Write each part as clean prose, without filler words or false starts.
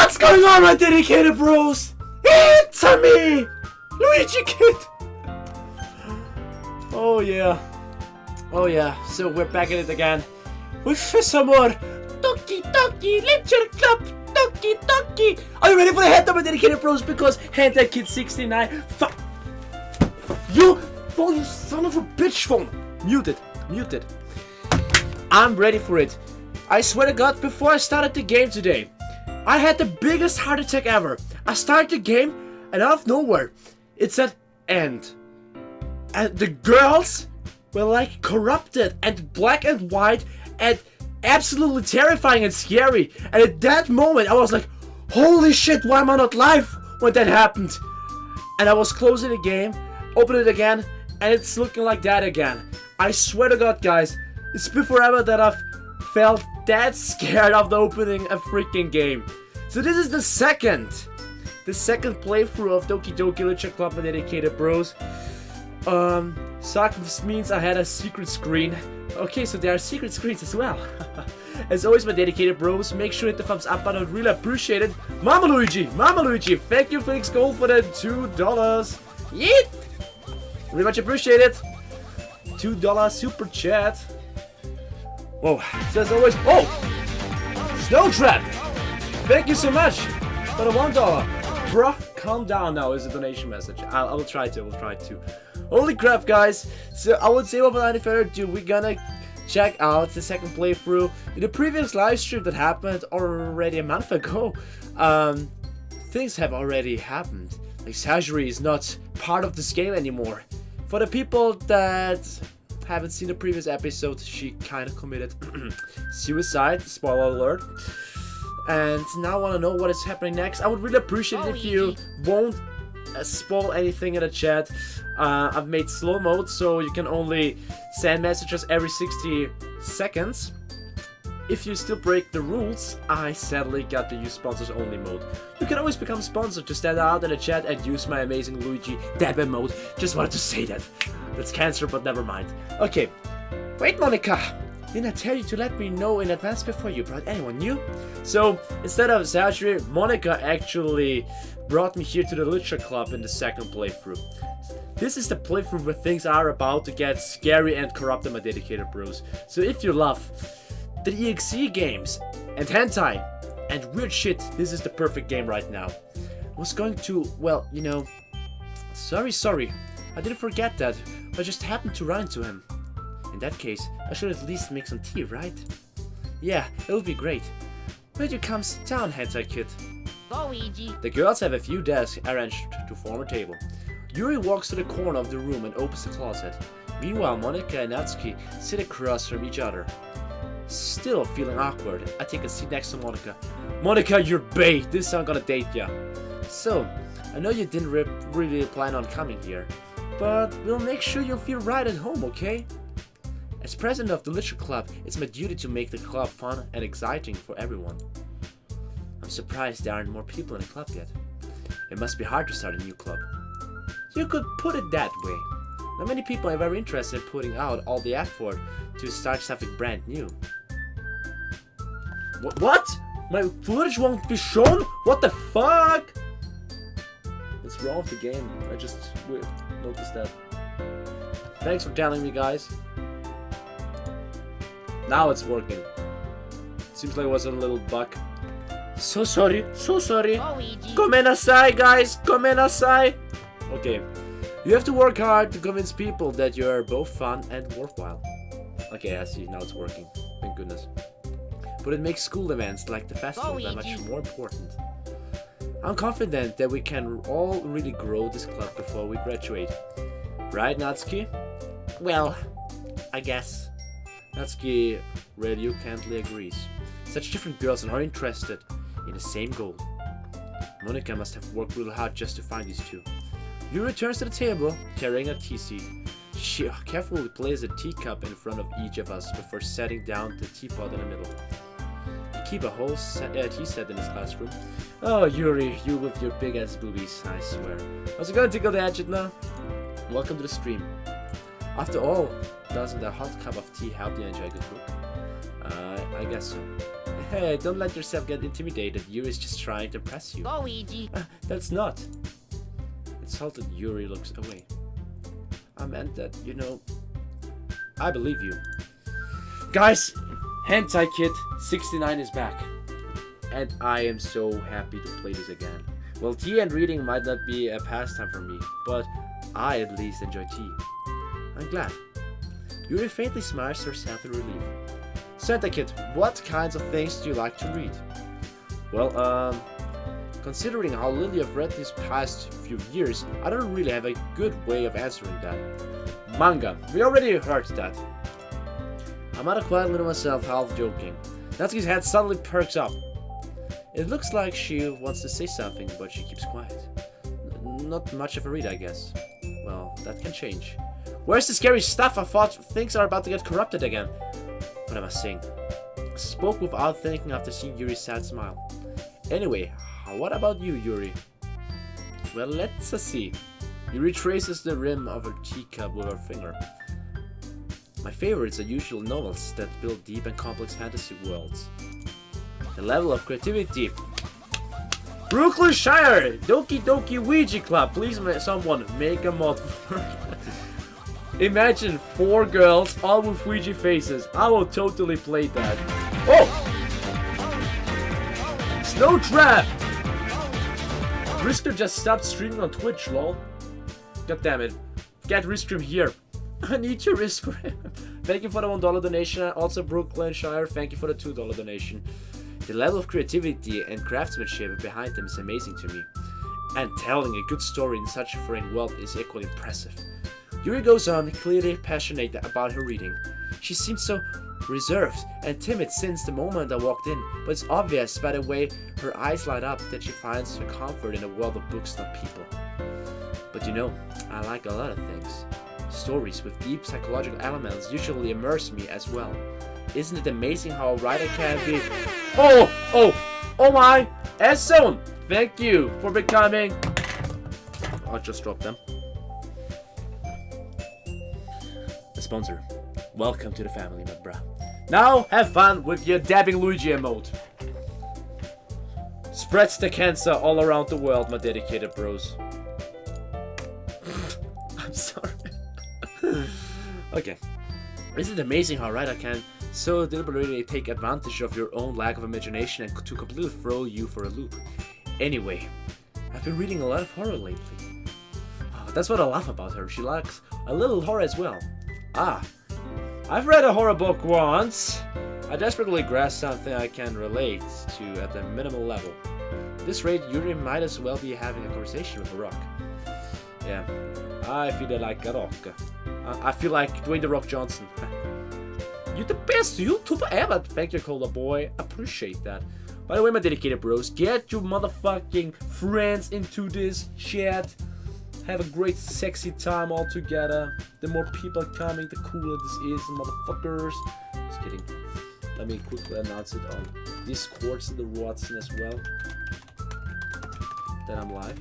What's going on, my dedicated bros? It's me, Luigikid. Oh yeah, oh yeah. So we're back at it again with some more Doki Doki Lecture Club. Doki Doki. Are you ready for the Hentai, my dedicated bros? Because Hentai Kid 69. Fuck you! Oh, you son of a bitch phone. Muted. I'm ready for it. I swear to God, before I started the game today, I had the biggest heart attack ever. I started the game, and out of nowhere, it said end. And the girls were like corrupted and black and white and absolutely terrifying and scary. And at that moment, I was like, holy shit, why am I not live when that happened? And I was closing the game, open it again, and it's looking like that again. I swear to God, guys, it's been forever that I've felt that scared after opening a freaking game. So this is the second playthrough of Doki Doki Literature Club, my dedicated bros. Sucks means I had a secret screen. Okay, so there are secret screens as well. As always, my dedicated bros, make sure to hit the thumbs up button. I'd really appreciate it. Mama Luigi, thank you Felix Gold for the $2. Yeet! Really much appreciate it. $2 super chat. Whoa, so as always, oh! Snow Trap! Thank you so much for the $1. Bruh, calm down now is a donation message. I will try to. Holy crap, guys. So I would say without any further ado, we're gonna check out the second playthrough. In the previous live stream that happened already a month ago, things have already happened. Like, Sajuri is not part of this game anymore. For the people that haven't seen the previous episode, she kind of committed suicide, spoiler alert. And now I want to know what is happening next. I would really appreciate it if you won't spoil anything in the chat. I've made slow mode, so you can only send messages every 60 seconds. If you still break the rules, I sadly got to use sponsors only mode. You can always become sponsored to stand out in the chat and use my amazing Luigi Dabba mode. Just wanted to say that. That's cancer, but never mind. Okay. Wait, Monika! Didn't I tell you to let me know in advance before you brought anyone new? So, instead of Sajuri, Monika actually brought me here to the Literature Club in the second playthrough. This is the playthrough where things are about to get scary and corrupt, my dedicated bros. So if you love the EXE games and hentai and weird shit, this is the perfect game right now. I was going to, well, you know, sorry, I didn't forget that. I just happened to run into him. In that case, I should at least make some tea, right? Yeah, it would be great. Why don't you come sit down, Hentai Kid? Luigi. The girls have a few desks arranged to form a table. Yuri walks to the corner of the room and opens the closet. Meanwhile, Monika and Natsuki sit across from each other. Still feeling awkward, I take a seat next to Monika. Monika, you're bait! This isn't gonna date ya. So, I know you didn't really plan on coming here, but we'll make sure you'll feel right at home, okay? As president of the Literature Club, it's my duty to make the club fun and exciting for everyone. I'm surprised there aren't more people in the club yet. It must be hard to start a new club. You could put it that way. Not many people are very interested in putting out all the effort to start something brand new. What? My footage won't be shown? What the fuck? What's wrong with the game? I just noticed that. Thanks for telling me, guys. Now it's working. Seems like it was a little bug. So sorry. Luigi. Gomenasai, guys. Gomenasai. Okay. You have to work hard to convince people that you are both fun and worthwhile. Okay, I see. Now it's working. Thank goodness. But it makes school events like the festival that much more important. I'm confident that we can all really grow this club before we graduate. Right, Natsuki? Well, I guess. Natsuki reluctantly agrees. Such different girls are interested in the same goal. Monika must have worked really hard just to find these two. Yuri returns to the table, carrying a tea seat. She carefully places a teacup in front of each of us before setting down the teapot in the middle. You keep a whole tea set in this classroom. Oh, Yuri, you with your big ass boobies, I swear. How's it going, Tickle the Echidna? Welcome to the stream. After all, doesn't a hot cup of tea help you enjoy a good book? I guess so. Hey, don't let yourself get intimidated. Yuri's just trying to impress you. Go, Ouija. That's not. Insulted Yuri looks away. I meant that, you know, I believe you. Guys, Hentai Kid 69 is back. And I am so happy to play this again. Well, tea and reading might not be a pastime for me, but I at least enjoy tea. I'm glad. Yuri faintly smiles herself in relief. Santa Kid, what kinds of things do you like to read? Well, considering how little I've read these past few years, I don't really have a good way of answering that. Manga. We already heard that. I'm at a quiet little myself, half joking. Natsuki's head suddenly perks up. It looks like she wants to say something, but she keeps quiet. Not much of a read, I guess. Well, that can change. Where's the scary stuff? I thought things are about to get corrupted again. What am I saying? I spoke without thinking after seeing Yuri's sad smile. Anyway, what about you, Yuri? Well, let's see. Yuri traces the rim of her teacup with her finger. My favorites are usual novels that build deep and complex fantasy worlds. The level of creativity. Brooklyn Shire! Doki Doki Ouija Club! Please someone make a mod for Imagine 4 girls, all with Ouija faces. I will totally play that. Oh! Snow Trap! Risker just stopped streaming on Twitch, lol. God damn it. Get Risker here. I need to Risker him. Thank you for the $1 donation. Also, Brooklyn Shire, thank you for the $2 donation. The level of creativity and craftsmanship behind them is amazing to me. And telling a good story in such a foreign world is equally impressive. Yuri goes on, clearly passionate about her reading. She seems so reserved and timid since the moment I walked in, but it's obvious by the way her eyes light up that she finds her comfort in a world of books, not people. But you know, I like a lot of things. Stories with deep psychological elements usually immerse me as well. Isn't it amazing how a writer can be... Oh my! S-Zone! Thank you for becoming... I'll just drop them. A sponsor. Welcome to the family, my bro. Now, have fun with your dabbing Luigi emote. Spreads the cancer all around the world, my dedicated bros. I'm sorry. Okay. Isn't it amazing how a writer can so deliberately take advantage of your own lack of imagination and to completely throw you for a loop? Anyway, I've been reading a lot of horror lately. Oh, that's what I love about her. She likes a little horror as well. I've read a horror book once. I desperately grasp something I can relate to at the minimal level. At this rate, Yuri might as well be having a conversation with a rock. Yeah, I feel like a rock. I feel like Dwayne The Rock Johnson. You're the best YouTuber ever. Thank you, Cola Boy. Appreciate that. By the way, my dedicated bros, get your motherfucking friends into this chat. Have a great sexy time all together. The more people coming, the cooler this is, motherfuckers. Just kidding. Let me quickly announce it on Discord to the Watson as well. That I'm live.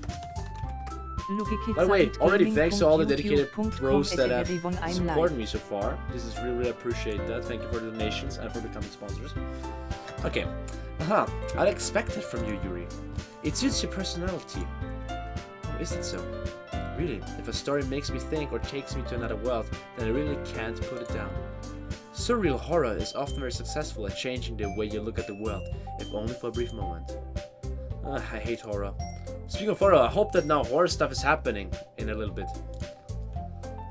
By the way, already thanks to all the dedicated bros that have supported me so far. This is really appreciate that. Thank you for the donations and for becoming sponsors. Okay. I'd expect it from you, Yuri. It suits your personality. Oh, is it so? Really, if a story makes me think or takes me to another world, then I really can't put it down. Surreal horror is often very successful at changing the way you look at the world, if only for a brief moment. I hate horror. Speaking of horror, I hope that now horror stuff is happening in a little bit.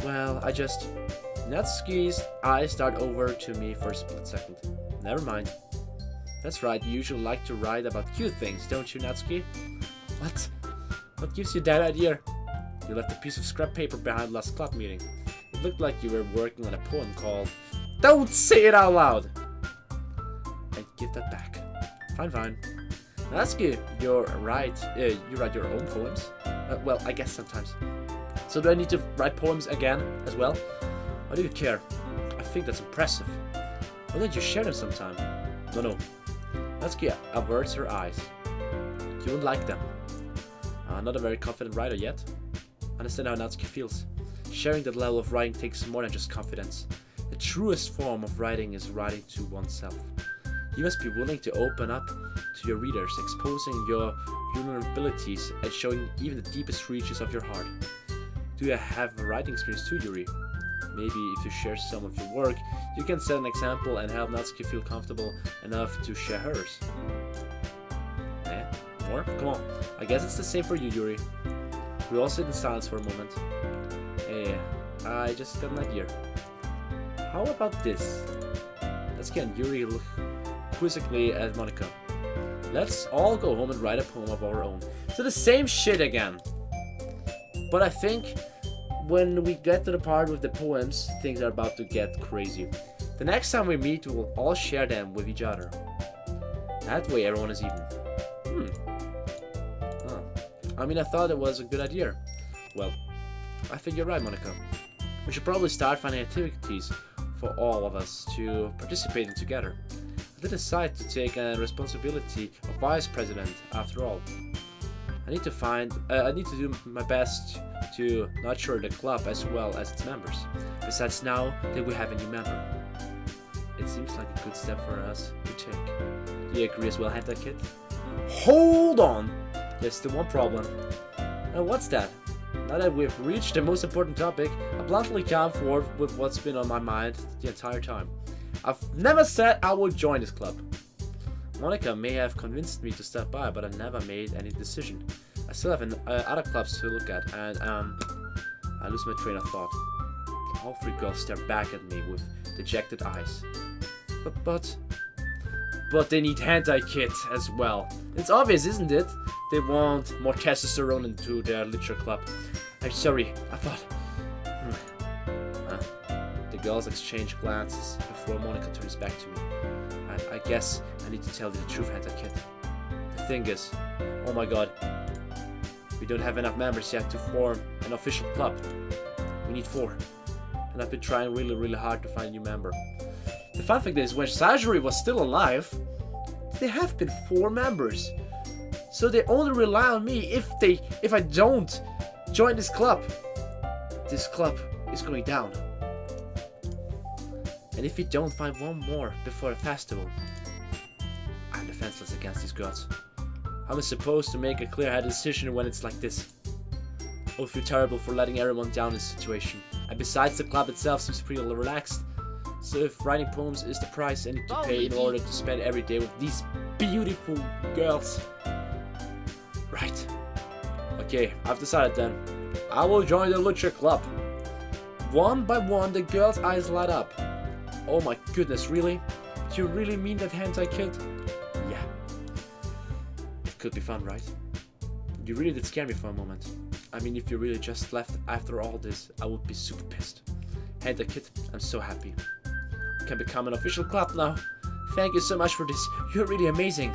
Well, Natsuki's eyes start over to me for a split second. Never mind. That's right, you usually like to write about cute things, don't you, Natsuki? What? What gives you that idea? You left a piece of scrap paper behind last club meeting. It looked like you were working on a poem called... Don't say it out loud! And give that back. Fine. Natsuki, you're right. You write your own poems? Well, I guess sometimes. So do I need to write poems again as well? Why do you care? I think that's impressive. Why don't you share them sometime? No. Natsuki averts her eyes. You won't like them. Not a very confident writer yet. Understand how Natsuki feels. Sharing that level of writing takes more than just confidence. The truest form of writing is writing to oneself. You must be willing to open up to your readers, exposing your vulnerabilities and showing even the deepest reaches of your heart. Do you have a writing experience too, Yuri? Maybe if you share some of your work, you can set an example and help Natsuki feel comfortable enough to share hers. Eh? More? Come on. I guess it's the same for you, Yuri. We all sit in silence for a moment. Hey, I just got an idea. How about this? Let's get Yuri look quizzically at Monika. Let's all go home and write a poem of our own. So the same shit again. But I think when we get to the part with the poems, things are about to get crazy. The next time we meet, we will all share them with each other. That way everyone is even. I mean, I thought it was a good idea. Well, I think you're right, Monika. We should probably start finding activities for all of us to participate in together. I did decide to take a responsibility of vice president after all. I need to do my best to nurture the club as well as its members. Besides, now that we have a new member, it seems like a good step for us to take. Do you agree as well, Hentai Kid? Hold on! There's still one problem. What's that? Now that we've reached the most important topic, I bluntly come forward with what's been on my mind the entire time. I've never said I would join this club. Monika may have convinced me to step by, but I never made any decision. I still have other clubs to look at, and I lose my train of thought. All three girls stare back at me with dejected eyes. But they need Hentai Kid as well. It's obvious, isn't it? They want more testosterone into their literature club. I'm sorry, I thought... The girls exchange glances before Monika turns back to me. I guess I need to tell you the truth, Hentai Kid. The thing is, oh my god, we don't have enough members yet to form an official club. We need 4. And I've been trying really hard to find a new member. The fun thing is, when Sajuri was still alive, there have been 4 members. So they only rely on me if I don't join this club. This club is going down. And if we don't find one more before the festival, I'm defenseless against these girls. How am I supposed to make a clear-headed decision when it's like this? I would feel terrible for letting everyone down in this situation. And besides, the club itself seems pretty relaxed. So if writing poems is the price I need to pay in order to spend every day with these beautiful girls. Right. Okay, I've decided then. I will join the literature club. One by one, the girls' eyes light up. Oh my goodness, really? Do you really mean that, Hentai Kid? Yeah. It could be fun, right? You really did scare me for a moment. I mean, if you really just left after all this, I would be super pissed. Hentai Kid, I'm so happy. We can become an official club now. Thank you so much for this. You're really amazing.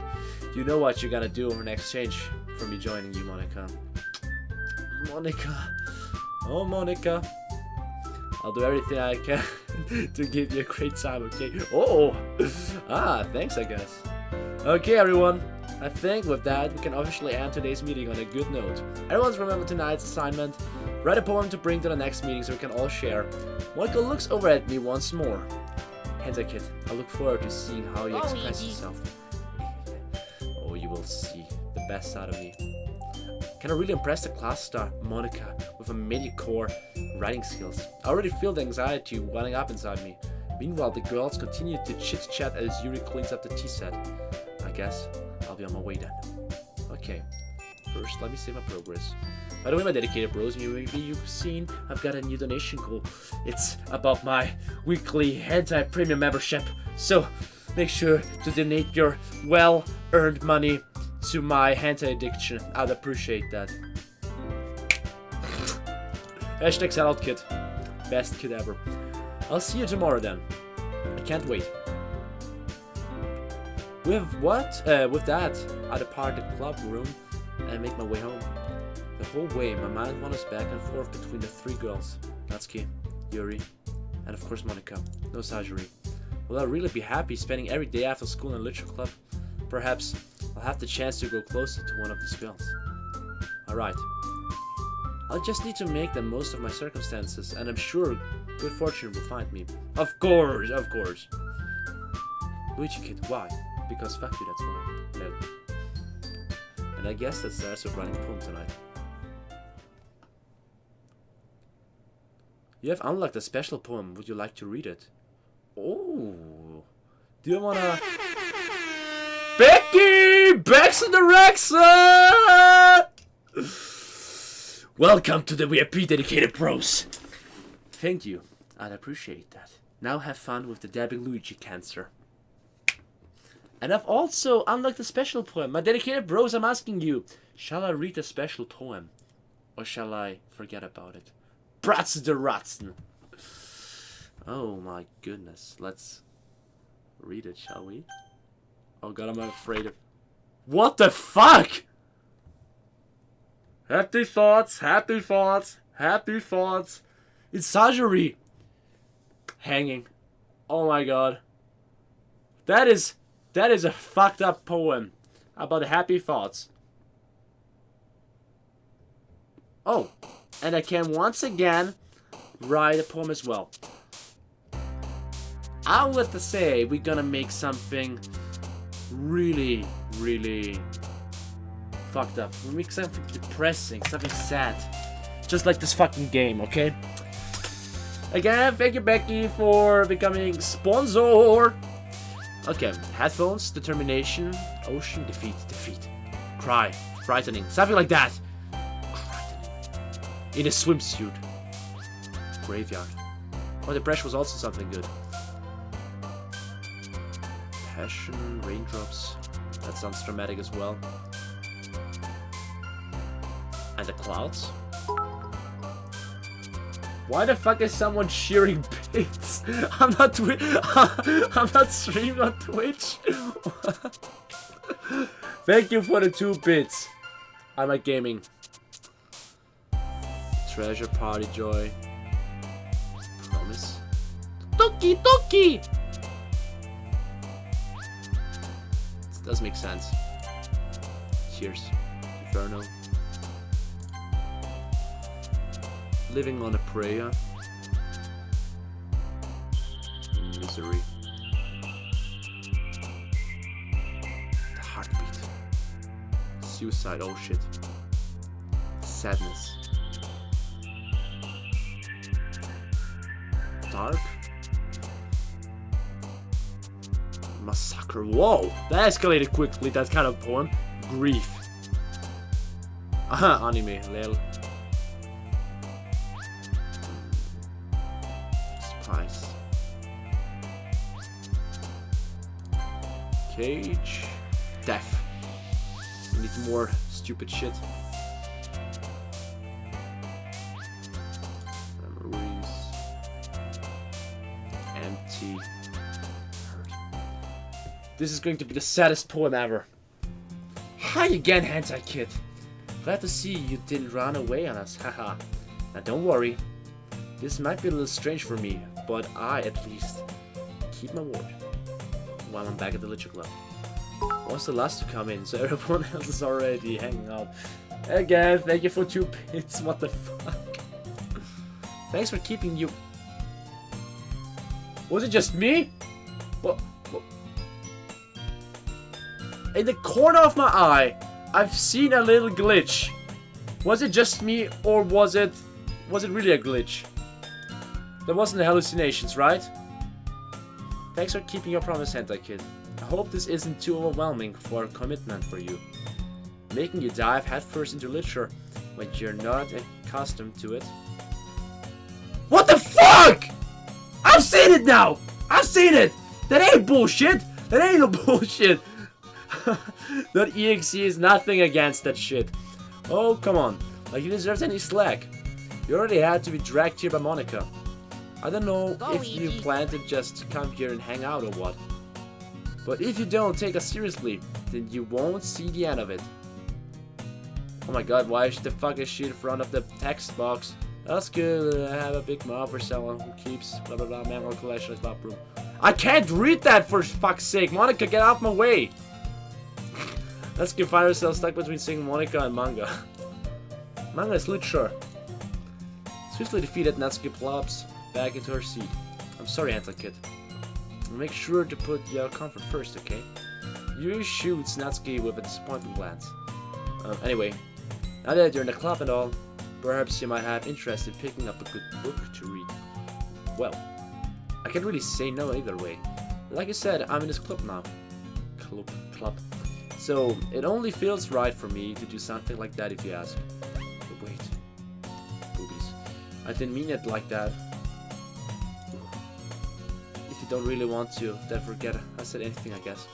You know what you're gonna do in exchange for me joining you, Monika. Monika. Oh, Monika. I'll do everything I can to give you a great time, okay? Oh! Thanks, I guess. Okay, everyone. I think with that, we can officially end today's meeting on a good note. Everyone's remember tonight's assignment. Write a poem to bring to the next meeting so we can all share. Monika looks over at me once more. Hentai Kid, I look forward to seeing how you express yourself. Oh, you will see the best side of me. Can I really impress the class star, Monika, with a mediocre writing skills? I already feel the anxiety welling up inside me. Meanwhile, the girls continue to chit-chat as Yuri cleans up the tea set. I guess I'll be on my way then. Okay, first let me save my progress. By the way, my dedicated bros, maybe you've seen I've got a new donation goal. It's about my weekly Hentai Premium membership. So make sure to donate your well-earned money to my hentai addiction. I'd appreciate that. Hashtag sellout kid. Best kid ever. I'll see you tomorrow then. I can't wait. With that, I depart the club room and make my way home. The whole way, my mind wanders back and forth between the 3 girls. Natsuki, Yuri, and of course Monika. No Sajuri. Will I really be happy spending every day after school in a literature club? Perhaps I'll have the chance to go closer to one of these girls. Alright. I'll just need to make the most of my circumstances, and I'm sure good fortune will find me. Of course, of course. Luigikid, why? Because fuck you, that's why. No. And I guess that's the of running poem tonight. You have unlocked a special poem. Would you like to read it? Oh. Do you wanna... Becky! Back to the Rexa! Welcome to the VIP dedicated pros. Thank you. I'd appreciate that. Now have fun with the dabbing Luigi cancer. And I've also unlocked a special poem. My dedicated bros, I'm asking you, shall I read a special poem? Or shall I forget about it? Bratz the Ratzen. Oh my goodness. Let's read it, shall we? Oh god, I'm afraid of... What the fuck? Happy thoughts, happy thoughts, happy thoughts. It's surgery. Hanging. Oh my god. That is a fucked up poem about happy thoughts. Oh, and I can once again write a poem as well. I'll let to say we're gonna make something really, really fucked up. We'll make something depressing, something sad. Just like this fucking game, okay? Again, thank you Becky for becoming sponsor. Okay, headphones, determination, ocean, defeat, cry, frightening, something like that. In a swimsuit. Graveyard. Oh, depression was also something good. Passion, raindrops. That sounds dramatic as well. And the clouds. Why the fuck is someone shearing bits? I'm not streaming on Twitch. Thank you for the 2 bits. I'm at gaming. Treasure party joy. Promise. Doki Doki! This does make sense. Cheers. Inferno. Living on a prayer. Misery. The heartbeat. Suicide, oh shit. Sadness. Dark. Massacre. Whoa! That escalated quickly, that kind of poem. Grief. Aha, anime, lel. Spice. Cage. Death. We need more stupid shit. Memories. Empty. Hurt. This is going to be the saddest poem ever. Hi again, Hentai Kid. Glad to see you didn't run away on us, haha. Now don't worry. This might be a little strange for me, but I, at least, keep my word. While I'm back at the Literature Club. I was the last to come in, so everyone else is already hanging out. Again, thank you for 2 bits, what the fuck? Thanks for keeping you... Was it just me? What? In the corner of my eye, I've seen a little glitch. Was it just me, or was it really a glitch? That wasn't hallucinations, right? Thanks for keeping your promise, Hentai Kid. I hope this isn't too overwhelming for a commitment for you. Making you dive headfirst into literature when you're not accustomed to it. What the fuck?! I've seen it now! I've seen it! That ain't bullshit! That ain't no bullshit! .exe is nothing against that shit. Oh, come on. Like you deserved any slack. You already had to be dragged here by Monika. I don't know if you plan to just come here and hang out or what. But if you don't take us seriously, then you won't see the end of it. Oh my god, why the fuck is she in front of the text box? That's good, I have a big mouth for someone who keeps blah blah blah memory collection is room. I can't read that for fuck's sake! Monika, get out my way! Let's get find ourselves stuck between seeing Monika and manga. Manga is literature. Swiftly defeated, Natsuki plops back into her seat. I'm sorry, Hentai Kid. Make sure to put your comfort first, okay? Yuri shoots Natsuki with a disappointed glance. Anyway, now that you're in the club and all, perhaps you might have interest in picking up a good book to read. Well, I can't really say no either way. Like I said, I'm in this club now. Club. So, it only feels right for me to do something like that if you ask. But wait. Boobies. I didn't mean it like that. If you don't really want to, then forget I said anything, I guess.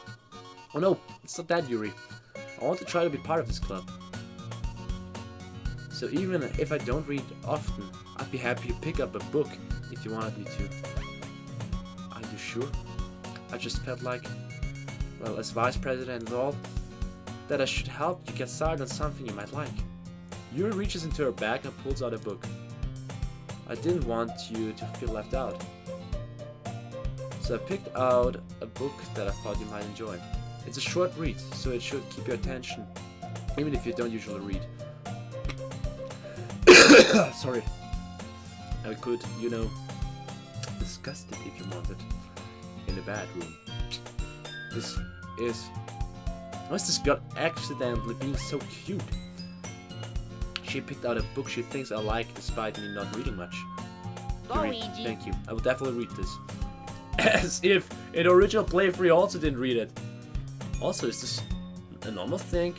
Oh no, it's not that, Yuri. I want to try to be part of this club. So even if I don't read often, I'd be happy to pick up a book if you wanted me to. Are you sure? I just felt like, well, as vice president and all, that I should help you get started on something you might like. Yuri reaches into her bag and pulls out a book. I didn't want you to feel left out. So I picked out a book that I thought you might enjoy. It's a short read, so it should keep your attention, even if you don't usually read. Sorry. I could, you know, discuss it if you wanted. In the bedroom. This is... Why is this girl accidentally being so cute? She picked out a book she thinks I like despite me not reading much. Luigi. Thank you. I will definitely read this. As if in the original playthrough also didn't read it. Also, is this a normal thing?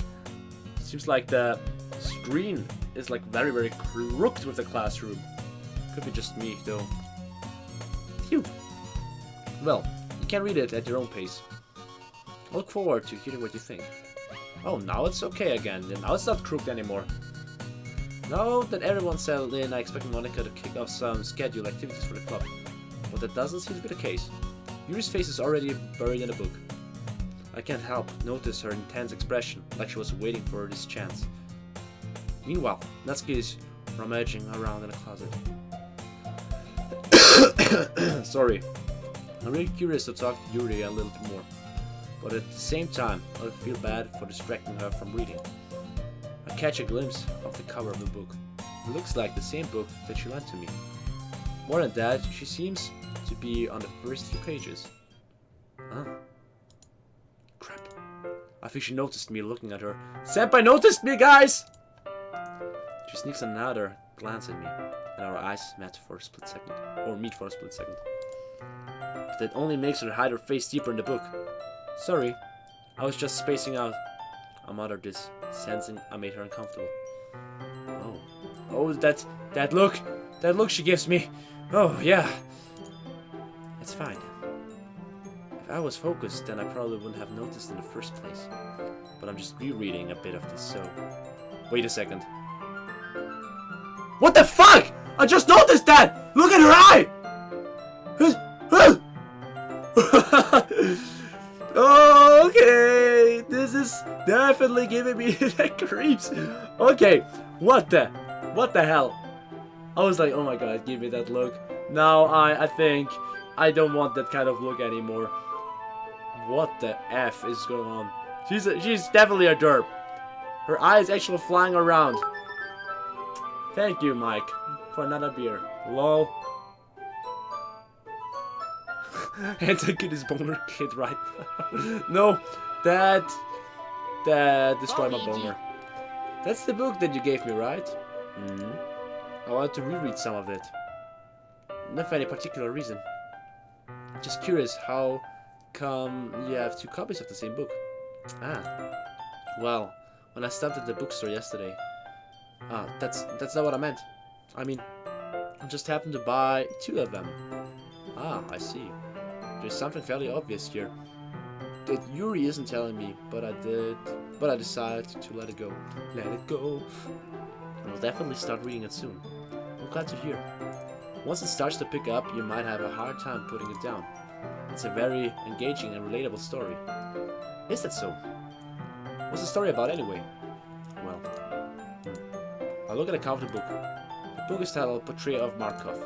Seems like the screen is like very crooked with the classroom. Could be just me though. Phew. Well, you can read it at your own pace. I look forward to hearing what you think. Oh, now it's okay again. Now it's not crooked anymore. Now that everyone's settled in, I expect Monika to kick off some scheduled activities for the club. But that doesn't seem to be the case. Yuri's face is already buried in the book. I can't help notice her intense expression, like she was waiting for this chance. Meanwhile, Natsuki is rummaging around in a closet. Sorry. I'm really curious to talk to Yuri a little bit more. But at the same time, I feel bad for distracting her from reading. I catch a glimpse of the cover of the book. It looks like the same book that she lent to me. More than that, she seems to be on the first few pages. Huh? Crap. I think she noticed me looking at her. Senpai noticed me, guys! She sneaks another glance at me, and our eyes met for a split second. Or meet for a split second. But that only makes her hide her face deeper in the book. Sorry, I was just spacing out. I muttered this, sensing I made her uncomfortable. Oh, that look she gives me. Oh, yeah. It's fine. If I was focused, then I probably wouldn't have noticed in the first place. But I'm just rereading a bit of this, so... Wait a second. What the fuck? I just noticed that! Look at her eye! Okay, this is definitely giving me the creeps. Okay, what the hell? I was like, oh my god, give me that look. Now I think I don't want that kind of look anymore. What the F is going on? She's definitely a derp. Her eye is actually flying around. Thank you, Mike, for another beer. Lol. Hentai kid is boner kid, right? No, that destroyed my boner. That's the book that you gave me, right? Mm-hmm. I wanted to reread some of it. Not for any particular reason. Just curious, how come you have two copies of the same book? Ah. Well, when I stopped at the bookstore yesterday. Ah, that's not what I meant. I mean, I just happened to buy two of them. Ah, I see. There's something fairly obvious here. That Yuri isn't telling me, but I decided to let it go. Let it go. I'll definitely start reading it soon. I'm glad to hear. Once it starts to pick up, you might have a hard time putting it down. It's a very engaging and relatable story. Is that so? What's the story about anyway? Well, I look at the cover of the book. The book is titled Portrait of Markov.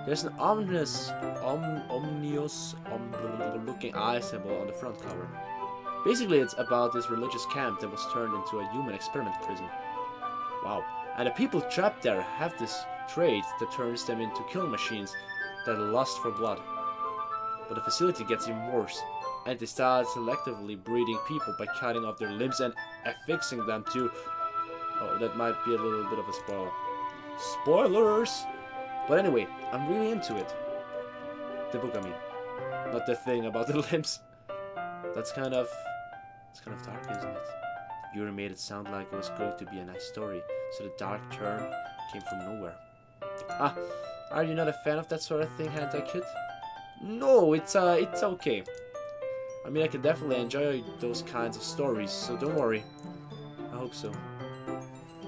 There's an ominous looking eye symbol on the front cover. Basically, it's about this religious camp that was turned into a human experiment prison. Wow. And the people trapped there have this trait that turns them into killing machines that lust for blood. But the facility gets even worse, and they start selectively breeding people by cutting off their limbs and affixing them to... Oh, that might be a little bit of a spoiler. Spoilers! But anyway, I'm really into it. The book, I mean. Not the thing about the limbs. It's kind of dark, isn't it? Yuri made it sound like it was going to be a nice story, so the dark turn came from nowhere. Ah, are you not a fan of that sort of thing, Hentai Kid? No, it's okay. I mean, I can definitely enjoy those kinds of stories, so don't worry. I hope so.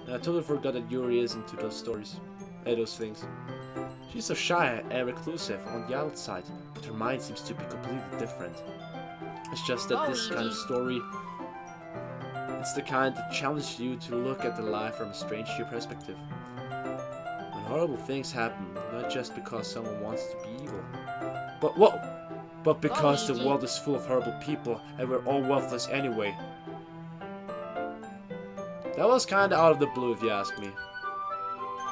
And I totally forgot that Yuri is into those stories. Those things. She's so shy and reclusive on the outside, but her mind seems to be completely different. It's just that this kind of story, it's the kind that challenges you to look at the life from a strange new perspective. When horrible things happen, not just because someone wants to be evil, but because the world is full of horrible people and we're all worthless anyway. That was kinda out of the blue if you ask me.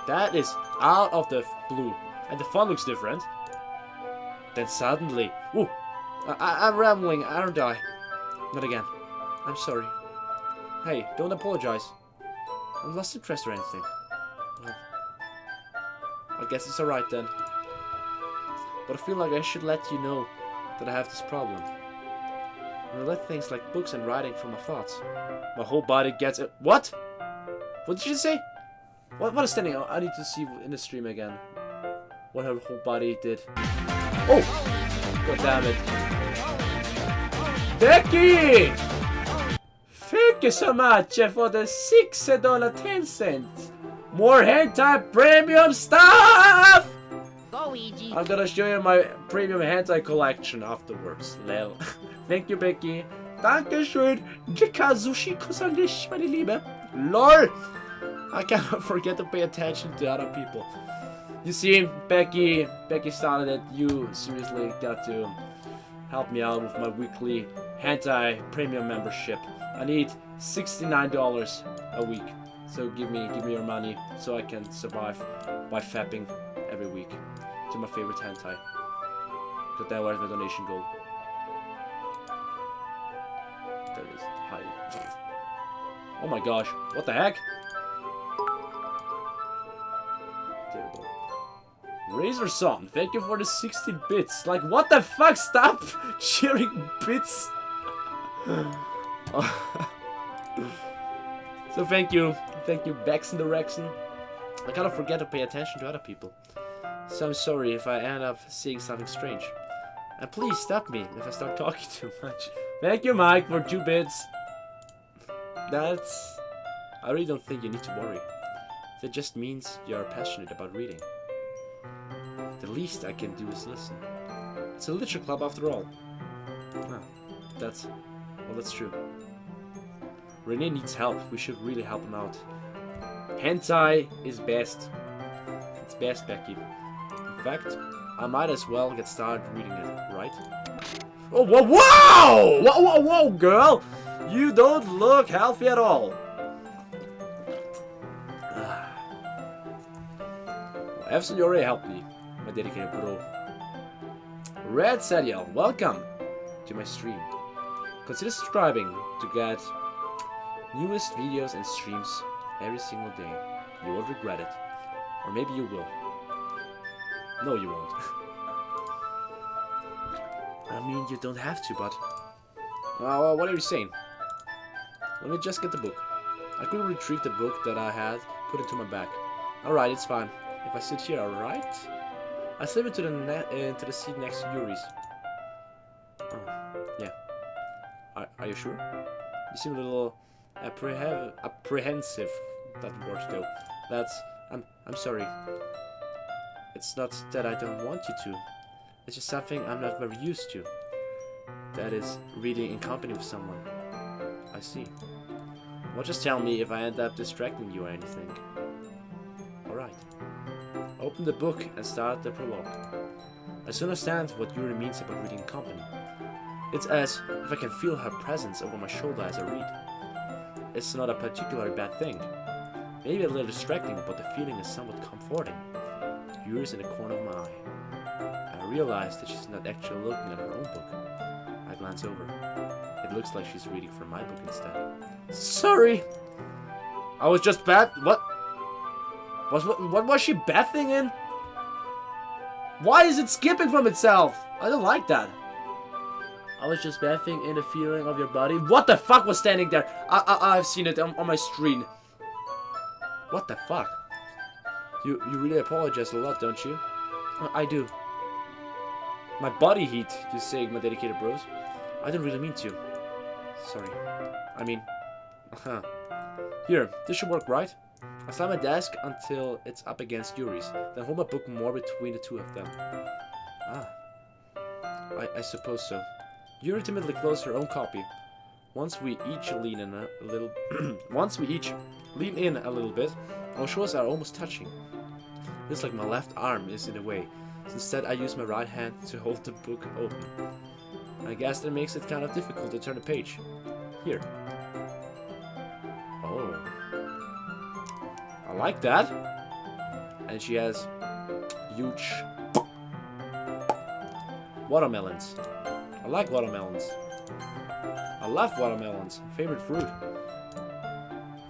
That is out of the blue. And the font looks different. Then suddenly... Ooh! I'm rambling, aren't I? Not again. I'm sorry. Hey, don't apologize. I lost interest or anything. Well, I guess it's alright then. But I feel like I should let you know that I have this problem. When I let things like books and writing from my thoughts, my whole body gets... What? What did you say? What is standing out? I need to see in the stream again what her whole body did. Oh! God damn it. Becky! Thank you so much for the $6.10. More hentai premium stuff! Go, Luigi. I'm gonna show you my premium hentai collection afterwards. Lel. Thank you, Becky. Dankeschön. Jikazushi kusanish, meine Liebe. LOL! I cannot forget to pay attention to other people. You see, Becky started it. You seriously got to help me out with my weekly hentai premium membership. I need $69 a week. So give me your money so I can survive by fapping every week to my favorite hentai. Because that was my donation goal. There it is. Hi. Oh my gosh. What the heck? There we go. Razor Son, thank you for the 16 bits. Like, what the fuck? Stop cheering bits. So thank you, Bex and the Rexon. I kind of forget to pay attention to other people. So I'm sorry if I end up seeing something strange. And please stop me if I start talking too much. Thank you, Mike, for 2 bits. I really don't think you need to worry. That just means you're passionate about reading. The least I can do is listen. It's a literature club after all. Ah, that's true. Renee needs help. We should really help him out. Hentai is best. It's best, Becky. In fact, I might as well get started reading it, right? Oh, whoa, whoa! Whoa, whoa, whoa, girl! You don't look healthy at all. Efson, you already helped me, my dedicated bro. Red Sadiel, welcome to my stream. Consider subscribing to get newest videos and streams every single day. You won't regret it. Or maybe you will. No, you won't. I mean, you don't have to, but... what are you saying? Let me just get the book. I couldn't retrieve the book that I had put into my bag. Alright, it's fine. If I sit here, alright? I slip into the seat next to Yuri's. Oh, yeah. Are you sure? You seem a little apprehensive. That word though. I'm sorry. It's not that I don't want you to. It's just something I'm not very used to. That is, reading in company with someone. I see. Well, just tell me if I end up distracting you or anything. Alright. Open the book and start the prologue. I soon understand what Yuri means about reading in company. It's as if I can feel her presence over my shoulder as I read. It's not a particularly bad thing. Maybe a little distracting, but the feeling is somewhat comforting. Yuri's in the corner of my eye. I realize that she's not actually looking at her own book. I glance over. It looks like she's reading from my book instead. Sorry! I was just what was she bathing in? Why is it skipping from itself? I don't like that. I was just bathing in the feeling of your body. What the fuck was standing there? I've seen it on my screen. What the fuck? You really apologize a lot, don't you? I do. My body heat, you say, my dedicated bros. I don't really mean to. Sorry. I mean... Here, this should work, right? I slam my desk until it's up against Yuri's, then hold my book more between the two of them. I suppose so. Yuri timidly closed her own copy. Once we each lean in a little bit, our shoulders are almost touching. It's like my left arm is in the way. So instead, I use my right hand to hold the book open. I guess that makes it kind of difficult to turn the page. Here. Oh. I like that. And she has huge watermelons. I like watermelons. I love watermelons. Favorite fruit.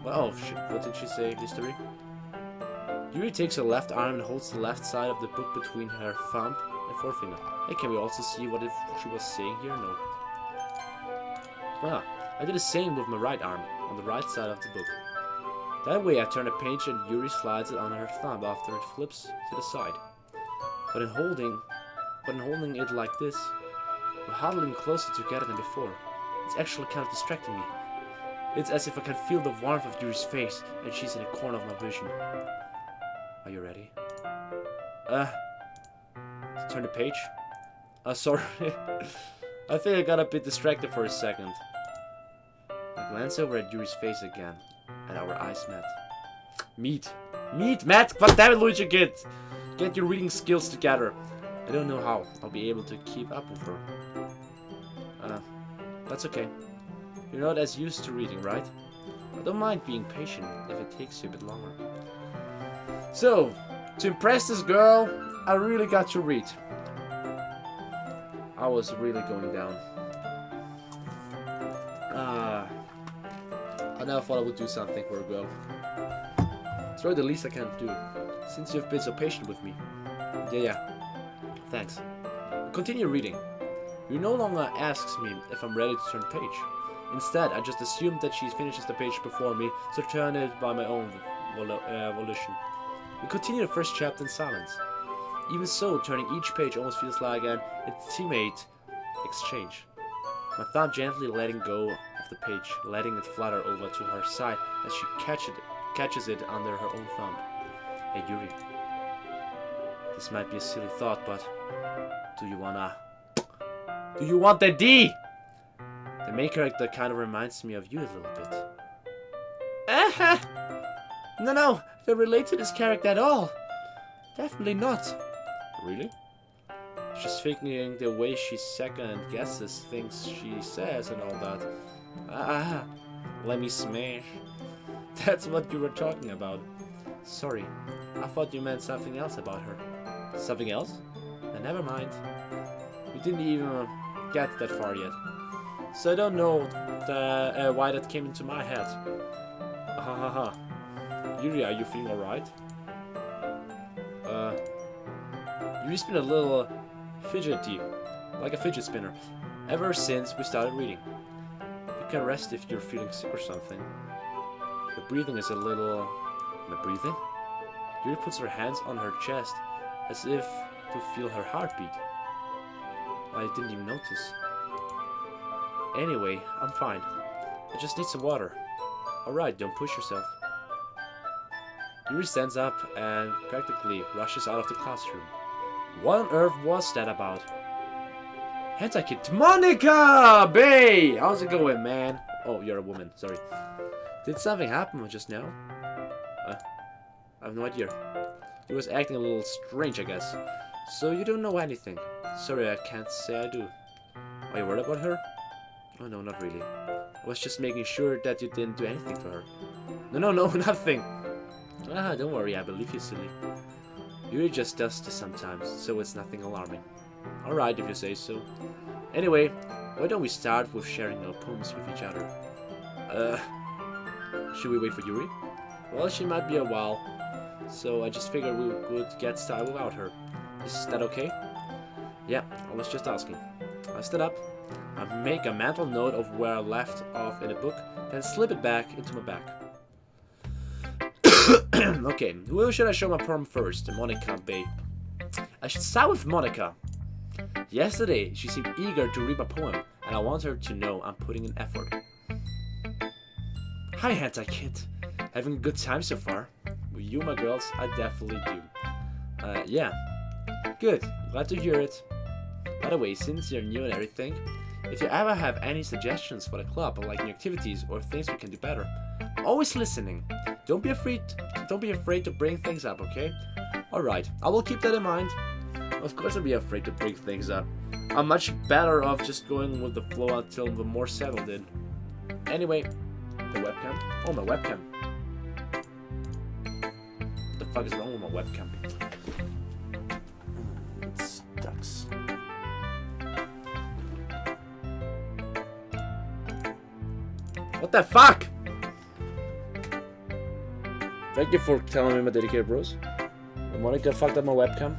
Well, shit. What did she say? History? Yuri takes her left arm and holds the left side of the book between her thumb and forefinger. Hey, can we also see what she was saying here? No. I did the same with my right arm, on the right side of the book. That way I turn a page and Yuri slides it on her thumb after it flips to the side. But in holding it like this, we're huddling closer together than before. It's actually kind of distracting me. It's as if I can feel the warmth of Yuri's face, and she's in a corner of my vision. Are you ready? Turn the page. Sorry. I think I got a bit distracted for a second. I glance over at Yuri's face again, and our eyes met. Meet, Matt! God damn it, Luigikid! Get your reading skills together. I don't know how I'll be able to keep up with her. That's okay. You're not as used to reading, right? I don't mind being patient if it takes you a bit longer. So, to impress this girl, I really got to read. I was really going down. I never thought I would do something for a girl. It's really the least I can do, since you've been so patient with me. Yeah. Thanks. Continue reading. You no longer asks me if I'm ready to turn the page. Instead, I just assume that she finishes the page before me, so turn it by my own volition. We continue the first chapter in silence. Even so, turning each page almost feels like an intimate exchange. My thumb gently letting go of the page, letting it flutter over to her side as she catches it under her own thumb. Hey Yuri. This might be a silly thought, but do you want the D? The main character kind of reminds me of you a little bit. No, don't relate to this character at all. Definitely not. Really? Just thinking the way she second guesses things she says and all that. Let me smash. That's what you were talking about. Sorry, I thought you meant something else about her. Something else? Then never mind. We didn't even get that far yet. So I don't know why that came into my head. Yuri, are you feeling alright? Yuri's been a little fidgety, like a fidget spinner, ever since we started reading. You can rest if you're feeling sick or something. The breathing is a little... The breathing? Yuri puts her hands on her chest, as if to feel her heartbeat. I didn't even notice. Anyway, I'm fine. I just need some water. Alright, don't push yourself. Yuri stands up and practically rushes out of the classroom. What on earth was that about? Hentai Kid. Monika! Bae! How's it going, man? Oh, you're a woman. Sorry. Did something happen just now? I have no idea. He was acting a little strange, I guess. So you don't know anything. Sorry, I can't say I do. Are you worried about her? Oh no, not really. I was just making sure that you didn't do anything to her. No, nothing. Don't worry, I believe you, silly. Yuri just does this sometimes, so it's nothing alarming. Alright, if you say so. Anyway, why don't we start with sharing our poems with each other? Should we wait for Yuri? Well, she might be a while, so I just figured we would get started without her. Is that okay? Yeah, I was just asking. I stood up, I make a mental note of where I left off in the book, then slip it back into my bag. Okay, who should I show my poem first? Monika, babe. I should start with Monika. Yesterday, she seemed eager to read my poem, and I want her to know I'm putting in effort. Hi, Hentai Kid. Having a good time so far? With you, my girls, I definitely do. Yeah. Good. Glad to hear it. By the way, since you're new and everything, if you ever have any suggestions for the club, like new activities or things we can do better, I'm always listening. Don't be afraid to bring things up, okay? Alright, I will keep that in mind. Of course I'll be afraid to bring things up. I'm much better off just going with the flow until we're more settled in. Anyway, the webcam? Oh, my webcam. What the fuck is wrong with my webcam? It sucks. What the fuck? Thank you for telling me, my dedicated bros. Monika fucked up my webcam.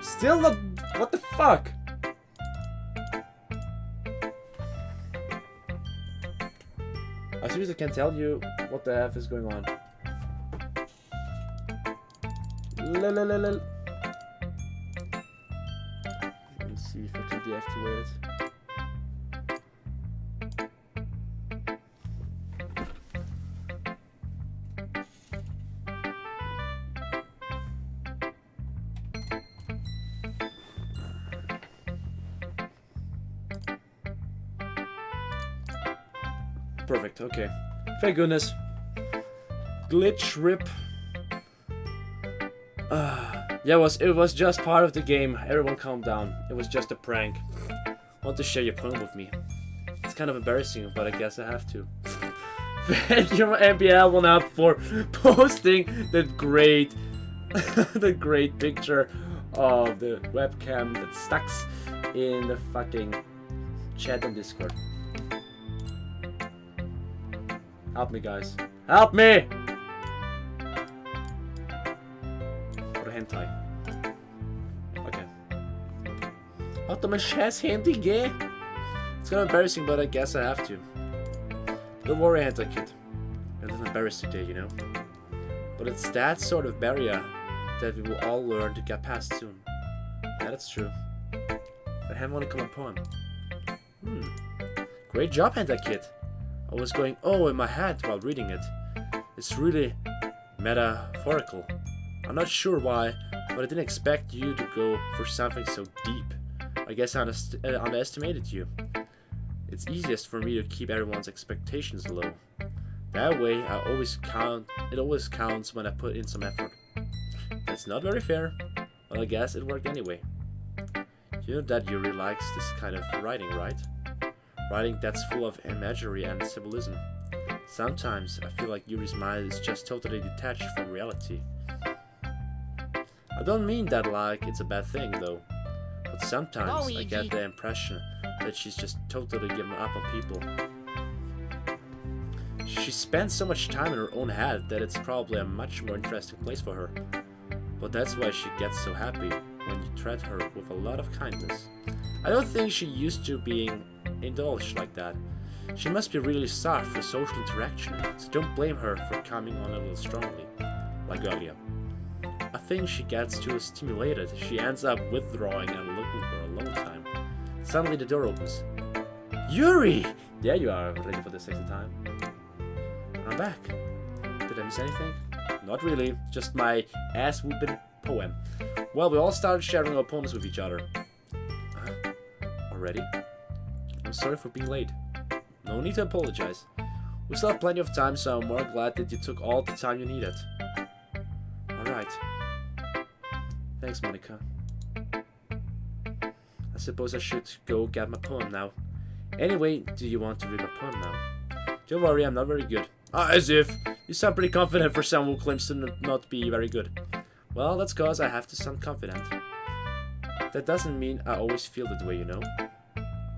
Still not. What the fuck? I seriously can't tell you what the F is going on. Let me see if I can deactivate it. Perfect, okay. Thank goodness. Glitch rip. Yeah, it was just part of the game. Everyone calm down. It was just a prank. Want to share your poem with me? It's kind of embarrassing, but I guess I have to. Thank you, MBL1up, for posting the great picture of the webcam that stacks in the fucking chat on Discord. Help me, guys. Help me! Or hentai. Okay. What my chest handy gay? It's kind of embarrassing, but I guess I have to. Don't worry, Hentai Kid. You're not embarrassed today, you know? But it's that sort of barrier that we will all learn to get past soon. Yeah, that's true. I have one common poem. Great job, Hentai Kid. I was going oh in my head while reading it. It's really metaphorical. I'm not sure why, but I didn't expect you to go for something so deep. I guess I underestimated you. It's easiest for me to keep everyone's expectations low. That way, it always counts when I put in some effort. That's not very fair, but I guess it worked anyway. You know that Yuri likes this kind of writing, right? Writing that's full of imagery and symbolism. Sometimes I feel like Yuri's mind is just totally detached from reality. I don't mean that like it's a bad thing though, but sometimes I get the impression that she's just totally given up on people. She spends so much time in her own head that it's probably a much more interesting place for her. But that's why she gets so happy when you treat her with a lot of kindness. I don't think she used to being indulged like that. She must be really starved for social interaction, so don't blame her for coming on a little strongly, like earlier. I think she gets too stimulated. She ends up withdrawing and looking for a long time. Suddenly the door opens. Yuri! There you are, ready for the second time. I'm back. Did I miss anything? Not really, just my ass-whooping poem. Well, we all started sharing our poems with each other. Already? I'm sorry for being late. No need to apologize. We still have plenty of time, so I'm more glad that you took all the time you needed. Alright. Thanks, Monika. I suppose I should go get my poem now. Anyway, do you want to read my poem now? Don't worry, I'm not very good. As if! You sound pretty confident for someone who claims to not be very good. Well, that's cause I have to sound confident. That doesn't mean I always feel that way, you know?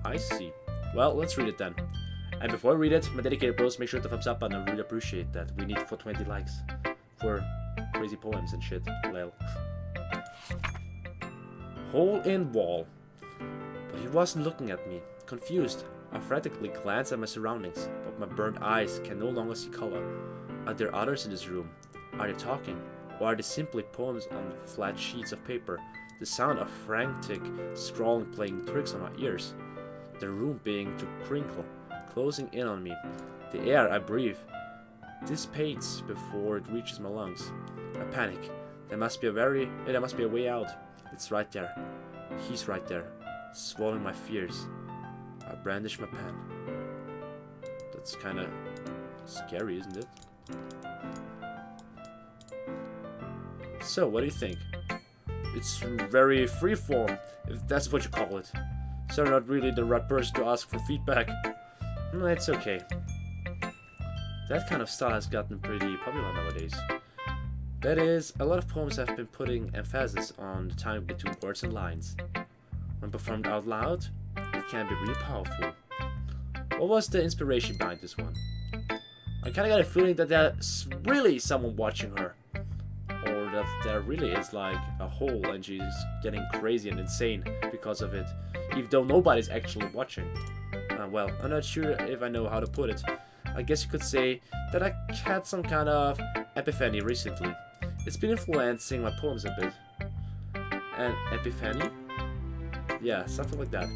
I see. Well, let's read it then. And before I read it, my dedicated bros, make sure to thumbs up and I really appreciate that. We need for 20 likes for crazy poems and shit. Lol. Hole in wall. But he wasn't looking at me. Confused, I frantically glanced at my surroundings, but my burned eyes can no longer see color. Are there others in this room? Are they talking? Or are they simply poems on flat sheets of paper? The sound of frantic scrawling playing tricks on my ears. The room beginning to crinkle, closing in on me. The air I breathe dissipates before it reaches my lungs. I panic. There must be a way out. It's right there. He's right there, swallowing my fears. I brandish my pen. That's kind of scary, isn't it? So, what do you think? It's very freeform, if that's what you call it. So I'm not really the right person to ask for feedback. It's okay. That kind of style has gotten pretty popular nowadays. That is, a lot of poems have been putting emphasis on the time between words and lines. When performed out loud, it can be really powerful. What was the inspiration behind this one? I kinda got a feeling that there's really someone watching her. Or that there really is like a hole and she's getting crazy and insane because of it, even though nobody's actually watching. Well, I'm not sure if I know how to put it. I guess you could say that I had some kind of epiphany recently. It's been influencing my poems a bit. An epiphany? Yeah, something like that.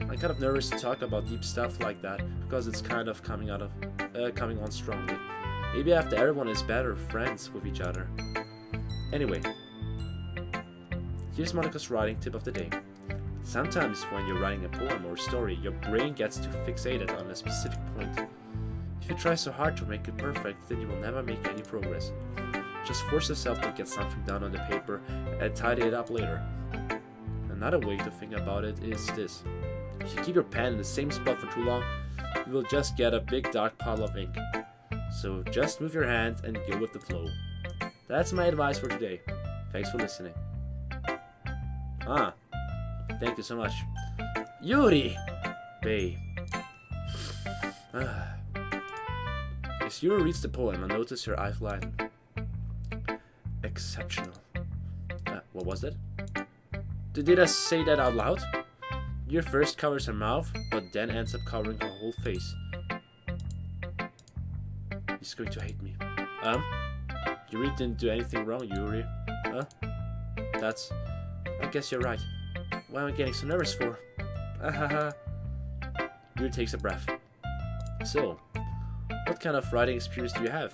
I'm kind of nervous to talk about deep stuff like that because it's kind of coming on strongly. Maybe after everyone is better friends with each other. Anyway, here's Monika's writing tip of the day. Sometimes when you're writing a poem or story, your brain gets too fixated on a specific point. If you try so hard to make it perfect, then you will never make any progress. Just force yourself to get something done on the paper and tidy it up later. Another way to think about it is this. If you keep your pen in the same spot for too long, you will just get a big dark pile of ink. So just move your hand and go with the flow. That's my advice for today. Thanks for listening. Thank you so much. Yuri! Bae. As Yuri reads the poem, I notice her eyes lighten. Exceptional. What was that? Did I say that out loud? Yuri first covers her mouth, but then ends up covering her whole face. He's going to hate me. Yuri didn't do anything wrong, Yuri. Huh? I guess you're right. What am I getting so nervous for? Yuri takes a breath. So, what kind of writing experience do you have?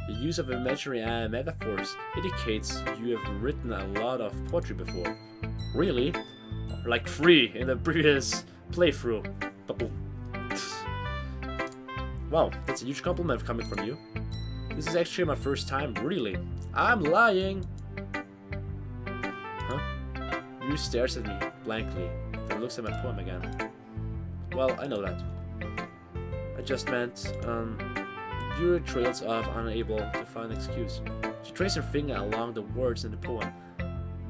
The use of imaginary metaphors indicates you have written a lot of poetry before. Really? Like 3 in the previous playthrough. Wow, that's a huge compliment coming from you. This is actually my first time, really. I'm lying! Huh? Yuri stares at me blankly, then looks at my poem again. Well, I know that. I just meant, Yuri trails off, unable to find an excuse. She traces her finger along the words in the poem,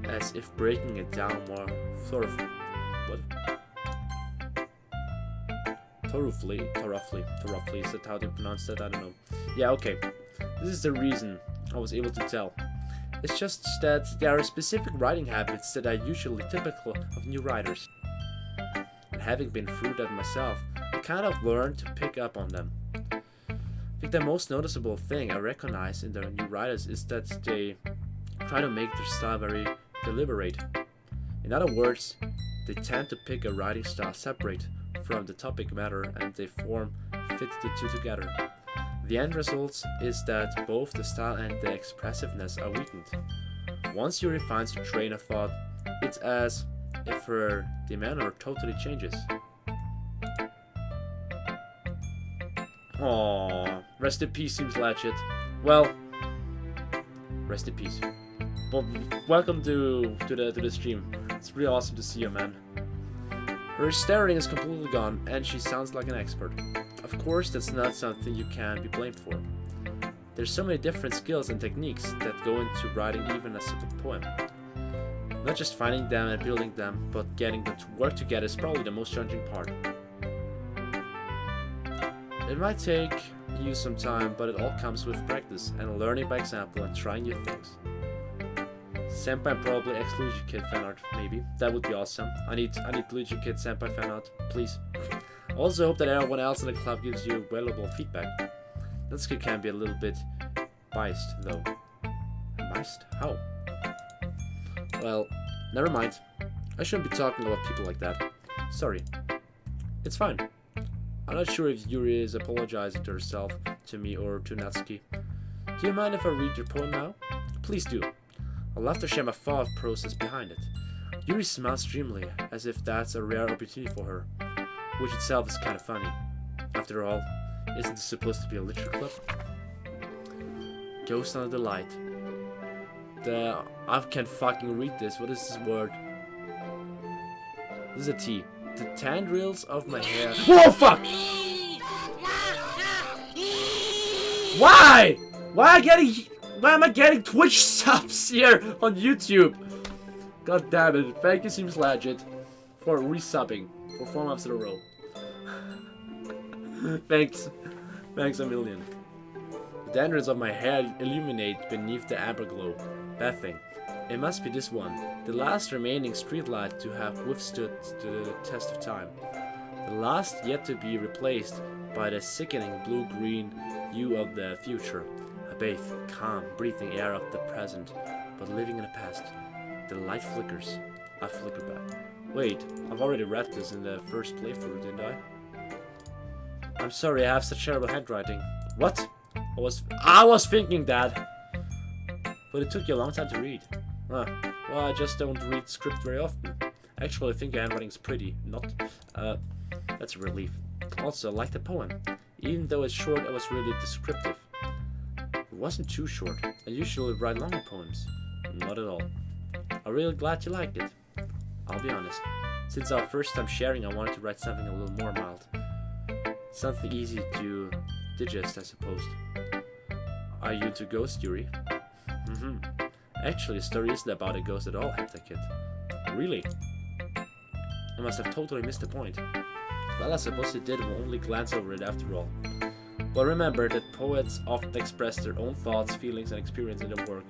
as if breaking it down more thoroughly. Thoroughly, is that how they pronounce that? I don't know. Yeah, okay. This is the reason I was able to tell. It's just that there are specific writing habits that are usually typical of new writers. And having been through that myself, I kind of learned to pick up on them. I think the most noticeable thing I recognize in the new writers is that they try to make their style very deliberate. In other words, they tend to pick a writing style separate from the topic matter and they fit the two together. The end result is that both the style and the expressiveness are weakened. Once Yuri finds a train of thought, it's as if her demeanor totally changes. Aww, rest in peace seems legit. Well, rest in peace. Well, welcome to the stream. It's really awesome to see you, man. Her staring is completely gone, and she sounds like an expert. Of course, that's not something you can be blamed for. There's so many different skills and techniques that go into writing even a simple poem. Not just finding them and building them, but getting them to work together is probably the most challenging part. It might take you some time, but it all comes with practice and learning by example and trying new things. Senpai and probably ex-Luigikid fan art, maybe. That would be awesome. I need Luigikid Senpai fan art, please. Also hope that everyone else in the club gives you valuable feedback. Natsuki can be a little bit biased, though. Biased? How? Well, never mind. I shouldn't be talking about people like that. Sorry. It's fine. I'm not sure if Yuri is apologizing to herself, to me, or to Natsuki. Do you mind if I read your poem now? Please do. I'll love to share my thought process behind it. Yuri smiles dreamily, as if that's a rare opportunity for her, which itself is kind of funny. After all, isn't this supposed to be a literature club? Ghost under the light. I can't fucking read this. What is this word? This is a T. The tendrils of my hair. Whoa, fuck! Why? Why am I getting Twitch subs here on YouTube? God damn it. Thank you, Seems Legit, for resubbing for 4 months in a row. Thanks a million. The tendrils of my hair illuminate beneath the amber glow. That thing. It must be this one, the last remaining streetlight to have withstood the test of time. The last yet to be replaced by the sickening blue-green hue of the future. I bathe, calm, breathing air of the present, but living in the past. The light flickers. I flicker back. Wait, I've already read this in the first playthrough, didn't I? I'm sorry, I have such terrible handwriting. What? I was thinking that. But it took you a long time to read. Well, I just don't read script very often. Actually, I think your handwriting's pretty. Not. That's a relief. Also, I like the poem. Even though it's short, it was really descriptive. It wasn't too short. I usually write longer poems. Not at all. I'm really glad you liked it. I'll be honest. Since our first time sharing, I wanted to write something a little more mild. Something easy to digest, I suppose. Are you into ghosts, Yuri? Actually, the story isn't about a ghost at all, Hentai Kid. Really? I must have totally missed the point. Well, I suppose it did only glance over it after all. But remember that poets often express their own thoughts, feelings, and experience in their work.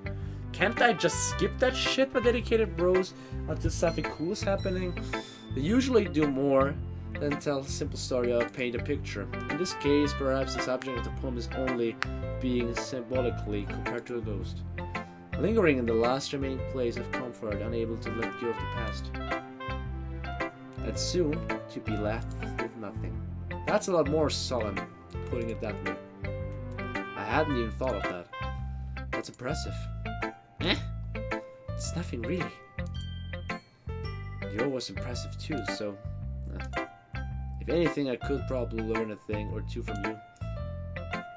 Can't I just skip that shit, my dedicated bros, until something cool is happening? They usually do more than tell a simple story or paint a picture. In this case, perhaps the subject of the poem is only being symbolically compared to a ghost. Lingering in the last remaining place of comfort, unable to let go of the past. And soon to be left with nothing. That's a lot more solemn, putting it that way. I hadn't even thought of that. That's impressive. It's nothing really. Yours was impressive too, so... if anything, I could probably learn a thing or two from you.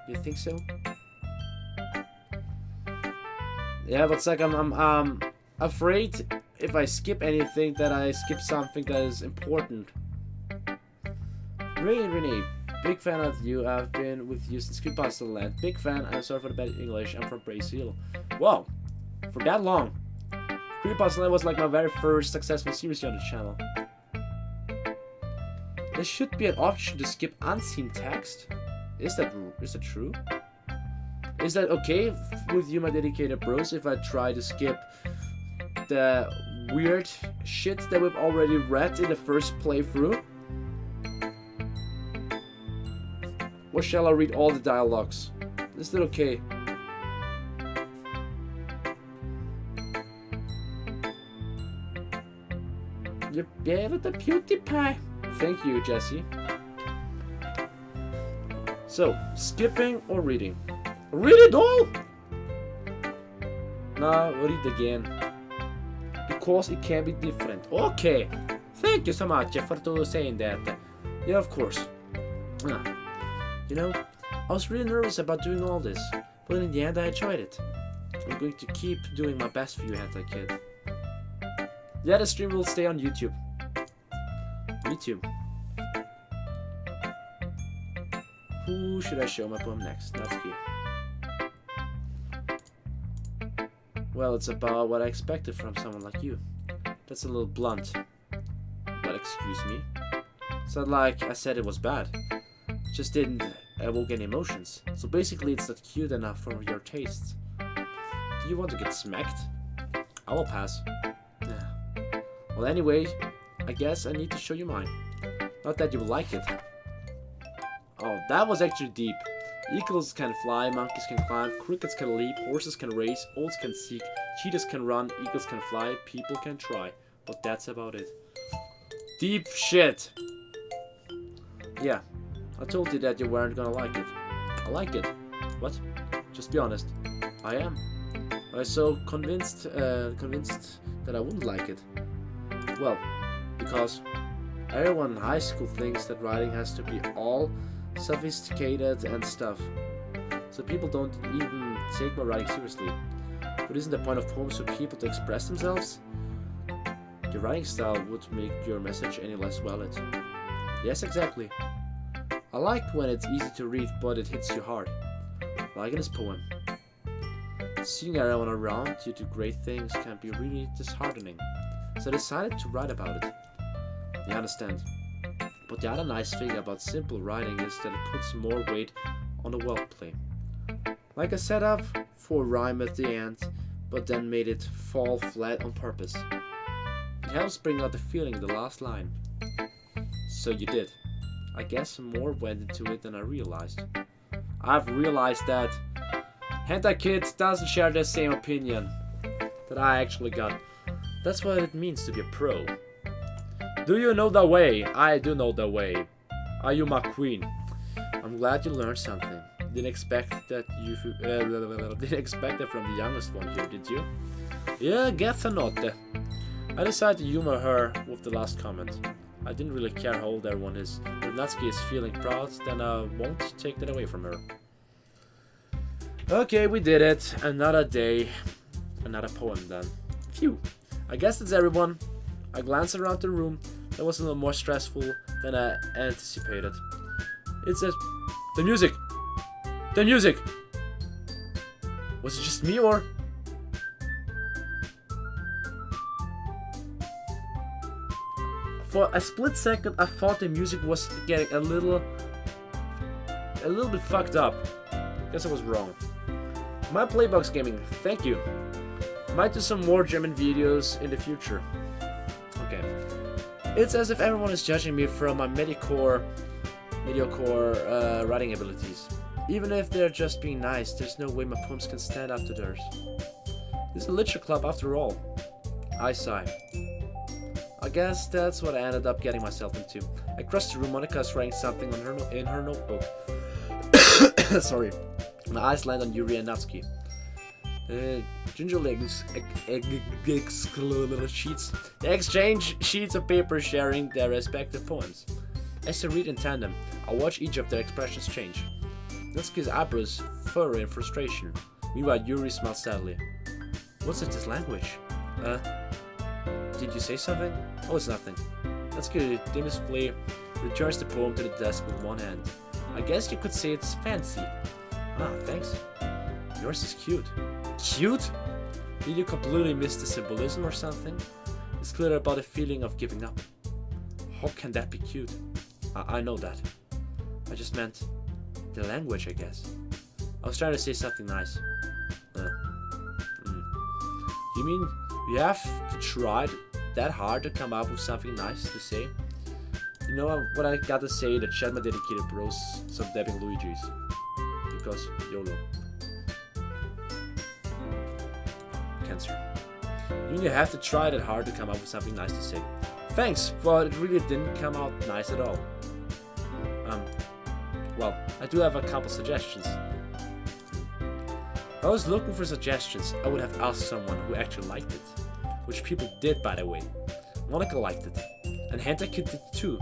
You think so? Yeah, but it's like I'm afraid if I skip anything that I skip something that is important. Renee, big fan of you. I've been with you since Creepypasta Land. Big fan. I'm sorry for the bad English. I'm from Brazil. Wow, for that long. Creepypasta Land was like my very first successful series on the channel. There should be an option to skip unseen text. Is that true? Is that okay with you, my dedicated bros, if I try to skip the weird shit that we've already read in the first playthrough? Or shall I read all the dialogues? Is that okay? You gave it a cutie pie. Thank you, Jesse. So, skipping or reading? Read it all! No, read again. Because it can be different. Okay! Thank you so much for saying that. Yeah, of course. You know, I was really nervous about doing all this, but in the end I enjoyed it. I'm going to keep doing my best for you, Hentai Kid. Yeah, the stream will stay on YouTube. YouTube. Who should I show my poem next? Natsuki. Well, it's about what I expected from someone like you. That's a little blunt. But excuse me. It's not like I said it was bad. It just didn't evoke any emotions. So basically it's not cute enough for your tastes. Do you want to get smacked? I will pass. Yeah. Well, anyway, I guess I need to show you mine. Not that you will like it. Oh, that was actually deep. Eagles can fly, monkeys can climb, crickets can leap, horses can race, owls can seek, cheetahs can run, eagles can fly, people can try. But that's about it. Deep shit. Yeah, I told you that you weren't gonna like it. I like it. What? Just be honest. I am. I was so convinced that I wouldn't like it. Well, because everyone in high school thinks that writing has to be all sophisticated and stuff. So people don't even take my writing seriously. But isn't the point of poems for people to express themselves? Your writing style would make your message any less valid. Yes, exactly. I like when it's easy to read, but it hits you hard. Like in this poem. Seeing everyone around you do great things can be really disheartening. So I decided to write about it. You understand? But the other nice thing about simple writing is that it puts more weight on the wordplay. Like I set up for a rhyme at the end, but then made it fall flat on purpose. It helps bring out the feeling in the last line. So you did. I guess more went into it than I realized. I've realized that Hentai Kid doesn't share the same opinion that I actually got. That's what it means to be a pro. Do you know the way? I do know the way. Are you my queen? I'm glad you learned something. Didn't expect that didn't expect it from the youngest one here, did you? Yeah, guess not. I decided to humor her with the last comment. I didn't really care how old everyone is. If Natsuki is feeling proud, then I won't take that away from her. Okay, we did it. Another day. Another poem then. Phew. I guess that's everyone. I glanced around the room. That was a little more stressful than I anticipated. It says, the music! The music! Was it just me or? For a split second I thought the music was getting a little bit fucked up. Guess I was wrong. My Playbox Gaming, thank you. Might do some more German videos in the future. Okay. It's as if everyone is judging me from my mediocre writing abilities. Even if they're just being nice, there's no way my poems can stand up to theirs. This is a literature club after all. I sigh. I guess that's what I ended up getting myself into. Across the room, Monika is writing something in her notebook. Sorry. My eyes land on Yuri and Natsuki. Gingerly sheets. They exchange sheets of paper sharing their respective poems. As they read in tandem, I watch each of their expressions change. Natsuki's eyebrows furrow in frustration. Meanwhile, Yuri smiles sadly. What's this language? Did you say something? Oh, it's nothing. Natsuki dimly returns the poem to the desk with one hand. I guess you could say it's fancy. Ah, thanks. Yours is cute. Cute? Did you completely miss the symbolism or something? It's clear about a feeling of giving up. How can that be cute? I know that. I just meant the language, I guess. I was trying to say something nice. You mean you have to try that hard to come up with something nice to say? You know what I gotta say? That Chad my dedicated bros some dabbing Luigi's. Because YOLO. Cancer. You mean you have to try that hard to come up with something nice to say? Thanks, but it really didn't come out nice at all. Well, I do have a couple suggestions. If I was looking for suggestions, I would have asked someone who actually liked it. Which people did, by the way. Monika liked it. And Hentai Kid did too.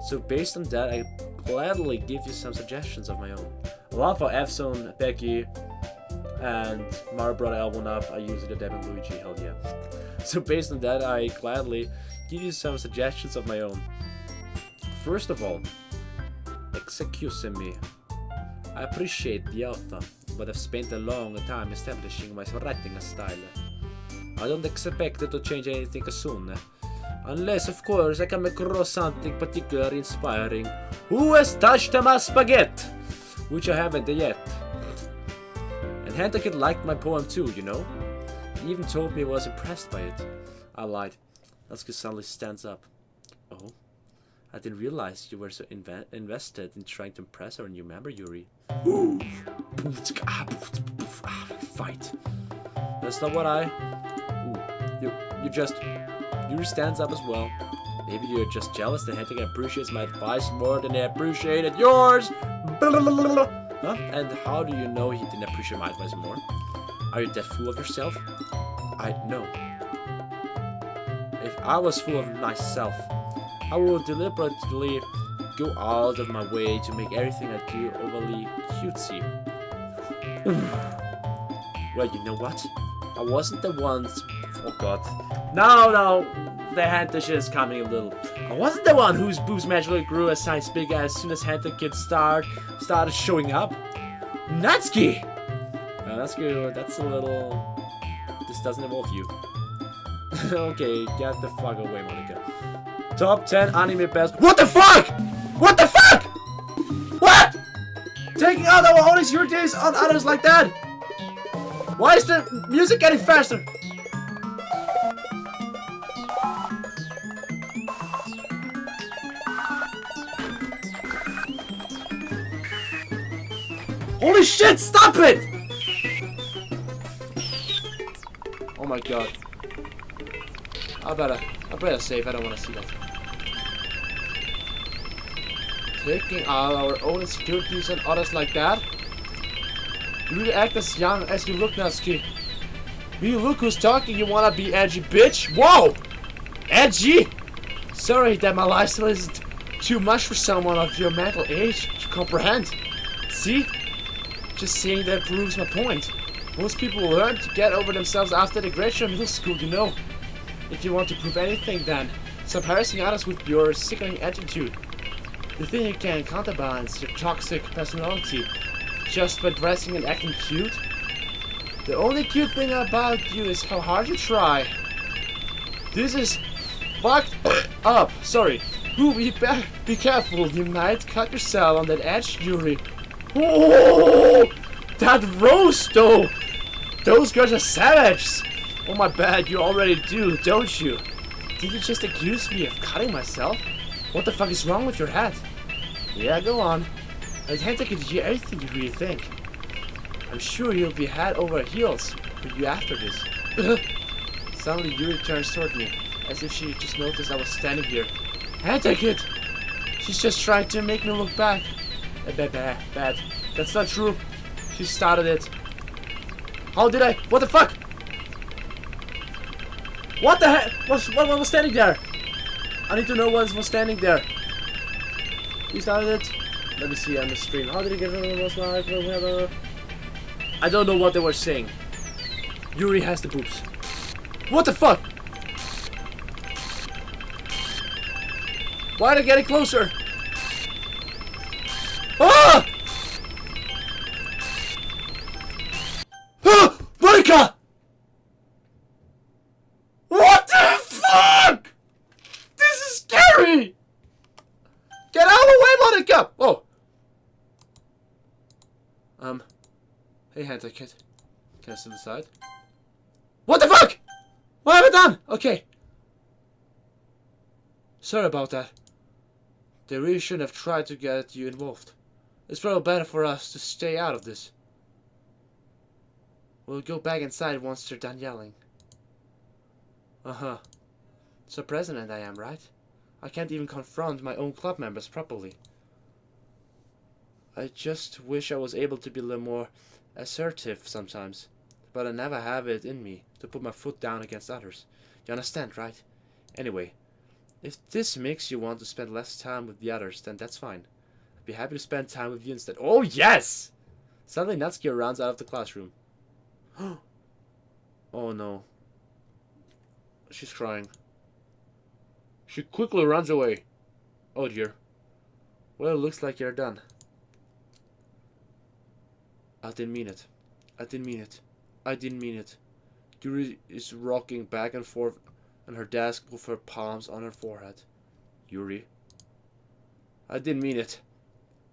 So based on that, I gladly give you some suggestions of my own. A lot for F-Zone, Becky, and Mario brought L1 up. I use it at Devin Luigi, hell yeah. So based on that, I gladly give you some suggestions of my own. First of all, excuse me. I appreciate the author, but I've spent a long time establishing my writing style. I don't expect it to change anything soon. Unless, of course, I come across something particularly inspiring. Who has touched my spaghetti? Which I haven't yet. And Hentai liked my poem too, you know. He even told me he was impressed by it. I lied. Natsuki suddenly stands up. Oh? I didn't realize you were so invested in trying to impress our new member, Yuri. Fight. That's not what I... Yuri stands up as well. Maybe you're just jealous that Hentai appreciates my advice more than I appreciated yours. Huh? And how do you know he didn't appreciate my advice more? Are you that full of yourself? I know. If I was full of myself, I would deliberately go out of my way to make everything I do overly cutesy. Well, you know what? I wasn't the one. Oh god. No, the Hentai shit is coming a little. I wasn't the one whose boobs magically grew a size big as soon as Hentai started showing up. Natsuki! Natsuki, that's a little... This doesn't involve you. Okay, get the fuck away, Monika. Top 10 anime best... What the fuck?! What the fuck?! What?! Taking out our own insecurities on others like that?! Why is the music getting faster?! Holy shit, stop it! Oh my god. I better save, I don't want to see that. Taking out our own insecurities on others like that? You really act as young as you look, Natsuki. You look who's talking, you wanna be edgy, bitch? Whoa! Edgy? Sorry that my lifestyle isn't too much for someone of your mental age to comprehend. See? Just saying that proves my point. Most people learn to get over themselves after they graduate middle school, you know. If you want to prove anything, then stop harassing others with your sickening attitude. You think you can counterbalance your toxic personality just by dressing and acting cute? The only cute thing about you is how hard you try. This is fucked up. Sorry. Ooh, be careful. You might cut yourself on that edge, Yuri. Oh, that roast though. Those girls are savages. Oh my bad, you already do, don't you? Did you just accuse me of cutting myself? What the fuck is wrong with your head? Yeah, go on. I Hentai can hear everything you really think. I'm sure you'll be head over heels for you after this. Suddenly Yuri turns toward me, as if she just noticed I was standing here. Hentai Kid! She's just trying to make me look back. Bad. That's not true. She started it. How did I? What the fuck? What the heck? What was standing there? I need to know what was standing there. You started it? Let me see on the screen. How did he get it? Was like whatever. I don't know what they were saying. Yuri has the boobs. What the fuck? Why are they getting closer? Ah! Ah! Monika! What the fuck? This is scary! Get out of the way, Monika! Oh. Hey, Hentai Kid. Can I sit aside? What the fuck? What have I done? Okay. Sorry about that. They really shouldn't have tried to get you involved. It's probably better for us to stay out of this. We'll go back inside once they're done yelling. Uh-huh. So president I am, right? I can't even confront my own club members properly. I just wish I was able to be a little more assertive sometimes. But I never have it in me to put my foot down against others. You understand, right? Anyway, if this makes you want to spend less time with the others, then that's fine. I'd be happy to spend time with you instead. Oh, yes! Suddenly Natsuki runs out of the classroom. Oh, no. She's crying. She quickly runs away. Oh, dear. Well, it looks like you're done. I didn't mean it. I didn't mean it. I didn't mean it. Yuri is rocking back and forth on her desk with her palms on her forehead. Yuri. I didn't mean it.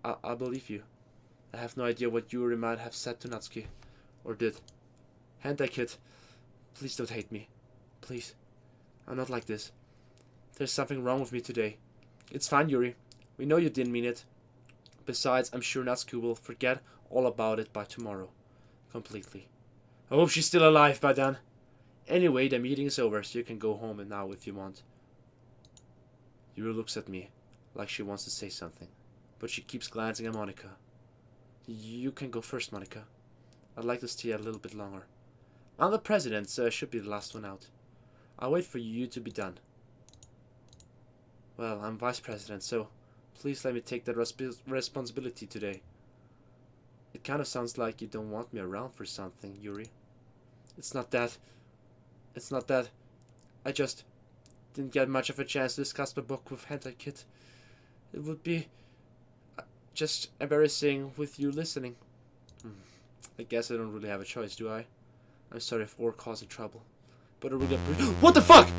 I believe you. I have no idea what Yuri might have said to Natsuki. Or did. Hentai kid. Please don't hate me. Please. I'm not like this. There's something wrong with me today. It's fine, Yuri. We know you didn't mean it. Besides, I'm sure Natsuki will forget all about it by tomorrow. Completely. I hope she's still alive by then. Anyway, the meeting is over, so you can go home and now if you want. Yuri looks at me, like she wants to say something. But she keeps glancing at Monika. You can go first, Monika. I'd like to stay a little bit longer. I'm the president, so I should be the last one out. I'll wait for you to be done. Well, I'm vice president, so please let me take that responsibility today. It kind of sounds like you don't want me around for something, Yuri. It's not that. It's not that. I just didn't get much of a chance to discuss the book with Hentai Kid. It would be just embarrassing with you listening. I guess I don't really have a choice, do I? I'm sorry for causing trouble. But I really appreciate— What the fuck?!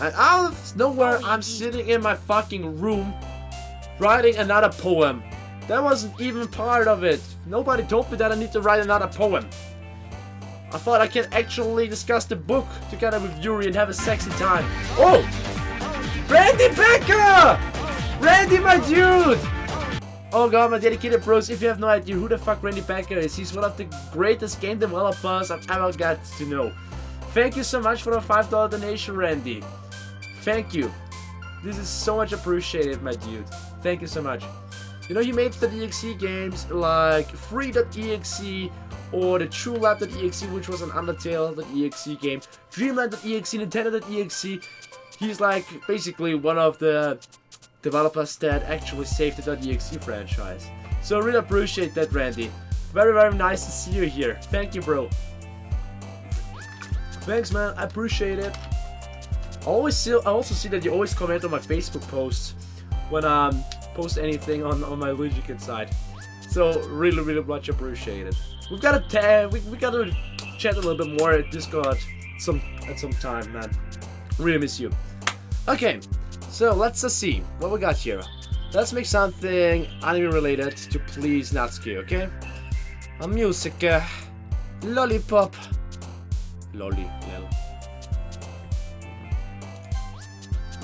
And out of nowhere, I'm sitting in my fucking room writing another poem. That wasn't even part of it. Nobody told me that I need to write another poem. I thought I could actually discuss the book together with Yuri and have a sexy time. Oh! Randy Becker! Randy, my dude! Oh god, my dedicated bros, if you have no idea who the fuck Randy Becker is, he's one of the greatest game developers I've ever got to know. Thank you so much for the $5 donation, Randy. Thank you. This is so much appreciated, my dude. Thank you so much. You know, he made the EXE games like Free.exe or the TrueLab.exe, which was an Undertale.exe game, Dreamland.exe, Nintendo.exe. He's like basically one of the developers that actually saved the .exe franchise. So I really appreciate that, Randy. Very, very nice to see you here. Thank you, bro. Thanks, man. I appreciate it. I also see that you always comment on my Facebook posts when I post anything on my Luigikid side. So really, really much appreciated. We've got to we got to chat a little bit more at Discord at some time, man. Really miss you. Okay, so let's see what we got here. Let's make something anime related to please Natsuki, okay? A music, lollipop, lolly, lol.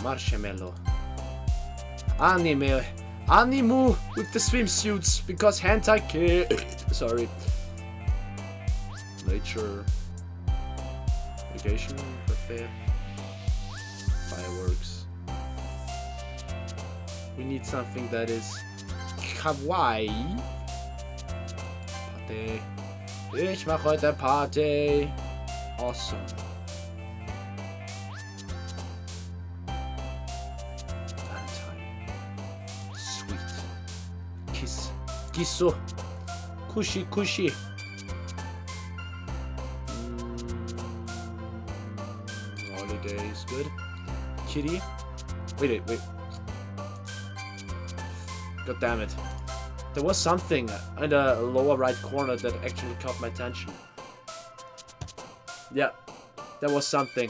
Marshmallow. Animu with the swimsuits because hentai kid. Sorry. Nature. Vacation. Buffet. Fireworks. We need something that is kawaii. Party. Ich mach heute Party. Awesome. Kisso. Kushi, kushi. Holidays, good. Kitty. Wait. God damn it. There was something in the lower right corner that actually caught my attention. Yeah, there was something.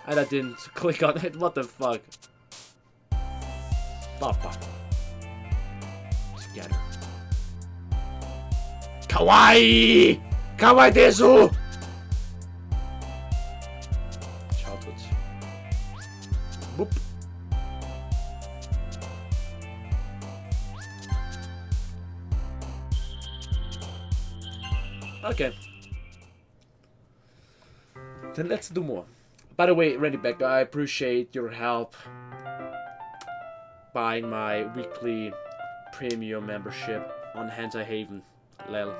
And I didn't click on it. What the fuck? Papa. Together. Kawaii! Kawaii desu! Childhood. Boop. Okay. Then let's do more. By the way, Randy Becker, I appreciate your help buying my weekly premium membership on Hentai Haven. Lel.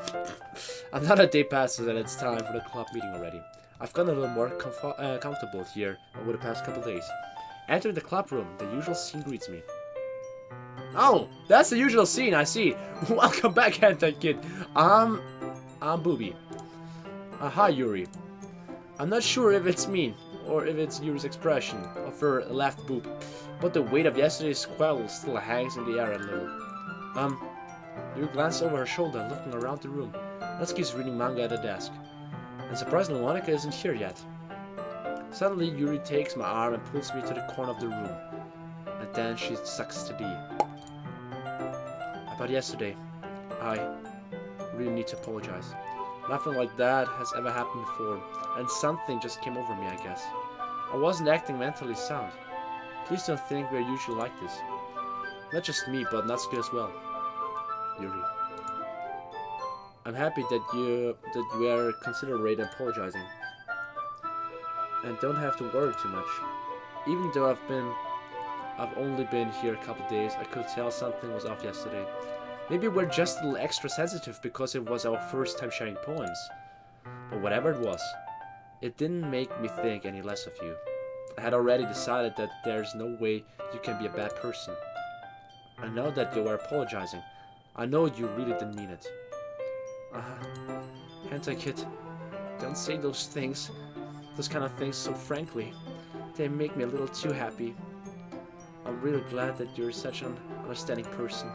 Another day passes and it's time for the club meeting already. I've gotten a little more comfortable here over the past couple days. Entering the club room, the usual scene greets me. Oh, that's the usual scene, I see. Welcome back, Hentai Kid. I'm Booby. Hi, Yuri. I'm not sure if it's me, or if it's Yuri's expression of her left boob, but the weight of yesterday's squall still hangs in the air a little. Yuri glanced over her shoulder, looking around the room. Natsuki's reading manga at a desk, and surprisingly Monika isn't here yet. Suddenly Yuri takes my arm and pulls me to the corner of the room, and then she sucks to D. About yesterday, I really need to apologize. Nothing like that has ever happened before, and something just came over me, I guess. I wasn't acting mentally sound. Please don't think we're usually like this. Not just me, but Natsuki as well. Yuri. I'm happy that you are considerate and apologizing. And don't have to worry too much. Even though I've only been here a couple days, I could tell something was off yesterday. Maybe we're just a little extra sensitive because it was our first time sharing poems. But whatever it was, it didn't make me think any less of you. I had already decided that there's no way you can be a bad person. I know that you are apologizing. I know you really didn't mean it. Hentai kid, don't say those things. Those kind of things so frankly. They make me a little too happy. I'm really glad that you're such an understanding person.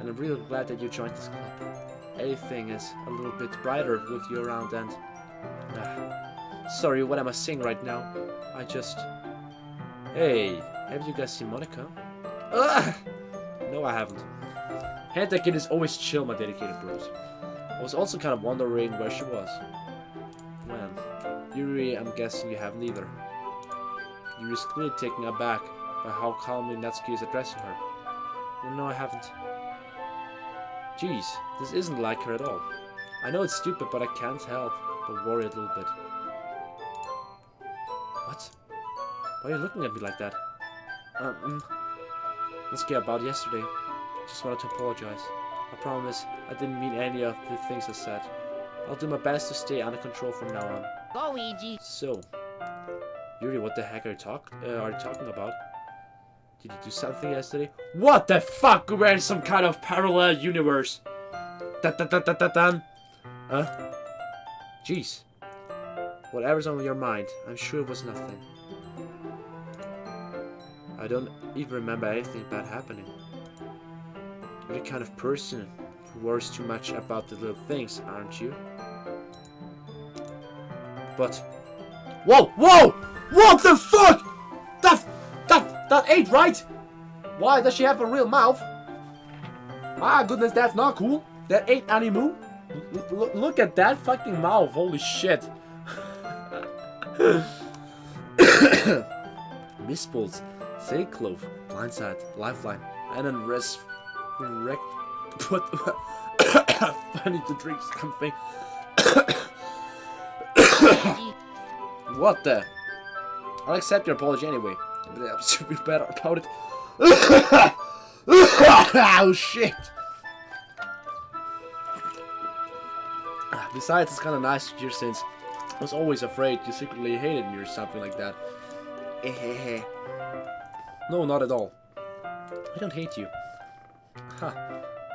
And I'm really glad that you joined this club. Everything is a little bit brighter with you around and... sorry, what am I saying right now? I just... Hey, have you guys seen Monika? No, I haven't. Hentai kid is always chill, my dedicated bros. I was also kind of wondering where she was. Man, Yuri, I'm guessing you haven't either. Yuri's clearly taken aback by how calmly Natsuki is addressing her. No, I haven't. Jeez, this isn't like her at all. I know it's stupid, but I can't help but worry a little bit. What? Why are you looking at me like that? Let's get about yesterday. Just wanted to apologize. I promise I didn't mean any of the things I said. I'll do my best to stay under control from now on. Go, Luigi. So, Yuri, what the heck are you talking about? Did you do something yesterday? What the fuck? We're in some kind of parallel universe. Jeez. Whatever's on your mind, I'm sure it was nothing. I don't even remember anything bad happening. You're the kind of person who worries too much about the little things, aren't you? But... Whoa! Whoa! What the fuck? That ain't right! Why does she have a real mouth? My goodness, that's not cool. That ain't animu. Look at that fucking mouth. Holy shit. Misspulls, Say Clove, Blindside, Lifeline, and then Resurrect. What? I need to drink something. What the? I'll accept your apology anyway. But I'm super better about it. Oh shit! Besides, it's kind of nice to hear since I was always afraid you secretly hated me or something like that. No, not at all. I don't hate you. Huh.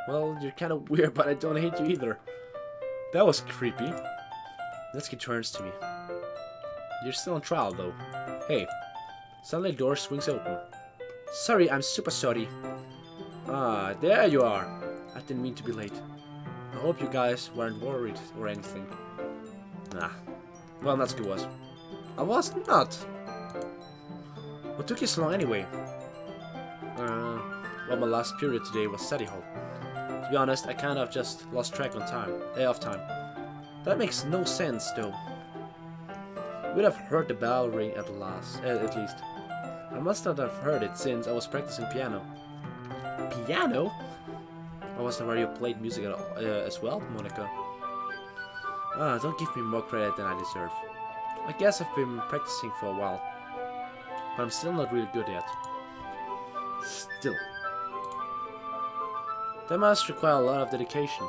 Well, you're kind of weird, but I don't hate you either. That was creepy. Natsuki turns to me. You're still on trial, though. Hey. Suddenly the door swings open. Sorry, I'm super sorry. Ah, there you are. I didn't mean to be late. I hope you guys weren't worried or anything. Nah. Well, Natsuki was. I was not. What took you so long anyway? Well, my last period today was study hall. To be honest, I kind of just lost track of time. That makes no sense, though. We'd have heard the bell ring at least. I must not have heard it since I was practicing piano. Piano? I wasn't aware you played music as well, Monika. Don't give me more credit than I deserve. I guess I've been practicing for a while, but I'm still not really good yet. Still. That must require a lot of dedication.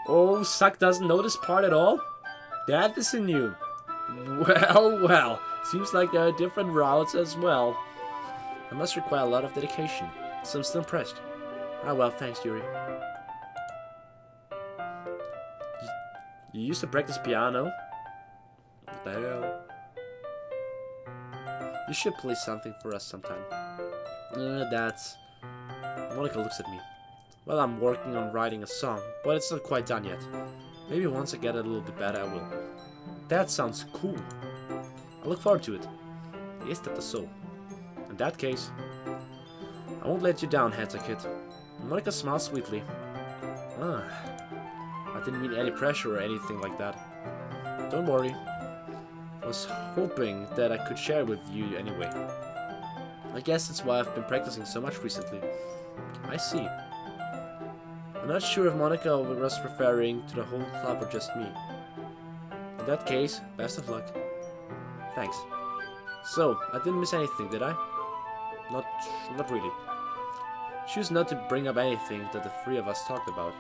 Oh, Suck doesn't know this part at all? That is new. Well, seems like there are different routes as well. That must require a lot of dedication, so I'm still impressed. Ah well, thanks, Yuri. You used to practice piano? What the hell? You should play something for us sometime. That's... Monika looks at me. Well, I'm working on writing a song, but it's not quite done yet. Maybe once I get it a little bit better, I will. That sounds cool. I look forward to it. Is that so? In that case, I won't let you down, Hentai Kid. Monika smiles sweetly. Ah, I didn't mean any pressure or anything like that. Don't worry. I was hoping that I could share with you anyway. I guess that's why I've been practicing so much recently. I see. I'm not sure if Monika was referring to the whole club or just me. In that case, best of luck. Thanks. So, I didn't miss anything, did I? Not really. Choose not to bring up anything that the three of us talked about.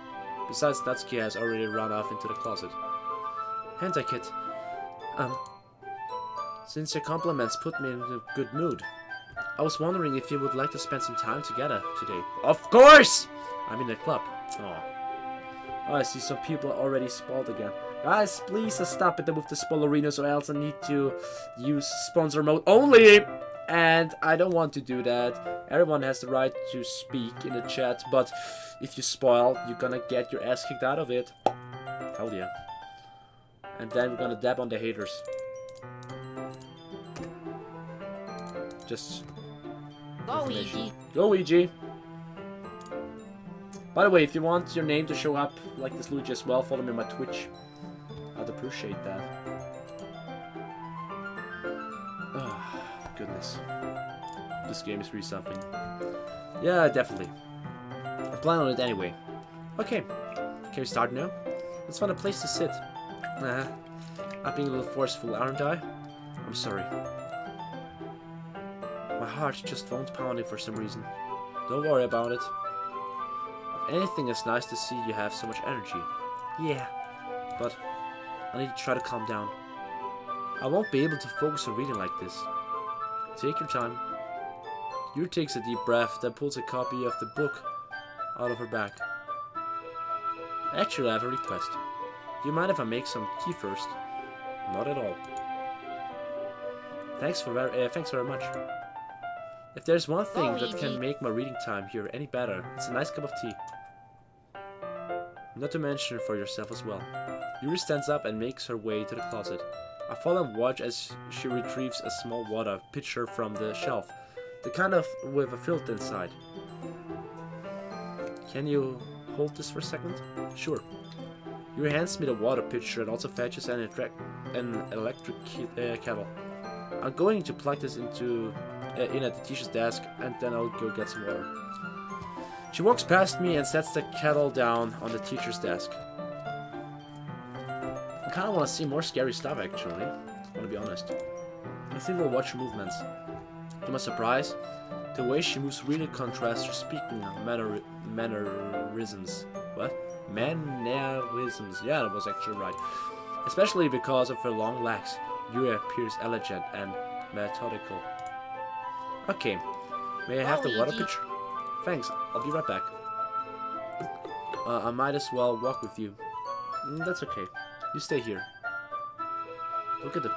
Besides, Natsuki has already run off into the closet. Hentai Kid, since your compliments put me in a good mood, I was wondering if you would like to spend some time together today. Of course! I'm in the club. Oh, I see some people are already spoiled again. Guys, please stop it with the spoilerinos or else I need to use sponsor mode only! And I don't want to do that. Everyone has the right to speak in the chat, but if you spoil, you're gonna get your ass kicked out of it. Hell yeah. And then we're gonna dab on the haters. Just... Go, Ouija. Go, Ouija. By the way, if you want your name to show up like this Luigi as well, follow me on my Twitch. I'd appreciate that. Oh, goodness. This game is really something. Yeah, definitely. I plan on it anyway. Okay, can we start now? Let's find a place to sit. I'm being a little forceful, aren't I? I'm sorry. My heart just won't pounding for some reason. Don't worry about it. If anything, it's nice to see you have so much energy. Yeah, but I need to try to calm down. I won't be able to focus on reading like this. Take your time. Yuri takes a deep breath, then pulls a copy of the book out of her bag. Actually, I have a request. Do you mind if I make some tea first? Not at all. Thanks very much. If there's one thing that can make my reading time here any better, it's a nice cup of tea. Not to mention for yourself as well. Yuri stands up and makes her way to the closet. I follow and watch as she retrieves a small water pitcher from the shelf, the kind of with a filter inside. Can you hold this for a second? Sure. Yuri hands me the water pitcher and also fetches an electric kettle. I'm going to plug this in at the teacher's desk, and then I'll go get some water. She walks past me and sets the kettle down on the teacher's desk. I kind of want to see more scary stuff, actually. I want to be honest. I think we'll watch her movements. To my surprise, the way she moves really contrasts her speaking mannerisms. What? Mannerisms. Yeah, that was actually right. Especially because of her long legs. Yuri appears elegant and methodical. Okay, may I have the water pitcher? Thanks, I'll be right back. I might as well walk with you. That's okay. You stay here. Look at the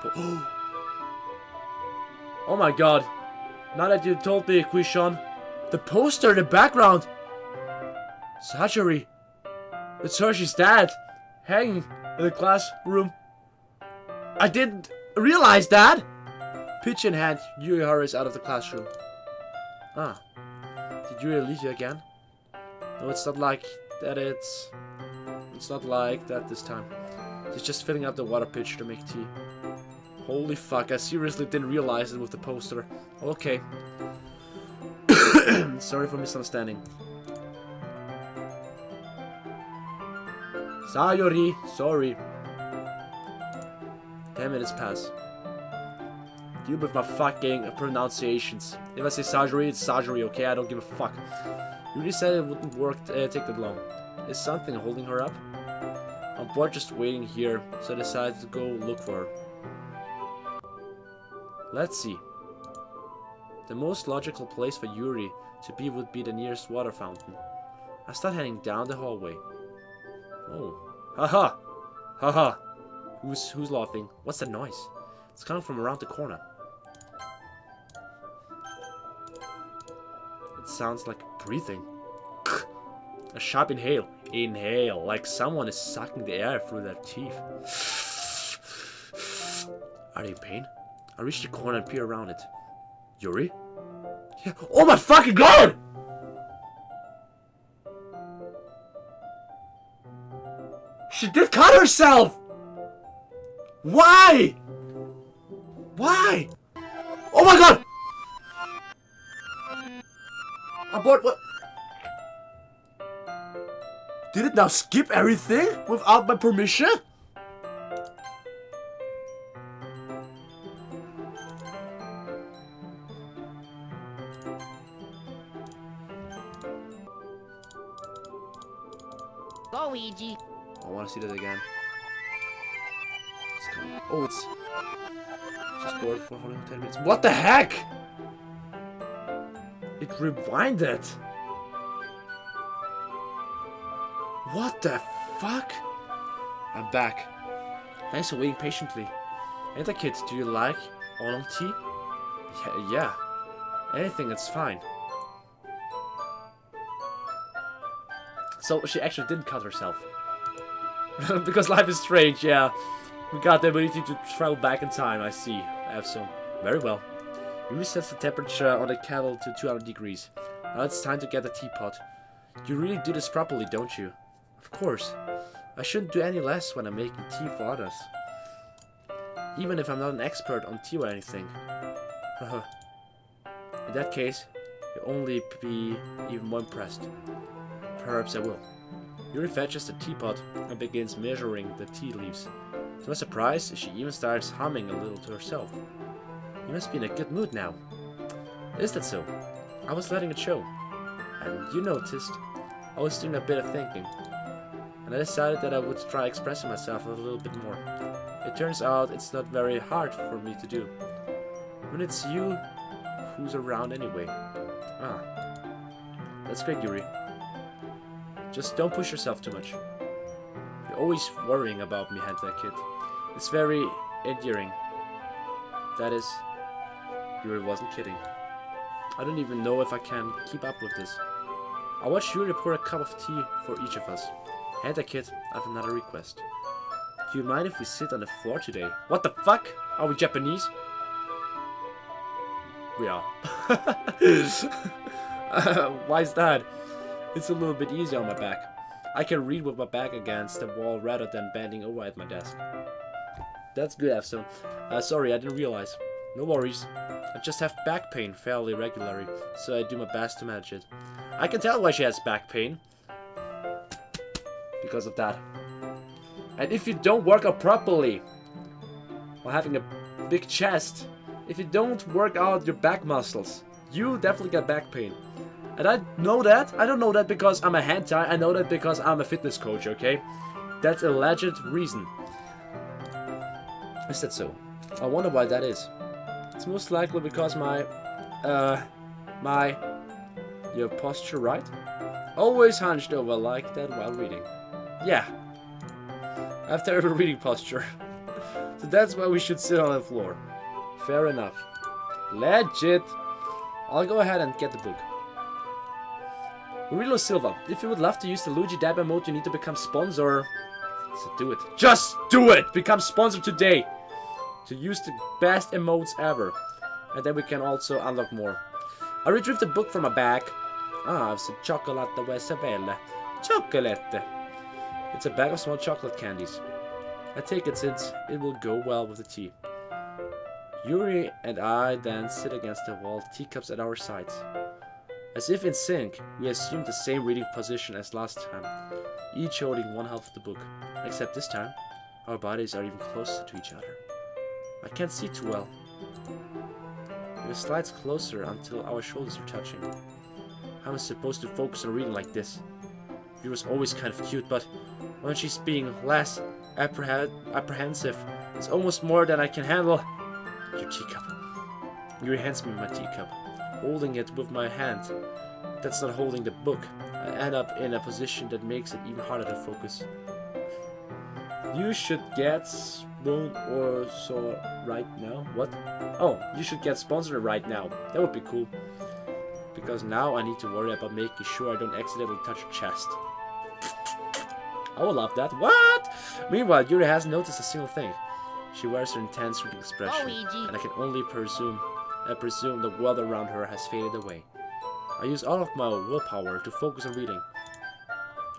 Oh my god. Now that you told me, Quishon. The poster in the background! Sajiri! It's Hershey's dad! Hanging in the classroom. I didn't realize that! Pitch in hand, Yuri hurries out of the classroom. Ah. Did Yuri leave you again? No, it's not like that. It's not like that this time. She's just filling up the water pitcher to make tea. Holy fuck, I seriously didn't realize it with the poster. Okay. Sorry for misunderstanding. Sayori, sorry. 10 minutes pass. Deal with my fucking pronunciations. If I say Sajiri, it's Sajiri, okay? I don't give a fuck. Yuri said it wouldn't work take that long. Is something holding her up? I'm bored just waiting here, so I decided to go look for her. Let's see. The most logical place for Yuri to be would be the nearest water fountain. I start heading down the hallway. Oh. Haha! Haha! Who's laughing? What's that noise? It's coming from around the corner. It sounds like breathing. A sharp inhale. Inhale, like someone is sucking the air through their teeth. Are they in pain? I reach the corner and peer around it. Yuri? Yeah. Oh my fucking god! She did cut herself! Why? Why? Oh my god! Abort, what? Did it now skip everything without my permission? Luigi. I want to see that again. Oh, it's just bored for 10 minutes. What the heck? It rewinded. What the fuck? I'm back. Thanks for waiting patiently. Hentai, do you like oolong tea? Yeah. Anything, it's fine. So she actually didn't cut herself. Because life is strange, yeah. We got the ability to travel back in time, I see. I have some. Very well. Yuri sets the temperature on the kettle to 200 degrees. Now it's time to get the teapot. You really do this properly, don't you? Of course. I shouldn't do any less when I'm making tea for others. Even if I'm not an expert on tea or anything. In that case, you'll only be even more impressed. Perhaps I will. Yuri fetches the teapot and begins measuring the tea leaves. To my surprise, she even starts humming a little to herself. You must be in a good mood now. Is that so? I was letting it show. And you noticed, I was doing a bit of thinking. And I decided that I would try expressing myself a little bit more. It turns out it's not very hard for me to do. When it's you who's around anyway. Ah. That's great, Yuri. Just don't push yourself too much. You're always worrying about me, Hentai Kid. It's very endearing. That is, Yuri wasn't kidding. I don't even know if I can keep up with this. I'll watch Yuri pour a cup of tea for each of us. Hentai Kid, I have another request. Do you mind if we sit on the floor today? What the fuck? Are we Japanese? We are. Why is that? It's a little bit easier on my back. I can read with my back against the wall rather than bending over at my desk. That's good, Efson. Sorry, I didn't realize. No worries. I just have back pain fairly regularly, so I do my best to manage it. I can tell why she has back pain. Because of that. And if you don't work out properly, while having a big chest, if you don't work out your back muscles, you definitely get back pain. And I know that. I don't know that because I'm a hentai. I know that because I'm a fitness coach, okay? That's a legit reason. Is that so? I wonder why that is. It's most likely because your posture, right? Always hunched over like that while reading. Yeah. I have terrible reading posture. So that's why we should sit on the floor. Fair enough. Legit. I'll go ahead and get the book. Murilo Silva, if you would love to use the Luigi Dab emote, you need to become sponsor. So do it. Just do it! Become sponsor today! To use the best emotes ever. And then we can also unlock more. I retrieved the book from my bag. Ah, it's a chocolate Wesavelle. Chocolate! It's a bag of small chocolate candies. I take it since it will go well with the tea. Yuri and I then sit against the wall, teacups at our sides. As if in sync, we assumed the same reading position as last time, each holding one half of the book. Except this time, our bodies are even closer to each other. I can't see too well. It slides closer until our shoulders are touching. How am I supposed to focus on reading like this? Yuri was always kind of cute, but when she's being less apprehensive, it's almost more than I can handle. Your teacup. Yuri hands me my teacup. Holding it with my hand. That's not holding the book. I end up in a position that makes it even harder to focus. You should get won't or so right now. What? Oh, you should get sponsored right now. That would be cool. Because now I need to worry about making sure I don't accidentally touch your chest. I would love that. What? Meanwhile, Yuri hasn't noticed a single thing. She wears her intense reading expression, Luigi. and I can only presume the world around her has faded away. I use all of my willpower to focus on reading.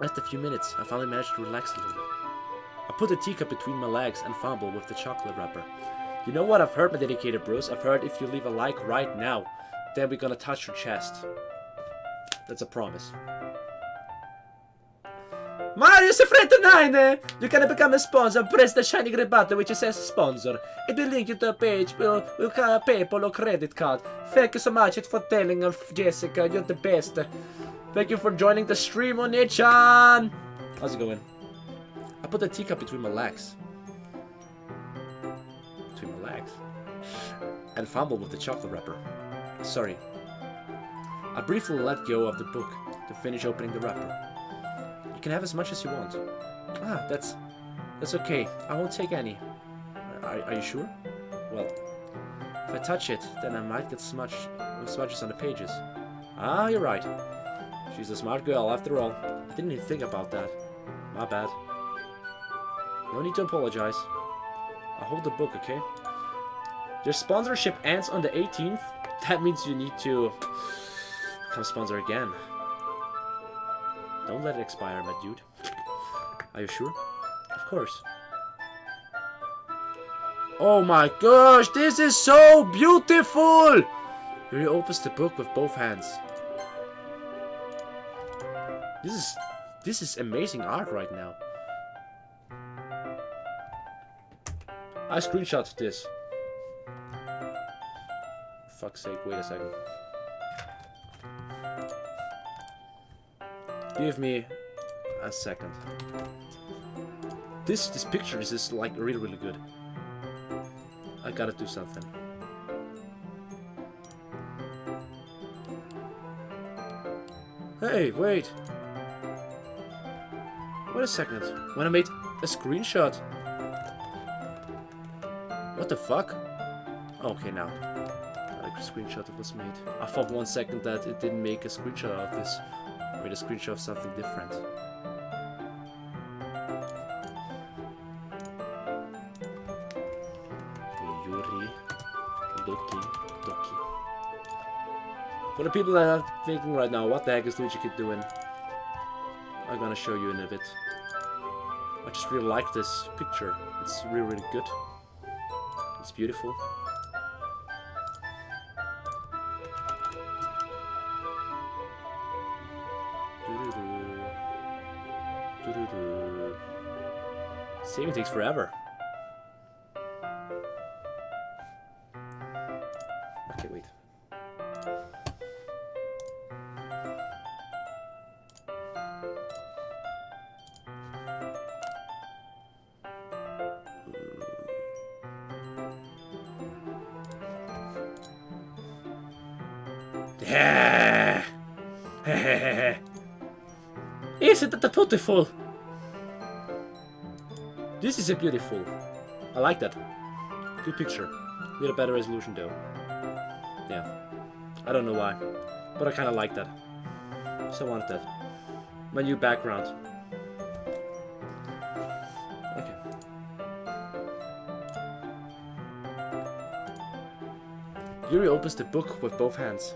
After a few minutes, I finally managed to relax a little. I put the teacup between my legs and fumble with the chocolate wrapper. You know what I've heard, my dedicated bros? I've heard if you leave a like right now, then we're gonna touch your chest. That's a promise. Mario Secret 9! You can become a sponsor. Press the shiny green button which says sponsor. It will link you to a page with a PayPal or credit card. Thank you so much for telling of Jessica. You're the best. Thank you for joining the stream, Oni-chan. How's it going? I put the teacup between my legs. And fumbled with the chocolate wrapper. Sorry. I briefly let go of the book to finish opening the wrapper. You can have as much as you want. Ah, that's okay. I won't take any. Are you sure? Well, if I touch it, then I might get smudges on the pages. Ah, you're right. She's a smart girl after all. I didn't even think about that. My bad. No need to apologize. I'll hold the book, okay? Your sponsorship ends on the 18th. That means you need to become sponsor again. Don't let it expire, my dude. Are you sure? Of course. Oh my gosh, this is so beautiful! Yuri opens the book with both hands. This is amazing art right now. I screenshot this. Fuck's sake, wait a second. Give me a second. This picture is just like really good. I gotta do something. Hey, wait. Wait a second. When I made a screenshot. What the fuck? Okay, now. A screenshot was made. I thought 1 second that it didn't make a screenshot of this. I made a screenshot of something different. Yuri, Doki Doki. For the people that are thinking right now, what the heck is Luigikid doing? I'm gonna show you in a bit. I just really like this picture. It's really good. It's beautiful. Saving takes forever. Okay, wait. Isn't that beautiful? This is a beautiful. I like that. Good picture. With a better resolution though. Yeah. I don't know why. But I kinda like that. So I want that. My new background. Okay. Yuri opens the book with both hands.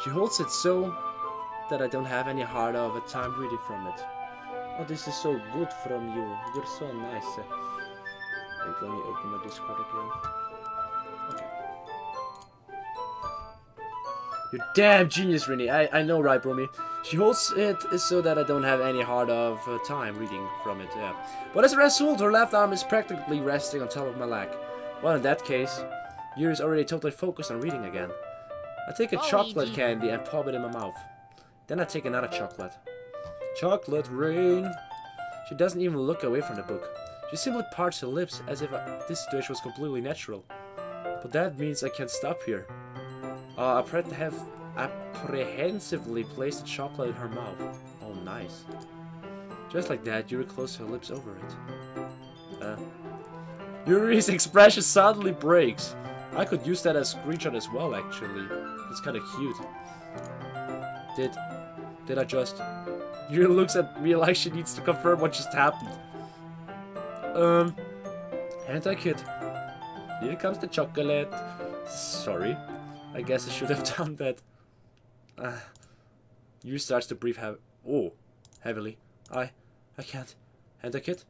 She holds it so that I don't have any hard of a time reading from it. Oh, this is so good from you. You're so nice. Wait, let me open my Discord again. Okay. You're damn genius, Rini. I know, right, Bromy? She holds it so that I don't have any hard of time reading from it, yeah. But as a result, her left arm is practically resting on top of my leg. Well, in that case, Yuri's already totally focused on reading again. I take a chocolate candy and pop it in my mouth. Then I take another chocolate. Chocolate rain. She doesn't even look away from the book. She simply parts her lips as if this situation was completely natural. But that means I can't stop here. I have apprehensively placed the chocolate in her mouth. Oh, nice. Just like that, Yuri closed her lips over it. Yuri's expression suddenly breaks. I could use that as a screenshot as well, actually. It's kind of cute. Did I just... Yuri looks at me like she needs to confirm what just happened. Hentai Kid. Here comes the chocolate. Sorry. I guess I should have done that. Yuri starts to breathe heavily. I can't. Hentai Kid?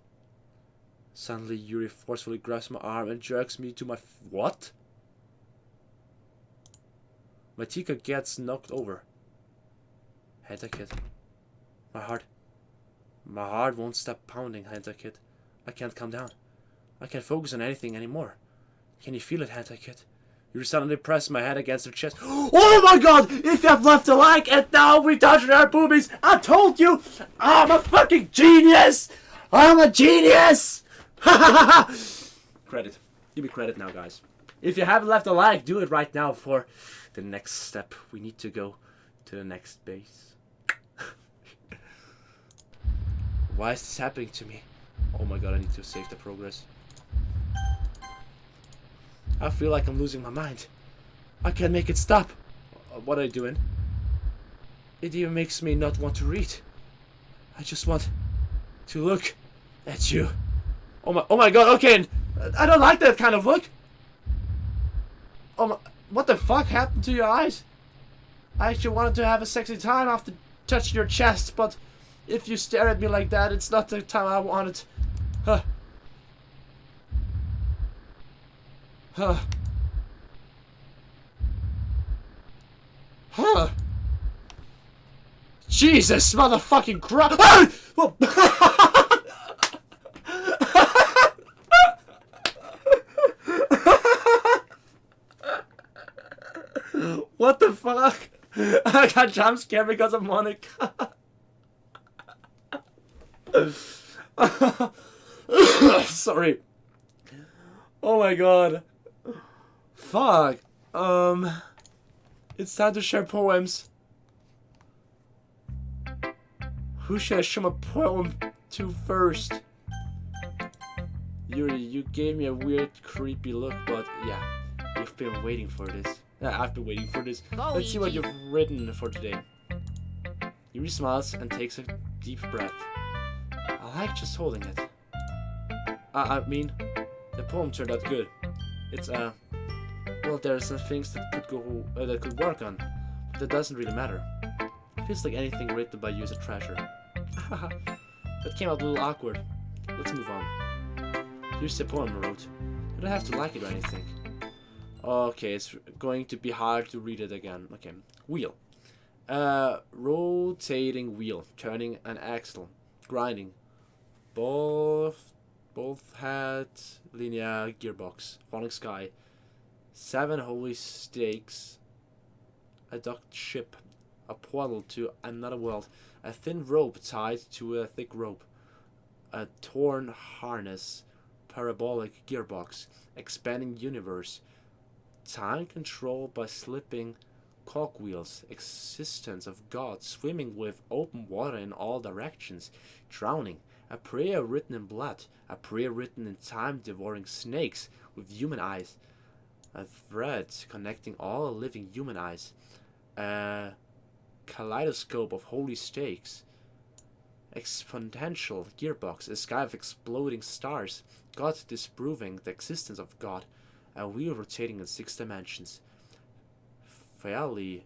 Suddenly, Yuri forcefully grabs my arm and jerks me to my... What? My Tika gets knocked over. Hentai Kid. My heart won't stop pounding, Hentai Kid. I can't calm down. I can't focus on anything anymore. Can you feel it, Hentai Kid? You suddenly press my head against her chest. Oh my god! If you have left a like and now we touched our boobies, I told you! I'm a fucking genius! I'm a genius! Ha ha ha ha! Credit. Give me credit now, guys. If you haven't left a like, do it right now for the next step. We need to go to the next base. Why is this happening to me? Oh my god, I need to save the progress. I feel like I'm losing my mind. I can't make it stop. What are you doing? It even makes me not want to read. I just want to look at you. Oh my god, okay. I don't like that kind of look. Oh my, what the fuck happened to your eyes? I actually wanted to have a sexy time after touching your chest, but if you stare at me like that, it's not the time I wanted. Huh. Huh. Huh. Jesus, motherfucking Christ. What the fuck? I got jump scared because of Monika. Sorry. Oh my god. Fuck. It's time to share poems. Who should I show my poem to first? Yuri, you gave me a weird, creepy look, but yeah, you've been waiting for this. Yeah, I've been waiting for this. Let's see what you've written for today. Yuri smiles and takes a deep breath. I like just holding it. I mean, the poem turned out good. It's well, there are some things that could work on, but that doesn't really matter. It feels like anything written by you is a treasure. That came out a little awkward. Let's move on. Here's the poem I wrote. You don't have to like it or anything. Okay, it's going to be hard to read it again. Okay, wheel. Rotating wheel, turning an axle, grinding. Both had linear gearbox, falling sky, 7 holy stakes, a docked ship, a portal to another world, a thin rope tied to a thick rope, a torn harness, parabolic gearbox, expanding universe, time control by slipping cogwheels, existence of God, swimming with open water in all directions, drowning, a prayer written in blood, a prayer written in time-devouring snakes with human eyes, a thread connecting all living human eyes, a kaleidoscope of holy stakes, exponential gearbox, a sky of exploding stars, God disproving the existence of God, a wheel rotating in 6 dimensions, folly,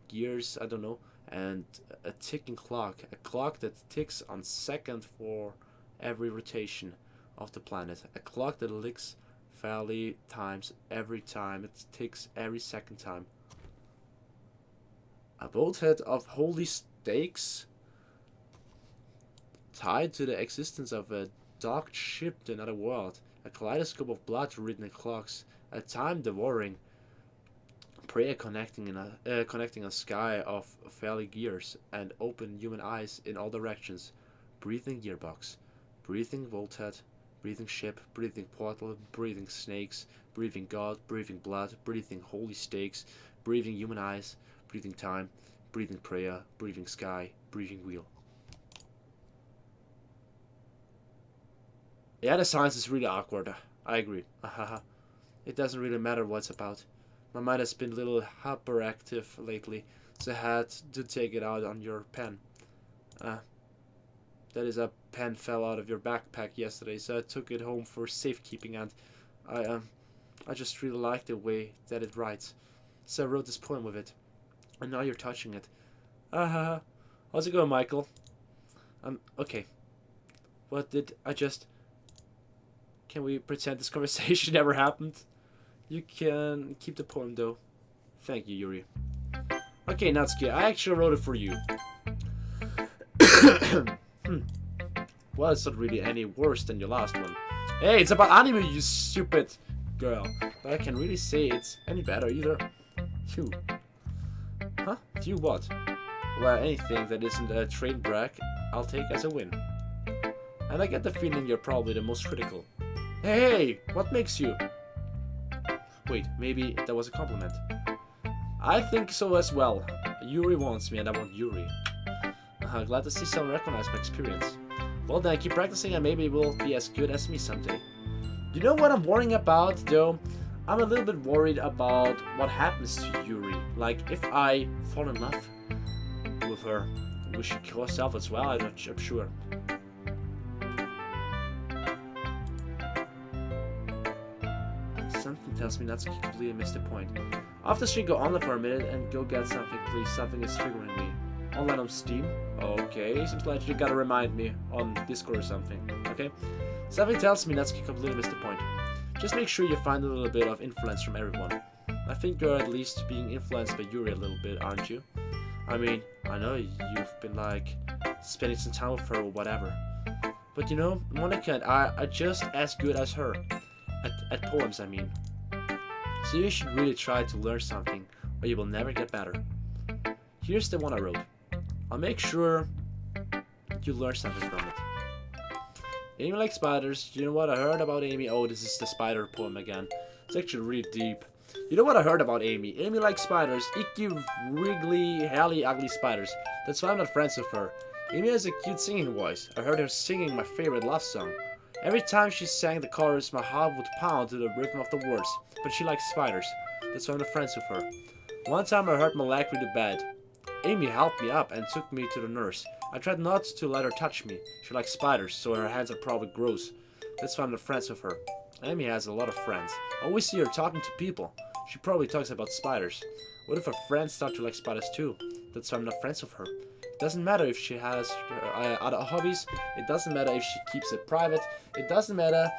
gears, I don't know, and a ticking clock, a clock that ticks on second for every rotation of the planet, a clock that licks fairly times every time it ticks every second time, a boathead of holy stakes tied to the existence of a docked ship to another world, a kaleidoscope of blood written in clocks, a time-devouring prayer connecting a sky of fairly gears and open human eyes in all directions, breathing gearbox, breathing volthead, breathing ship, breathing portal, breathing snakes, breathing God, breathing blood, breathing holy stakes, breathing human eyes, breathing time, breathing prayer, breathing sky, breathing wheel. Yeah, the science is really awkward. I agree. It doesn't really matter what it's about. My mind has been a little hyperactive lately, so I had to take it out on your pen. That is, a pen fell out of your backpack yesterday, so I took it home for safekeeping, and I just really like the way that it writes. So I wrote this poem with it, and now you're touching it. How's it going, Michael? Okay. What did I just... Can we pretend this conversation never happened? You can keep the poem, though. Thank you, Yuri. Okay, Natsuki, I actually wrote it for you. Well, it's not really any worse than your last one. Hey, it's about anime, you stupid girl. But I can really say it's any better either. Phew. Huh? Phew what? Well, anything that isn't a train wreck, I'll take as a win. And I get the feeling you're probably the most critical. Hey, what makes you... Wait, maybe that was a compliment. I think so as well. Yuri wants me and I want Yuri. Glad to see someone recognize my experience. Well then, keep practicing and maybe we'll be as good as me someday. You know what I'm worrying about, though? I'm a little bit worried about what happens to Yuri. Like, if I fall in love with her, will she kill herself as well? I'm sure. Something tells me not to completely miss the point. After stream, go online for a minute and go get something, please. Something is triggering me. Online on Steam? Okay, seems like you gotta remind me on Discord or something. Okay? Something tells me Natsuki completely missed the point. Just make sure you find a little bit of influence from everyone. I think you're at least being influenced by Yuri a little bit, aren't you? I mean, I know you've been like spending some time with her or whatever. But you know, Monika and I are just as good as her. At poems, I mean. So you should really try to learn something, or you will never get better. Here's the one I wrote. I'll make sure you learn something from it. Amy likes spiders. You know what I heard about Amy? Oh, this is the spider poem again. It's actually really deep. You know what I heard about Amy? Amy likes spiders. Icky, wriggly, hairy, ugly spiders. That's why I'm not friends with her. Amy has a cute singing voice. I heard her singing my favorite love song. Every time she sang the chorus, my heart would pound to the rhythm of the words. But she likes spiders. That's why I'm not friends with her. One time I hurt my leg really bad. Amy helped me up and took me to the nurse. I tried not to let her touch me. She likes spiders, so her hands are probably gross. That's why I'm not friends with her. Amy has a lot of friends. I always see her talking to people. She probably talks about spiders. What if her friends start to like spiders too? That's why I'm not friends with her. It doesn't matter if she has other hobbies. It doesn't matter if she keeps it private. It doesn't matter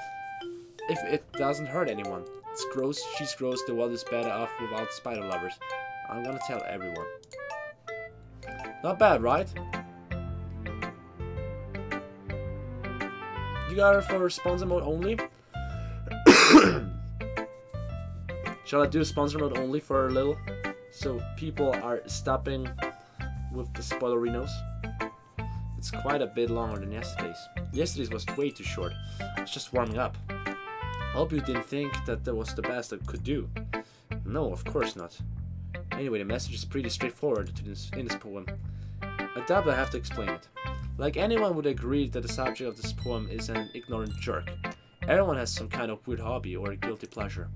if it doesn't hurt anyone. It's gross. She's gross. The world is better off without spider lovers. I'm gonna tell everyone. Not bad, right? You got her for sponsor mode only? Shall I do sponsor mode only for a little? So people are stopping with the spoilerinos. It's quite a bit longer than yesterday's. Yesterday's was way too short. I was just warming up. I hope you didn't think that was the best I could do. No, of course not. Anyway, the message is pretty straightforward in this poem. I doubt I have to explain it. Like, anyone would agree that the subject of this poem is an ignorant jerk. Everyone has some kind of weird hobby or a guilty pleasure.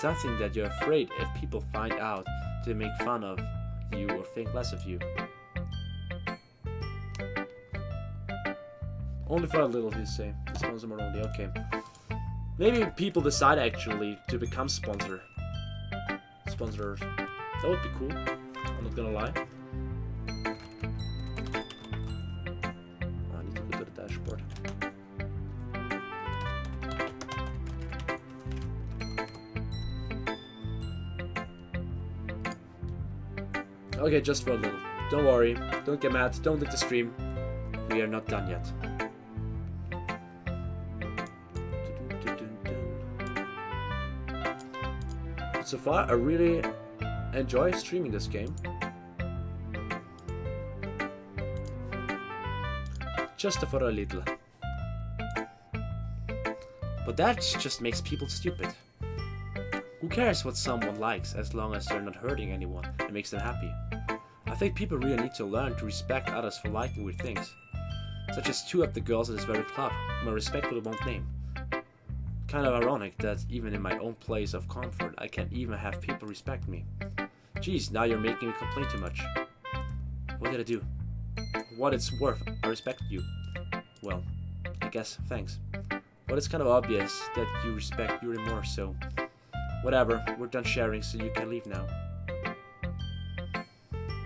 Something that you're afraid if people find out they make fun of you or think less of you. Only for a little, you say. Sponsor more only, okay. Maybe people decide actually to become sponsors. That would be cool. I'm not gonna lie. I need to go to the dashboard. Okay, just for a little. Don't worry. Don't get mad. Don't leave the stream. We are not done yet. So far, I really enjoy streaming this game. Just for a little. But that just makes people stupid. Who cares what someone likes as long as they're not hurting anyone and makes them happy? I think people really need to learn to respect others for liking weird things. such as 2 of the girls at this very club, whom I respectfully won't name. Kind of ironic that even in my own place of comfort, I can't even have people respect me. Jeez, now you're making me complain too much. What did I do? What it's worth, I respect you. Well, I guess thanks. But it's kind of obvious that you respect Yuri more, so... Whatever, we're done sharing, so you can leave now.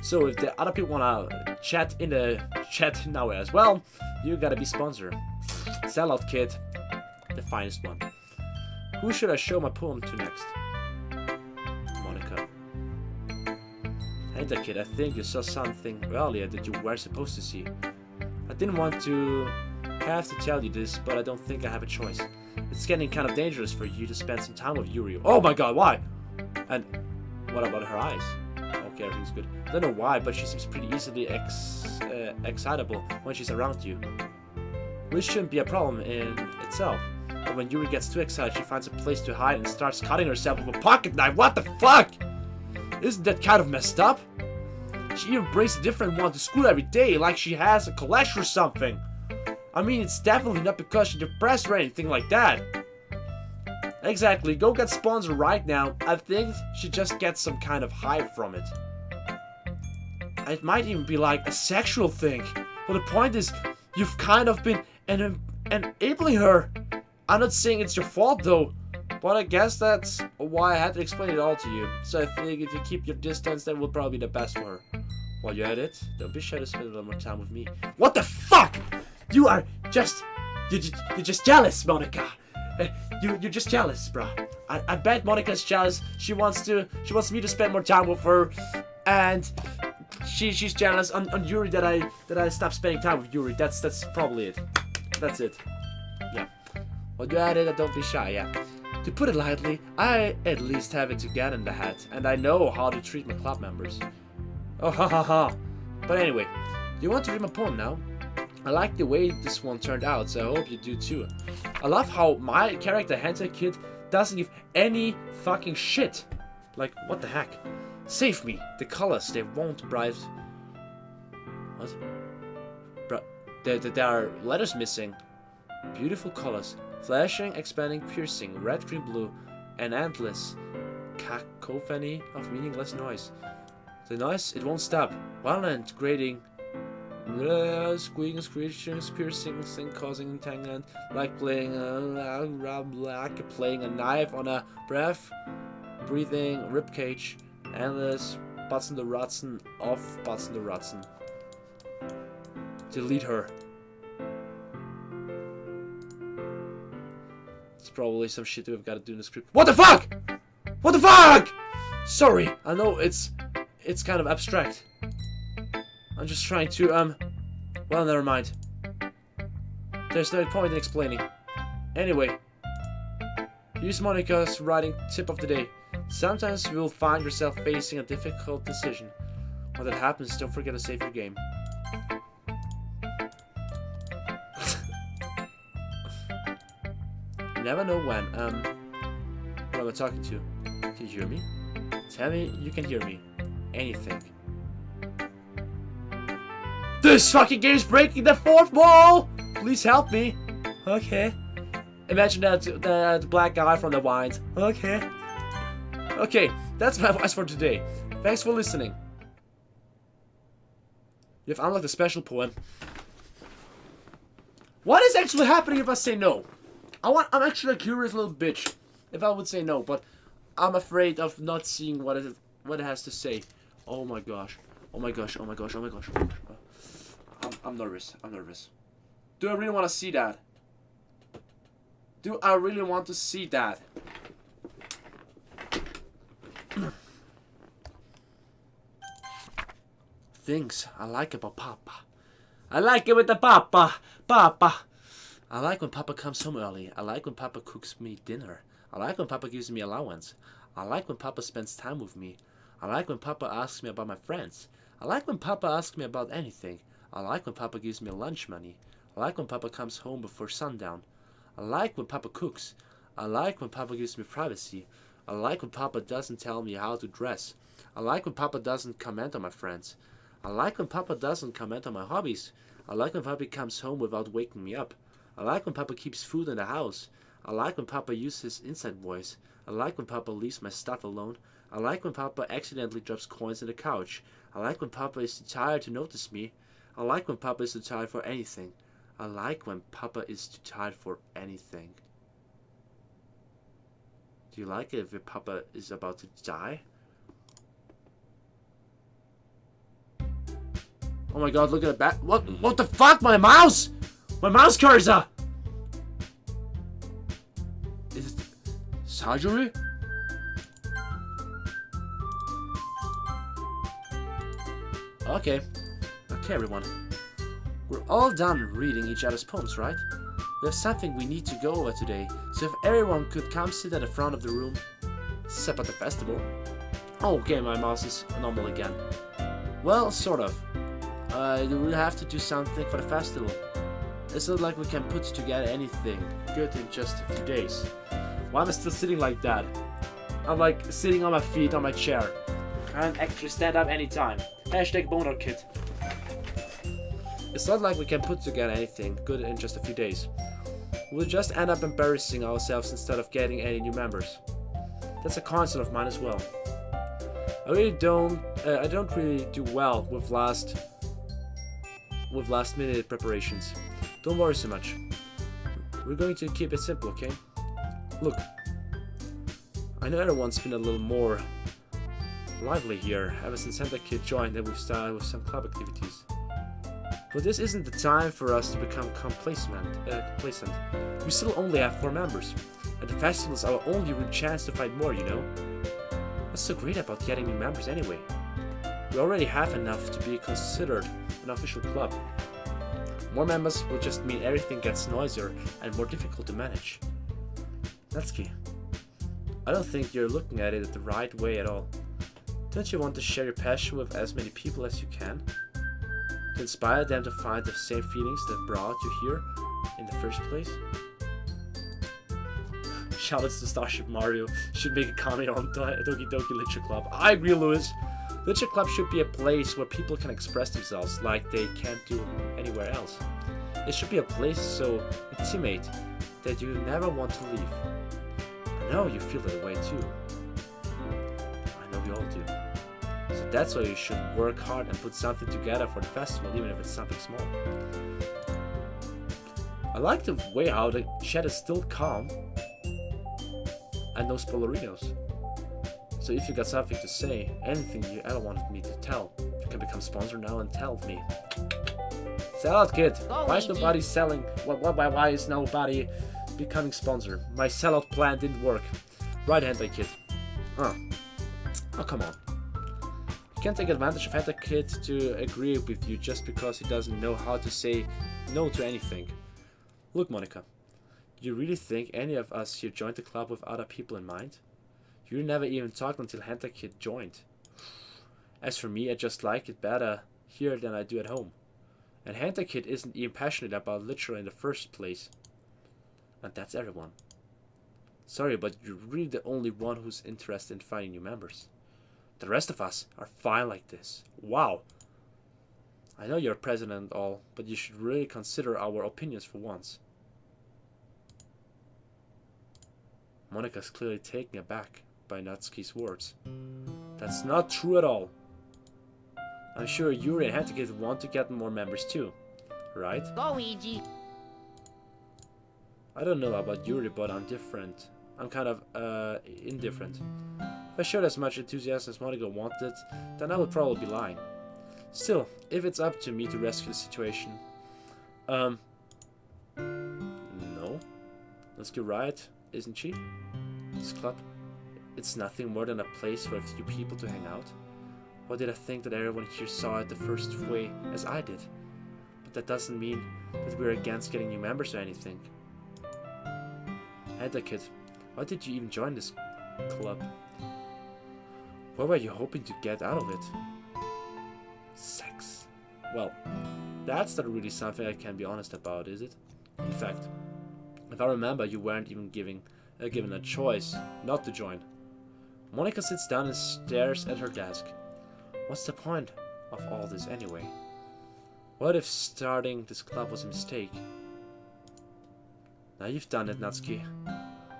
So if the other people wanna chat in the chat now as well, you gotta be sponsor. Sellout Kid, the finest one. Who should I show my poem to next? Monika. Hentai Kid, I think you saw something earlier that you were supposed to see. I didn't want to have to tell you this, but I don't think I have a choice. It's getting kind of dangerous for you to spend some time with Yuri. Oh my god, why? And what about her eyes? Okay, everything's good. I don't know why, but she seems pretty easily excitable when she's around you. Which shouldn't be a problem in itself. But when Yuri gets too excited, she finds a place to hide and starts cutting herself with a pocket knife. What the fuck? Isn't that kind of messed up? She even brings a different one to school every day, like she has a collection or something. I mean, it's definitely not because she's depressed or anything like that. Exactly, go get sponsored right now. I think she just gets some kind of high from it. It might even be like a sexual thing. But the point is, you've kind of been enabling her. I'm not saying it's your fault though, but I guess that's why I had to explain it all to you. So I think if you keep your distance, that will probably be the best for her. While you're at it, don't be shy to spend a little more time with me. What the fuck? You're just jealous, Monika. You're just jealous, bro. I bet Monika's jealous. She wants me to spend more time with her, and she's jealous on Yuri that I stopped spending time with Yuri. That's probably it. That's it. Yeah. While you're at it, don't be shy. Yeah. To put it lightly, I at least have it together in the head, and I know how to treat my club members. Oh ha ha ha. But anyway, you want to read my poem now? I like the way this one turned out, so I hope you do too. I love how my character, Hentai Kid, doesn't give any fucking shit. Like, what the heck? Save me. The colors, they won't bright. What? There are letters missing. Beautiful colors. Flashing, expanding, piercing. Red, green, blue. And endless. Cacophony of meaningless noise. The noise, it won't stop. Violent, grating. Squeaking, screeching, piercing, causing entanglement, like playing a knife on a breath, breathing, ribcage, endless, butts in the Rutzen, off, butts in the Rutzen. Delete her. It's probably some shit we've got to do in the script. What the fuck? What the fuck? Sorry, I know it's kind of abstract. I'm just trying to, well, never mind. There's no point in explaining. Anyway, here's Monika's writing tip of the day. Sometimes you will find yourself facing a difficult decision. When that happens, don't forget to save your game. You never know when, what am I talking to? Can you hear me? Tell me you can hear me. Anything. This fucking game's breaking the 4th wall! Please help me. Okay. Imagine that black guy from the wines. Okay. Okay, that's my advice for today. Thanks for listening. You've unlocked a special poem. What is actually happening if I say no? I'm actually a curious little bitch if I would say no, but I'm afraid of not seeing what it has to say. Oh my gosh. Oh my gosh. Oh my gosh. Oh my gosh. Oh my gosh. I'm nervous. I'm nervous. Do I really want to see that? Do I really want to see that? Things I like about Papa. I like it with the Papa. Papa. I like when Papa comes home early. I like when Papa cooks me dinner. I like when Papa gives me allowance. I like when Papa spends time with me. I like when Papa asks me about my friends. I like when Papa asks me about anything. I like when Papa gives me lunch money. I like when Papa comes home before sundown. I like when Papa cooks. I like when Papa gives me privacy. I like when Papa doesn't tell me how to dress. I like when Papa doesn't comment on my friends. I like when Papa doesn't comment on my hobbies. I like when Papa comes home without waking me up. I like when Papa keeps food in the house. I like when Papa uses his inside voice. I like when Papa leaves my stuff alone. I like when Papa accidentally drops coins in the couch. I like when Papa is too tired to notice me. I like when Papa is too tired for anything. I like when Papa is too tired for anything. Do you like it if your Papa is about to die? Oh my god, look at the back. What the fuck? My mouse! My mouse cursor! Is it surgery? Okay. Okay, everyone. We're all done reading each other's poems, right? We have something we need to go over today, so if everyone could come sit at the front of the room. Except at the festival. Oh, okay, my mouse is normal again. Well, sort of. We'll have to do something for the festival. It's not like we can put together anything good in just a few days. Why am I still sitting like that? I'm like sitting on my feet on my chair. I can't actually stand up anytime. Hashtag boner kid. It's not like we can put together anything good in just a few days. We'll just end up embarrassing ourselves instead of getting any new members. That's a concern of mine as well. I don't really do well with last minute preparations. Don't worry so much. We're going to keep it simple, okay? Look, I know everyone's been a little more lively here ever since Hentai joined and we've started with some club activities. But this isn't the time for us to become complacent. We still only have 4 members, and the festival is our only real chance to find more, you know? What's so great about getting new members anyway? We already have enough to be considered an official club. More members will just mean everything gets noisier and more difficult to manage. Natsuki, I don't think you're looking at it the right way at all. Don't you want to share your passion with as many people as you can? To inspire them to find the same feelings that brought you here in the first place? Shoutouts to Starship Mario should make a cameo on Doki Doki Literature Club. I agree, Lewis. Literature Club should be a place where people can express themselves like they can't do anywhere else. It should be a place so intimate that you never want to leave. I know you feel that way too. I know we all do. So that's why you should work hard and put something together for the festival, even if it's something small. I like the way how the chat is still calm and no spoilerinos. So if you got something to say, anything you ever wanted me to tell, you can become sponsor now and tell me. Sell out, kid. Why is nobody selling? Why is nobody becoming sponsor? My sellout plan didn't work. Right, Hentai Kid. Oh, come on. You can't take advantage of Hentai Kid to agree with you just because he doesn't know how to say no to anything. Look, Monika. Do you really think any of us here joined the club with other people in mind? You never even talked until Hentai Kid joined. As for me, I just like it better here than I do at home. And Hentai Kid isn't even passionate about literature in the first place. And that's everyone. Sorry, but you're really the only one who's interested in finding new members. The rest of us are fine like this. Wow. I know you're president and all, but you should really consider our opinions for once. Monika's clearly taken aback by Natsuki's words. That's not true at all. I'm sure Yuri and Hentai Kid want to get more members too, right? Luigi. I don't know about Yuri, but I'm different. I'm kind of indifferent. If I showed as much enthusiasm as Monika wanted, then I would probably be lying. Still, if it's up to me to rescue the situation, no. Natsuki right, isn't she? This club, it's nothing more than a place for a few people to hang out. Why did I think that everyone here saw it the first way as I did? But that doesn't mean that we're against getting new members or anything. Hentai Kid, why did you even join this club? What were you hoping to get out of it? Sex. Well, that's not really something I can be honest about, is it? In fact, if I remember, you weren't even given a choice not to join. Monika sits down and stares at her desk. What's the point of all this anyway? What if starting this club was a mistake? Now you've done it, Natsuki.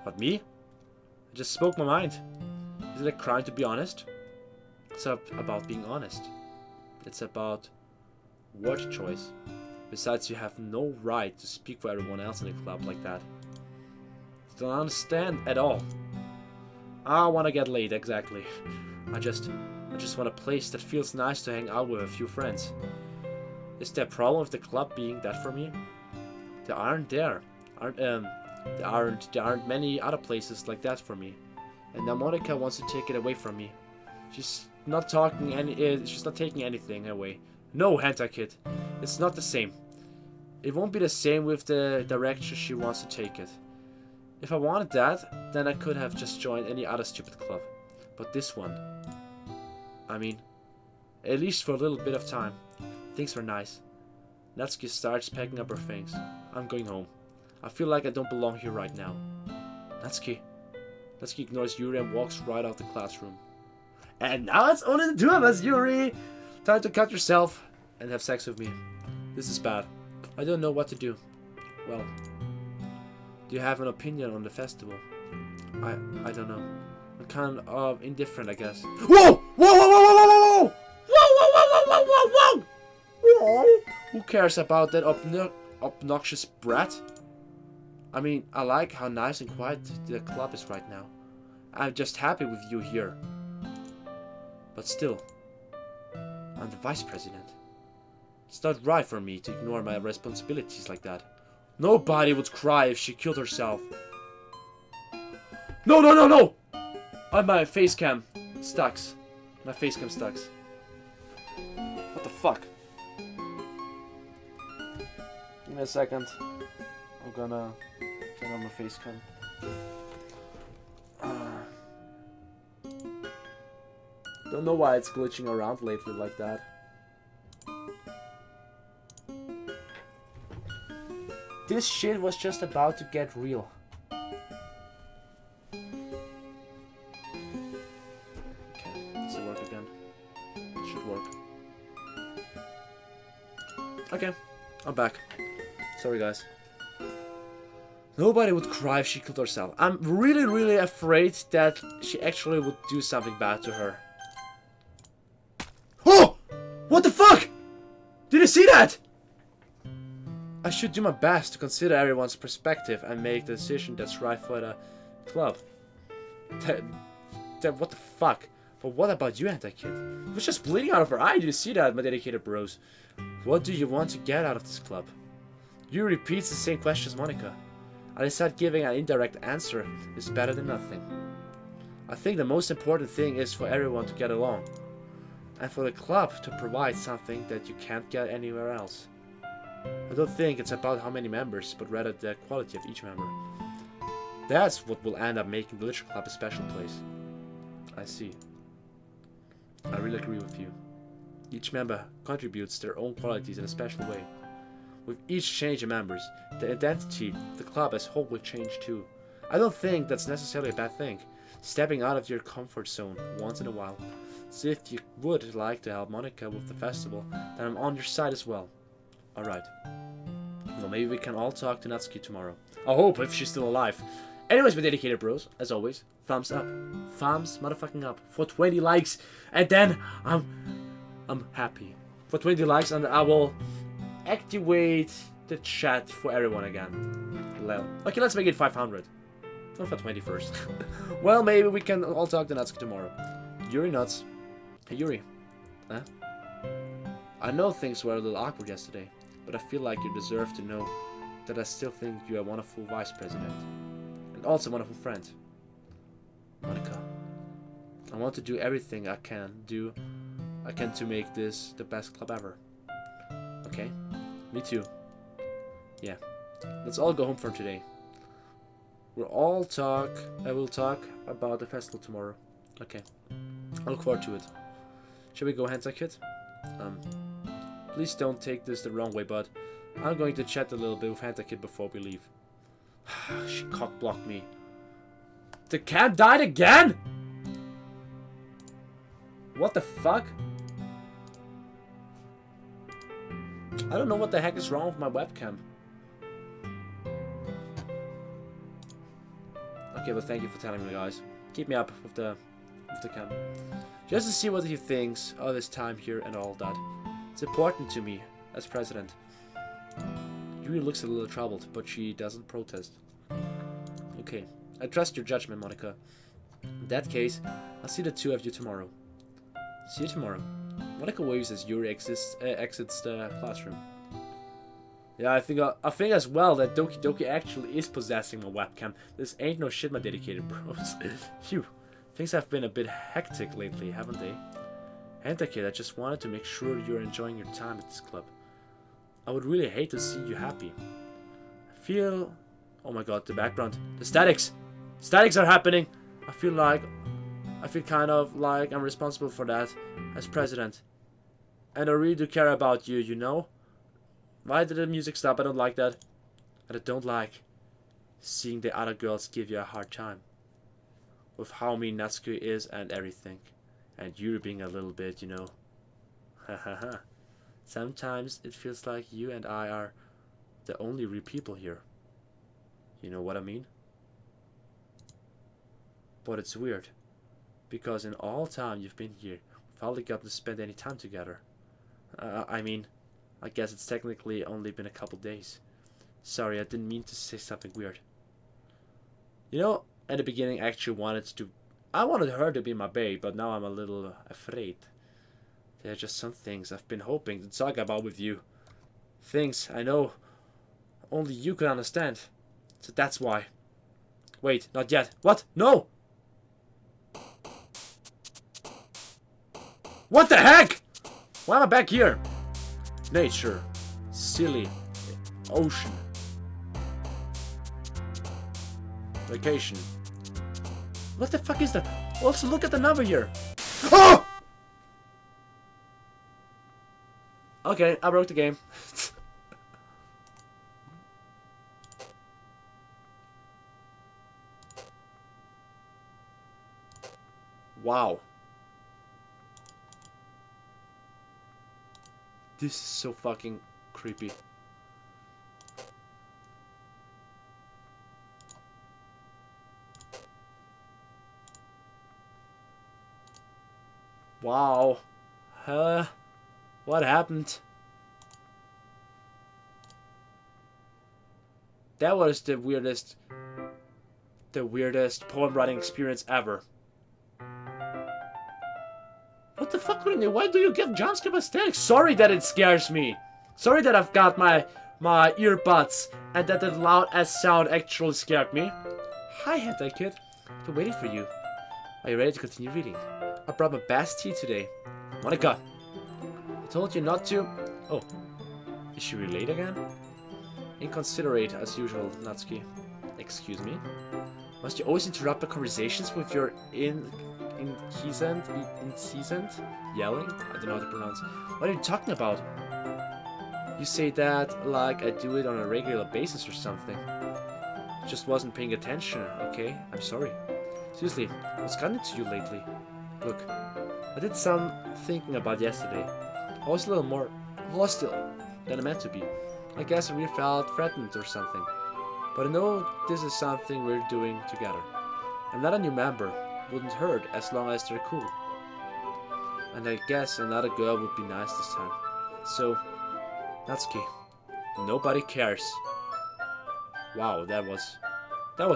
But me? I just spoke my mind. Is it a crime to be honest? It's about being honest. It's about word choice. Besides, you have no right to speak for everyone else in the club like that. You don't understand at all. I want to get laid, exactly. I just want a place that feels nice to hang out with a few friends. Is there a problem with the club being that for me? There aren't many other places like that for me. And now Monika wants to take it away from me. She's not taking anything away. No, Hentai Kid. It's not the same. It won't be the same with the direction she wants to take it. If I wanted that, then I could have just joined any other stupid club. But this one... I mean, at least for a little bit of time. Things were nice. Natsuki starts packing up her things. I'm going home. I feel like I don't belong here right now. Natsuki. Natsuki ignores Yuri and walks right out the classroom. And now it's only the two of us, Yuri! Time to cut yourself and have sex with me. This is bad. I don't know what to do. Well, do you have an opinion on the festival? I don't know. I'm kind of indifferent, I guess. Whoa! Whoa! Whoa! Whoa! Whoa! Whoa! Whoa! Whoa! Whoa! Whoa! Whoa! Whoa! Whoa! Who cares about that obnoxious brat? I mean, I like how nice and quiet the club is right now. I'm just happy with you here. But still, I'm the vice president. It's not right for me to ignore my responsibilities like that. Nobody would cry if she killed herself. No, no, no, no! My face cam stucks. My face cam stucks. What the fuck? Give me a second. I'm gonna turn on my face cam. Don't know why it's glitching around lately like that. This shit was just about to get real. Okay, does it work again? It should work. Okay, I'm back. Sorry guys. Nobody would cry if she killed herself. I'm really, really afraid that she actually would do something bad to her. Oh! What the fuck? Did you see that? I should do my best to consider everyone's perspective and make the decision that's right for the club. What the fuck? But what about you, Hentai Kid? It was just bleeding out of her eye. Did you see that, my dedicated bros? What do you want to get out of this club? You repeats the same question as Monika. I decide giving an indirect answer is better than nothing. I think the most important thing is for everyone to get along. And for the club to provide something that you can't get anywhere else. I don't think it's about how many members, but rather the quality of each member. That's what will end up making the Literature Club a special place. I see. I really agree with you. Each member contributes their own qualities in a special way. With each change in members, the identity of the club as a whole will change too. I don't think that's necessarily a bad thing. Stepping out of your comfort zone once in a while. So if you would like to help Monika with the festival, then I'm on your side as well. Alright. Well, maybe we can all talk to Natsuki tomorrow. I hope, if she's still alive. Anyways, my dedicated bros, as always, thumbs up. Thumbs motherfucking up. For 20 likes. And then I'm happy. For 20 likes, and I will activate the chat for everyone again. Lel. Okay, let's make it 500. Not for 20 first. Well, maybe we can all talk to Natsuki tomorrow. Yuri nuts. Hey, Yuri. Huh? I know things were a little awkward yesterday, but I feel like you deserve to know that I still think you are a wonderful vice president. And also a wonderful friend. Monika. I want to do everything I can to make this the best club ever. Okay? Me too. Yeah. Let's all go home for today. We'll talk about the festival tomorrow. Okay. I look forward to it. Shall we go, Hentai Kid? Please don't take this the wrong way, but I'm going to chat a little bit with Hentai Kid before we leave. She cock-blocked me. The cat died again?! What the fuck? I don't know what the heck is wrong with my webcam. Okay, well, thank you for telling me, guys. Keep me up with the cam. Just to see what he thinks all this time here and all that. It's important to me as president. Yuri looks a little troubled, but she doesn't protest. Okay, I trust your judgment, Monika. In that case, I'll see the two of you tomorrow. See you tomorrow. Monika waves as Yuri exits the classroom. Yeah, I think as well that Doki Doki actually is possessing my webcam. This ain't no shit, my dedicated bros. Phew. Things have been a bit hectic lately, haven't they? Hentai kid, I just wanted to make sure you're enjoying your time at this club. I would really hate to see you happy. I feel... Oh my god, the background. The statics! Statics are happening! I feel kind of like I'm responsible for that as president. And I really do care about you, you know? Why did the music stop? I don't like that. And I don't like seeing the other girls give you a hard time. With how mean Natsuki is and everything. And you being a little bit, you know. Hahaha. Sometimes it feels like you and I are the only real people here. You know what I mean? But it's weird. Because in all time you've been here, we've hardly gotten to spend any time together. I mean, I guess it's technically only been a couple days. Sorry, I didn't mean to say something weird. You know, at the beginning I actually I wanted her to be my babe, but now I'm a little afraid. There are just some things I've been hoping to talk about with you. Things I know only you can understand. So that's why. Wait, not yet. What? No! What the heck? Why am I back here? Nature. Silly. Ocean. Vacation. What the fuck is that? Also, look at the number here. Oh! Okay, I broke the game. Wow. This is so fucking creepy. Wow. What happened? That was the weirdest poem writing experience ever. What the fuck, Renee? Why do you get jumpscare by static? Sorry that it scares me. Sorry that I've got my earbuds and that the loud ass sound actually scared me. Hi, Hentai Kid. I've been waiting for you. Are you ready to continue reading? I brought my best tea today. Monika, I told you not to... Oh, is she really late again? Inconsiderate as usual, Natsuki. Excuse me? Must you always interrupt the conversations with your incessant yelling? I don't know how to pronounce. What are you talking about? You say that like I do it on a regular basis or something. Just wasn't paying attention, okay? I'm sorry. Seriously, what's gotten into you lately? Look, I did some thinking about yesterday. I was a little more hostile than I meant to be. I guess I really felt threatened or something. But I know this is something we're doing together. Another new member wouldn't hurt as long as they're cool. And I guess another girl would be nice this time. So, Natsuki, nobody cares. Wow, that was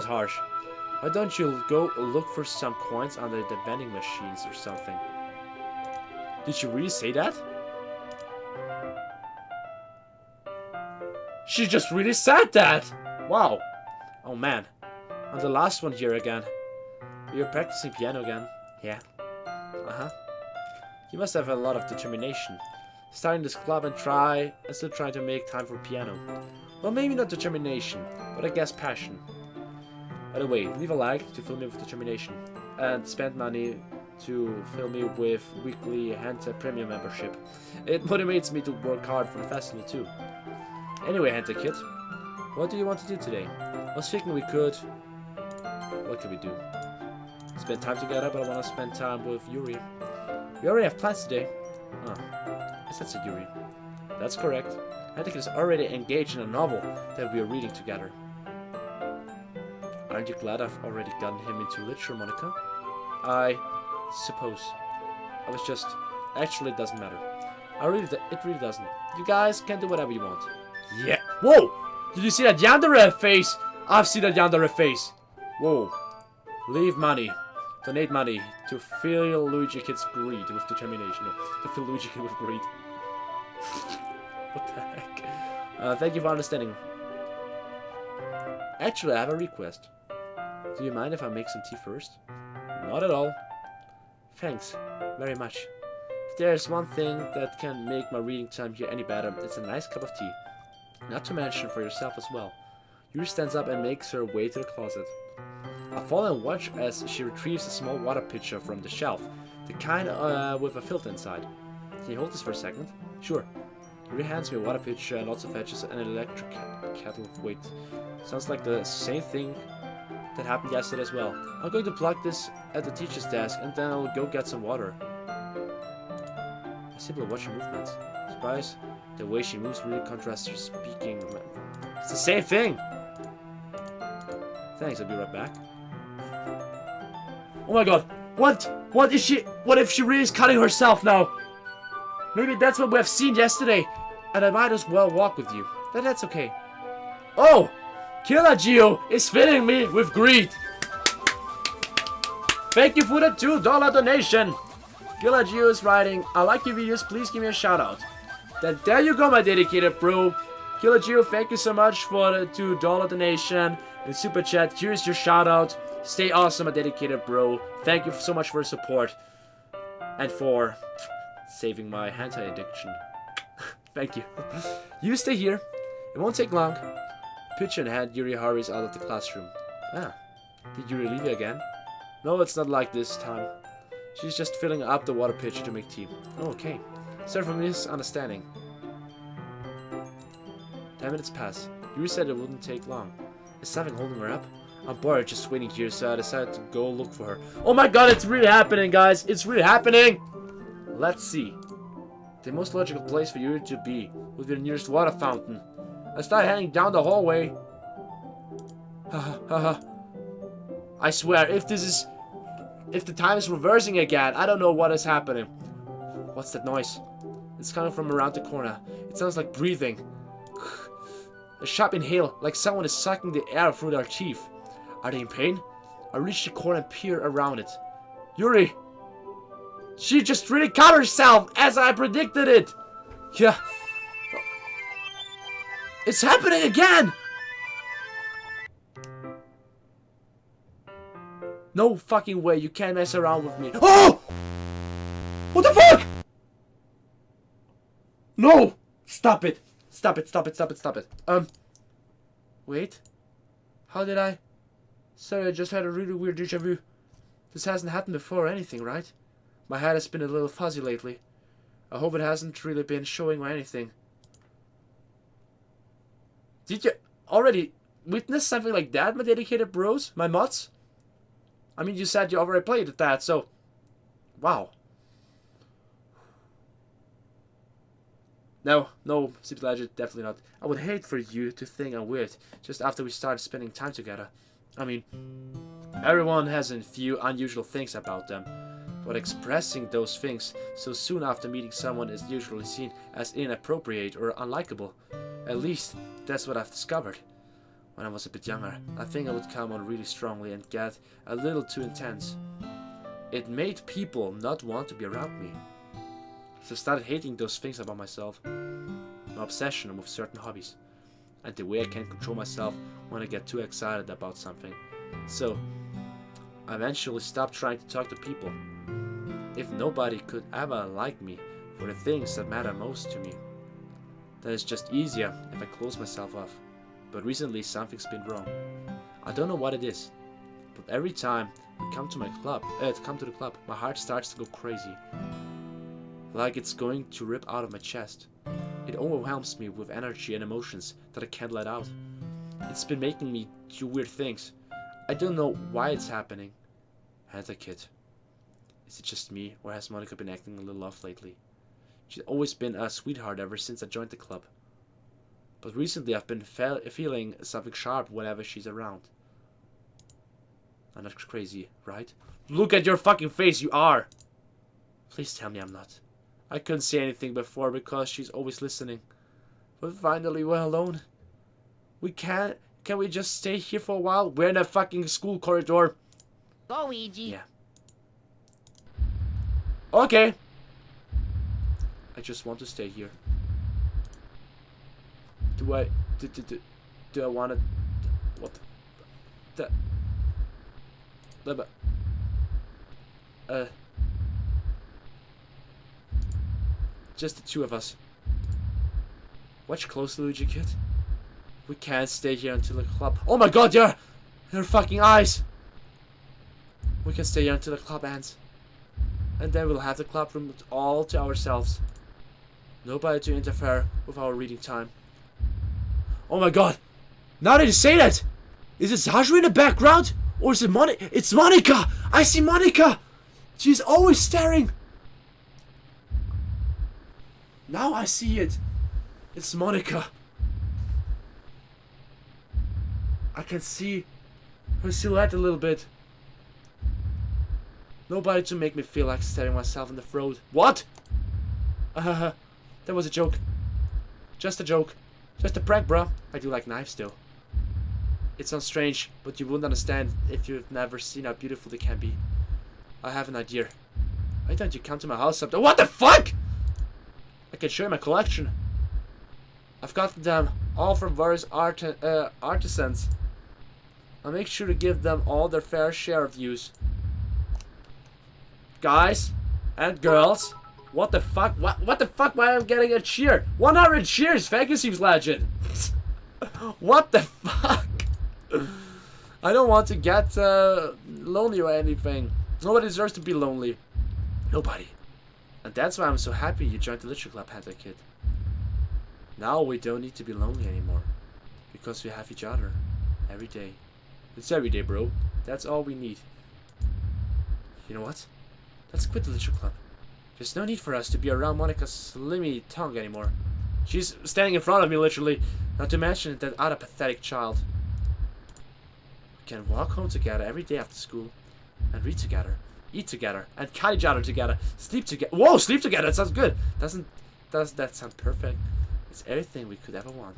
harsh. Why don't you go look for some coins under the vending machines or something? Did you really say that? She just really said that! Wow. Oh man. I'm the last one here again. You're practicing piano again? Yeah. Uh-huh. You must have a lot of determination. Starting this club and still trying to make time for piano. Well, maybe not determination, but I guess passion. By the way, leave a like to fill me with determination. And spend money to fill me with weekly Hentai Premium membership. It motivates me to work hard for the festival too. Anyway, Hentai Kid, what do you want to do today? I was thinking we could... What can we do? Spend time together, but I want to spend time with Yuri. We already have plans today. Oh, I guess that's a Yuri. That's correct. Hentai is already engaged in a novel that we are reading together. Aren't you glad I've already gotten him into literature, Monika? I suppose. I was just... Actually, it doesn't matter. It really doesn't. You guys can do whatever you want. Yeah. Whoa! Did you see that Yandere face? I've seen that Yandere face. Whoa. Leave money. Donate money to fill Luigikid's greed with determination. No, to fill Luigikid with greed. What the heck? Thank you for understanding. Actually, I have a request. Do you mind if I make some tea first? Not at all. Thanks. Very much. If there's one thing that can make my reading time here any better, it's a nice cup of tea. Not to mention for yourself as well. Yuri stands up and makes her way to the closet. I follow and watch as she retrieves a small water pitcher from the shelf, the kind with a filter inside. Can you hold this for a second? Sure. Yuri hands me a water pitcher and lots of fetches and an electric kettle. Wait, sounds like the same thing that happened yesterday as well. I'm going to plug this at the teacher's desk and then I'll go get some water. I simply watch her movements. Surprise, the way she moves really contrasts her speaking. It's the same thing! Thanks, I'll be right back. Oh my god, what is she, what if she really is cutting herself now? Maybe that's what we have seen yesterday, and I might as well walk with you. That's okay. Oh! Killer Geo is filling me with greed! Thank you for the $2 donation! Killer Geo is writing, I like your videos, please give me a shout out. Then there you go, my dedicated bro. Killer Geo, thank you so much for the $2 donation and super chat. Here's your shout out. Stay awesome, my dedicated bro. Thank you so much for your support and for saving my hentai addiction. Thank you. You stay here. It won't take long. Pitcher in hand, Yuri hurries out of the classroom. Ah, did Yuri leave you again? No, it's not like this time. She's just filling up the water pitcher to make tea. Oh, okay. Sorry for misunderstanding. 10 minutes pass. Yuri said it wouldn't take long. Is something holding her up? I'm bored just waiting here, so I decided to go look for her. Oh my god, it's really happening, guys! It's really happening! Let's see. The most logical place for Yuri to be would be the nearest water fountain. I started heading down the hallway. I swear, if the time is reversing again, I don't know what is happening. What's that noise? It's coming from around the corner. It sounds like breathing. A sharp inhale, like someone is sucking the air through their teeth. Are they in pain? I reach the corner and peer around it. Yuri! She just really cut herself, as I predicted it! Yeah. It's happening again! No fucking way, you can't mess around with me. Oh! What the fuck? No! Stop it. Stop it, stop it, stop it, stop it. Wait. How did I... Sorry, I just had a really weird deja vu. This hasn't happened before or anything, right? My head has been a little fuzzy lately. I hope it hasn't really been showing or anything. Did you already witness something like that, my dedicated bros? My mods? I mean, you said you already played at that, so... Wow. No, Super Legend, definitely not. I would hate for you to think I'm weird just after we started spending time together. I mean, everyone has a few unusual things about them, but expressing those things so soon after meeting someone is usually seen as inappropriate or unlikable. At least, that's what I've discovered. When I was a bit younger, I think I would come on really strongly and get a little too intense. It made people not want to be around me. So I started hating those things about myself. My obsession with certain hobbies. And the way I can't control myself when I get too excited about something. So, I eventually stopped trying to talk to people. If nobody could ever like me for the things that matter most to me, then it's just easier if I close myself off. But recently something's been wrong. I don't know what it is, but every time I come to the club, my heart starts to go crazy. Like it's going to rip out of my chest. It overwhelms me with energy and emotions that I can't let out. It's been making me do weird things. I don't know why it's happening. Hentai Kid. Is it just me, or has Monika been acting a little off lately? She's always been a sweetheart ever since I joined the club. But recently I've been feeling something sharp whenever she's around. I'm not crazy, right? Look at your fucking face, you are! Please tell me I'm not. I couldn't say anything before because she's always listening. But finally we're alone. Can we just stay here for a while? We're in a fucking school corridor. Go, Luigi. Yeah. Okay. I just want to stay here. Do I want to? What the? Just the two of us. Watch closely, Luigikid. We can't stay here until the club. Oh my god, your fucking eyes! We can stay here until the club ends. And then we'll have the club room all to ourselves. Nobody to interfere with our reading time. Oh my god! Now that you say that! Is it Sajri in the background? Or is it Monika? It's Monika! I see Monika! She's always staring! Now I see it! It's Monika! I can see her silhouette a little bit. Nobody to make me feel like staring myself in the throat. What? That was a joke. Just a joke. Just a prank, bruh. I do like knives still. It sounds strange, but you wouldn't understand if you've never seen how beautiful they can be. I have an idea. Why don't you come to my house sometime? What the fuck? I can show you my collection. I've gotten them all from various artisans. I'll make sure to give them all their fair share of use. Guys and girls, what the fuck? What the fuck? Why am I getting a cheer? 100 cheers! Thank you, seems legend. What the fuck? I don't want to get lonely or anything. Nobody deserves to be lonely. Nobody. And that's why I'm so happy you joined the literature club, Hentai Kid. Now we don't need to be lonely anymore. Because we have each other. Every day. It's every day, bro. That's all we need. You know what? Let's quit the literature club. There's no need for us to be around Monika's slimy tongue anymore. She's standing in front of me, literally. Not to mention that other pathetic child. We can walk home together every day after school. And read together. Eat together. And cut each other together. Sleep together. Whoa, sleep together. That sounds good. Does that sound perfect? It's everything we could ever want.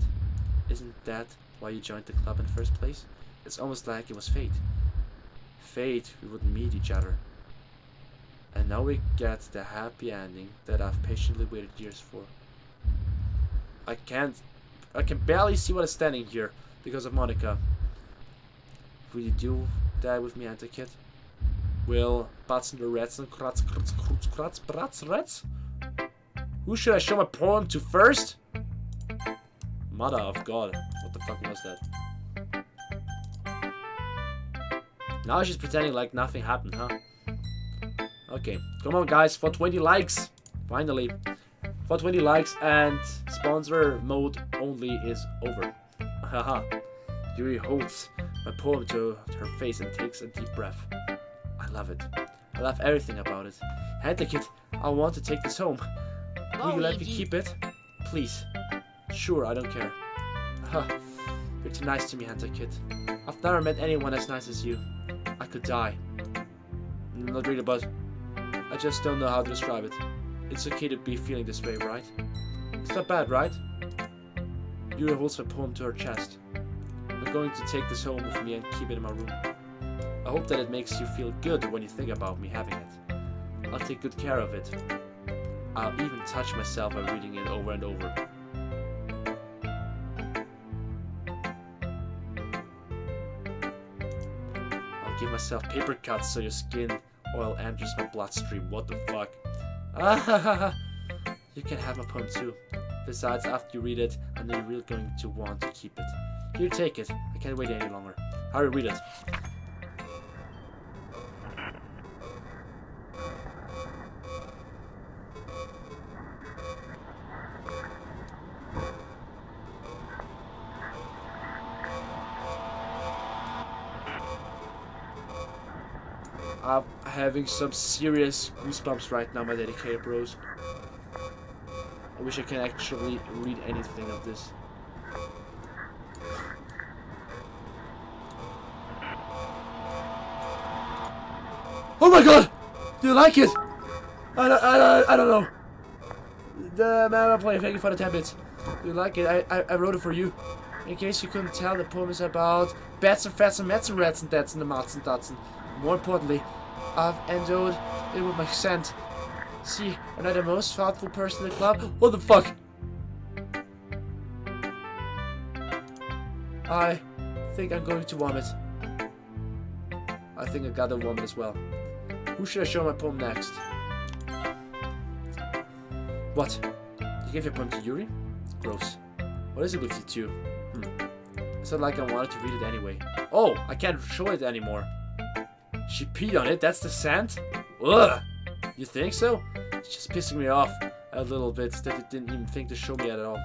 Isn't that why you joined the club in the first place? It's almost like it was fate. Fate, we wouldn't meet each other. And now we get the happy ending that I've patiently waited years for. I can barely see what is standing here because of Monika. Will you do that with me, Hentai Kid? Will Butts and the Rats and Kratz Rats? Who should I show my poem to first? Mother of God. What the fuck was that? Now she's pretending like nothing happened, huh? Okay, come on guys, for 20 likes, finally. For 20 likes and sponsor mode only is over. Haha. Yuri holds my poem to her face and takes a deep breath. I love it. I love everything about it. Hentai Kid, I want to take this home. Will you let me keep it? Please. Sure, I don't care. Huh. You're too nice to me, Hentai Kid. I've never met anyone as nice as you. I could die. Not really, but I just don't know how to describe it. It's okay to be feeling this way, right? It's not bad, right? Yuri holds my poem to her chest. I'm going to take this home with me and keep it in my room. I hope that it makes you feel good when you think about me having it. I'll take good care of it. I'll even touch myself by reading it over and over. I'll give myself paper cuts so your skin oil enters my bloodstream. What the fuck? Ah, you can have my poem too. Besides, after you read it, I know you're really going to want to keep it. Here, take it. I can't wait any longer. Hurry, read it. I'm having some serious goosebumps right now, my dedicated bros. I wish I can actually read anything of this. Oh my god! Do you like it? I don't know. The man I'm playing, thank you for the 10 bits. Do you like it? I wrote it for you. In case you couldn't tell, the poem is about bats and fats and mats and rats and dats and the mouths and dots and more importantly, I've endowed it with my scent. See, I'm not the most thoughtful person in the club. What the fuck? I think I'm going to vomit. I think I got a vomit as well. Who should I show my poem next? What? You gave your poem to Yuri? Gross. What is it with you two? It's not like I wanted to read it anyway. Oh, I can't show it anymore. She peed on it? That's the sand? Ugh! You think so? It's just pissing me off a little bit that you didn't even think to show me at all.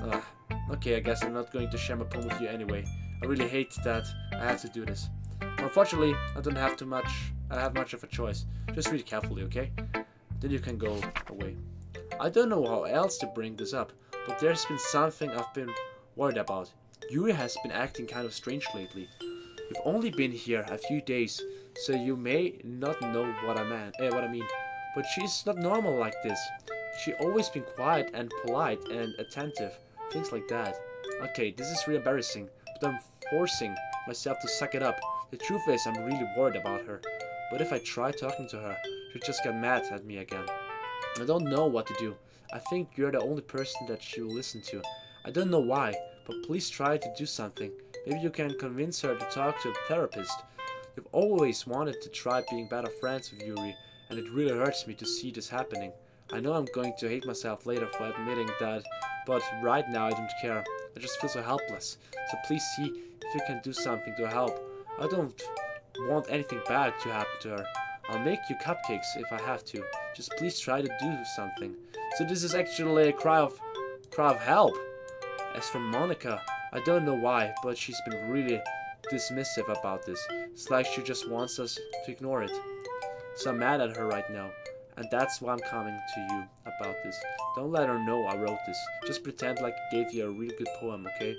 Ugh. Okay, I guess I'm not going to share my poem with you anyway. I really hate that I had to do this. Unfortunately, I don't have much of a choice. Just read carefully, okay? Then you can go away. I don't know how else to bring this up, but there's been something I've been worried about. Yuri has been acting kind of strange lately. You've only been here a few days, so you may not know what I mean. But she's not normal like this. She always been quiet and polite and attentive, things like that. Okay, this is really embarrassing, but I'm forcing myself to suck it up. The truth is, I'm really worried about her. But if I try talking to her, she'll just get mad at me again. I don't know what to do. I think you're the only person that she will listen to. I don't know why, but please try to do something. Maybe you can convince her to talk to a therapist. You've always wanted to try being better friends with Yuri, and it really hurts me to see this happening. I know I'm going to hate myself later for admitting that, but right now I don't care. I just feel so helpless. So please see if you can do something to help. I don't want anything bad to happen to her. I'll make you cupcakes if I have to. Just please try to do something. So this is actually a cry of help. As for Monika, I don't know why, but she's been really dismissive about this. It's like she just wants us to ignore it. So I'm mad at her right now. And that's why I'm coming to you about this. Don't let her know I wrote this. Just pretend like I gave you a really good poem, okay?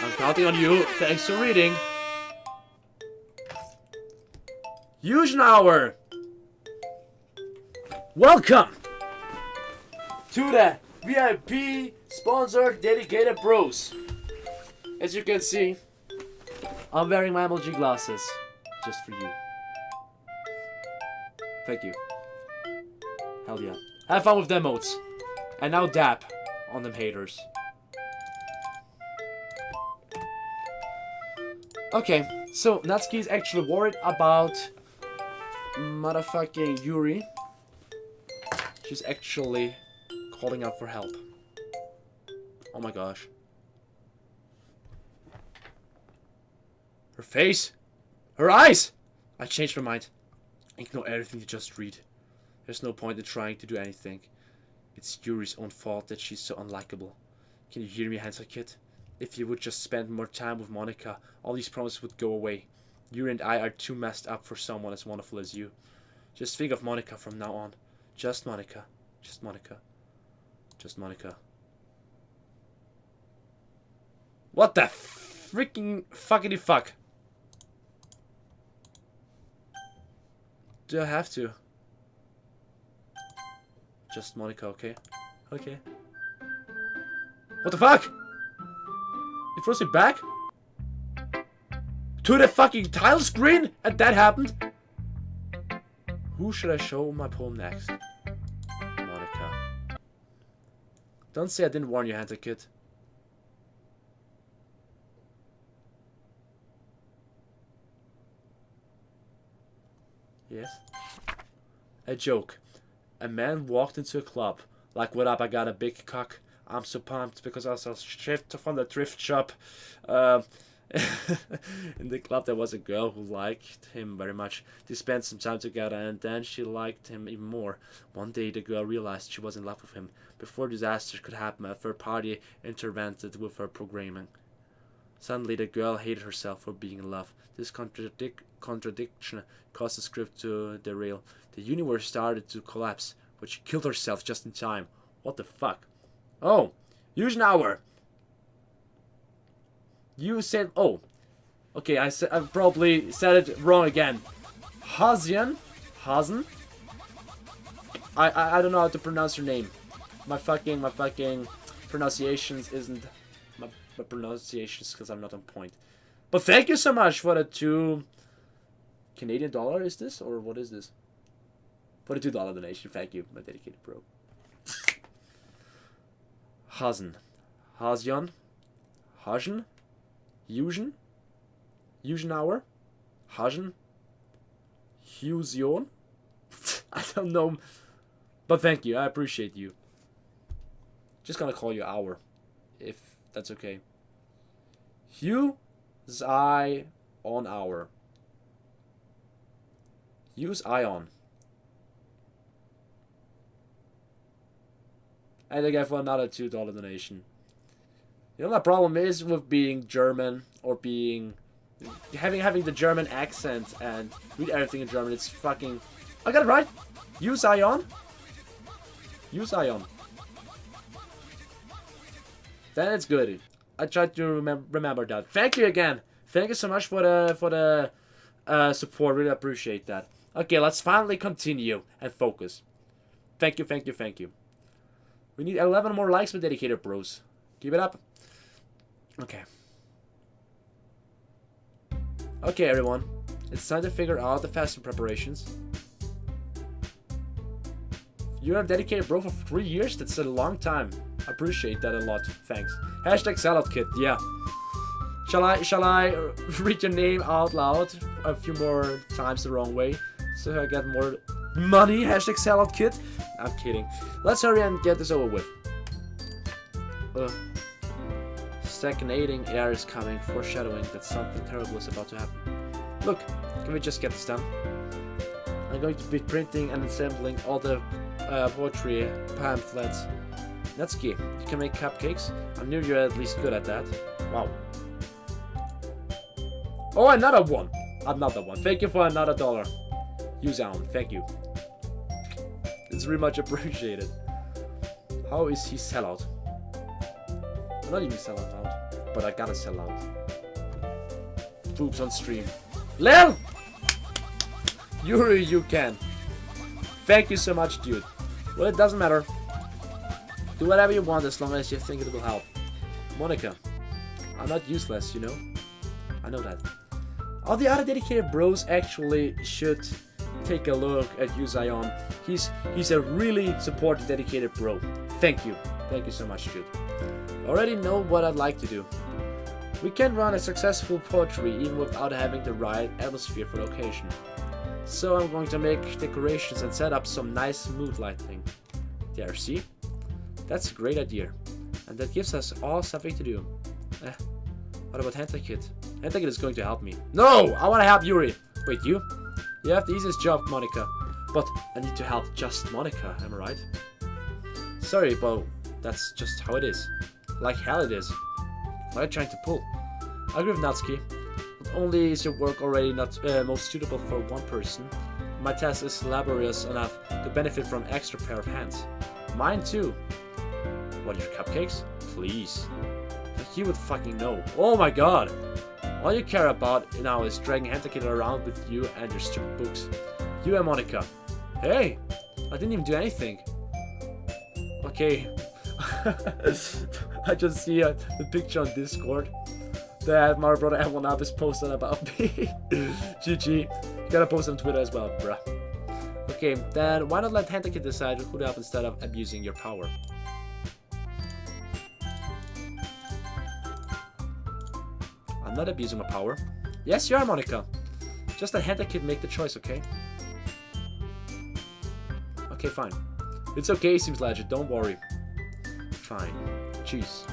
I'm counting on you. Thanks for reading. Fusion Hour! Welcome to the VIP sponsored dedicated bros. As you can see, I'm wearing my MLG glasses just for you. Thank you. Hell yeah. Have fun with them emotes. And now dap on them haters. Okay, so Natsuki is actually worried about motherfucking Yuri. She's actually calling out for help. Oh my gosh. Her face! Her eyes! I changed my mind. Ignore everything you just read. There's no point in trying to do anything. It's Yuri's own fault that she's so unlikable. Can you hear me, Hentai kid? If you would just spend more time with Monika, all these problems would go away. Yuri and I are too messed up for someone as wonderful as you. Just think of Monika from now on. Just Monika. Just Monika. Just Monika. What the freaking fuckity fuck? Do I have to? Just Monika, okay? Okay. What the fuck? You froze me back? To the fucking title screen? And that happened? Who should I show my poem next? Monika. Don't say I didn't warn you, Hentai kid. Yes? A joke. A man walked into a club. Like, what up, I got a big cock. I'm so pumped because I saw shift from the thrift shop. In the club there was a girl who liked him very much. They spent some time together and then she liked him even more. One day the girl realized she was in love with him. Before disaster could happen, a third party intervened with her programming. Suddenly the girl hated herself for being in love. This contradiction caused the script to derail. The universe started to collapse, but she killed herself just in time. What the fuck? Oh, use an hour. You said, oh. Okay, I probably said it wrong again. Hazian? Hazen? I don't know how to pronounce your name. My fucking pronunciations isn't my pronunciations because I'm not on point. But thank you so much for the 2 Canadian dollar, is this? Or what is this? For the $2 donation. Thank you, my dedicated bro. Hazen. Hazian. Hazen. Fusion. Fusion hour. Hazen. Fusion. I don't know. But thank you. I appreciate you. Just gonna call you Hour. If that's okay. Use I on Hour. Use Ion. And again for another $2 donation. You know, my problem is with being German or being having the German accent and read everything in German. It's fucking. I got it right. Use Ion. Use Ion. Then it's good. I tried to remember that. Thank you again. Thank you so much for the support. Really appreciate that. Okay, let's finally continue and focus. Thank you, thank you, thank you. We need 11 more likes with dedicated bros. Keep it up. Okay. Okay, everyone. It's time to figure out the fasting preparations. You're a dedicated bro for 3 years? That's a long time. I appreciate that a lot. Thanks. Hashtag salad kit. Yeah. Shall I read your name out loud a few more times the wrong way so I get more money? Hashtag salad kit. I'm kidding. Let's hurry and get this over with. Stagnating air is coming, foreshadowing that something terrible is about to happen. Look, can we just get this done? I'm going to be printing and assembling all the poetry pamphlets. Natsuki, you can make cupcakes? I knew you're at least good at that. Wow. Oh, another one! Another one. Thank you for another $1. Use on. Thank you. It's very much appreciated. How is he sell out? I'm not even selling out, but I gotta sell out. Boobs on stream. Lil! Yuri, you can. Thank you so much, dude. Well, it doesn't matter. Do whatever you want as long as you think it will help. Monika, I'm not useless, you know? I know that. All the other dedicated bros actually should take a look at Yuzayon. He's a really supportive, dedicated bro. Thank you. Thank you so much, dude. Already know what I'd like to do. We can run a successful poetry even without having the right atmosphere for the occasion. So I'm going to make decorations and set up some nice mood lighting. There, see? That's a great idea. And that gives us all something to do. What about Hentai Kid? Hentai Kid is going to help me. No! I want to help Yuri! Wait, you? You have the easiest job, Monika. But I need to help just Monika, am I right? Sorry, but that's just how it is. Like hell it is. What are you trying to pull? I agree with Natsuki. Not only is your work already not most suitable for one person, my task is laborious enough to benefit from an extra pair of hands. Mine too. What, your cupcakes? Please. Like you would fucking know. Oh my god! All you care about now is dragging Hentai Kid around with you and your stupid books. You and Monika. Hey! I didn't even do anything. Okay. I just see the picture on Discord that my brother Evan Up is posting about me. GG. You gotta post on Twitter as well, bruh. Okay, then why not let Hentai Kid decide who to help instead of abusing your power? I'm not abusing my power. Yes, you are, Monika. Just let Hentai Kid make the choice, okay? Okay, fine. It's okay, seems legit, don't worry. Fine. Jeez.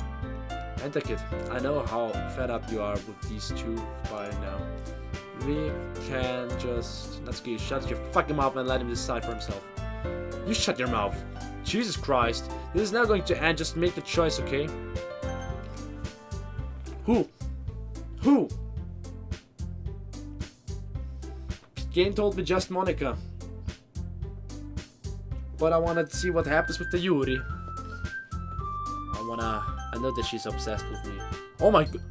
Hentai Kid, I know how fed up you are with these two by now. We can just... Natsuki, shut your fucking mouth and let him decide for himself. You shut your mouth. Jesus Christ. This is not going to end, just make the choice, okay? Who? Who? Game told me just Monika. But I wanted to see what happens with the Yuri. I know that she's obsessed with me. Oh my god.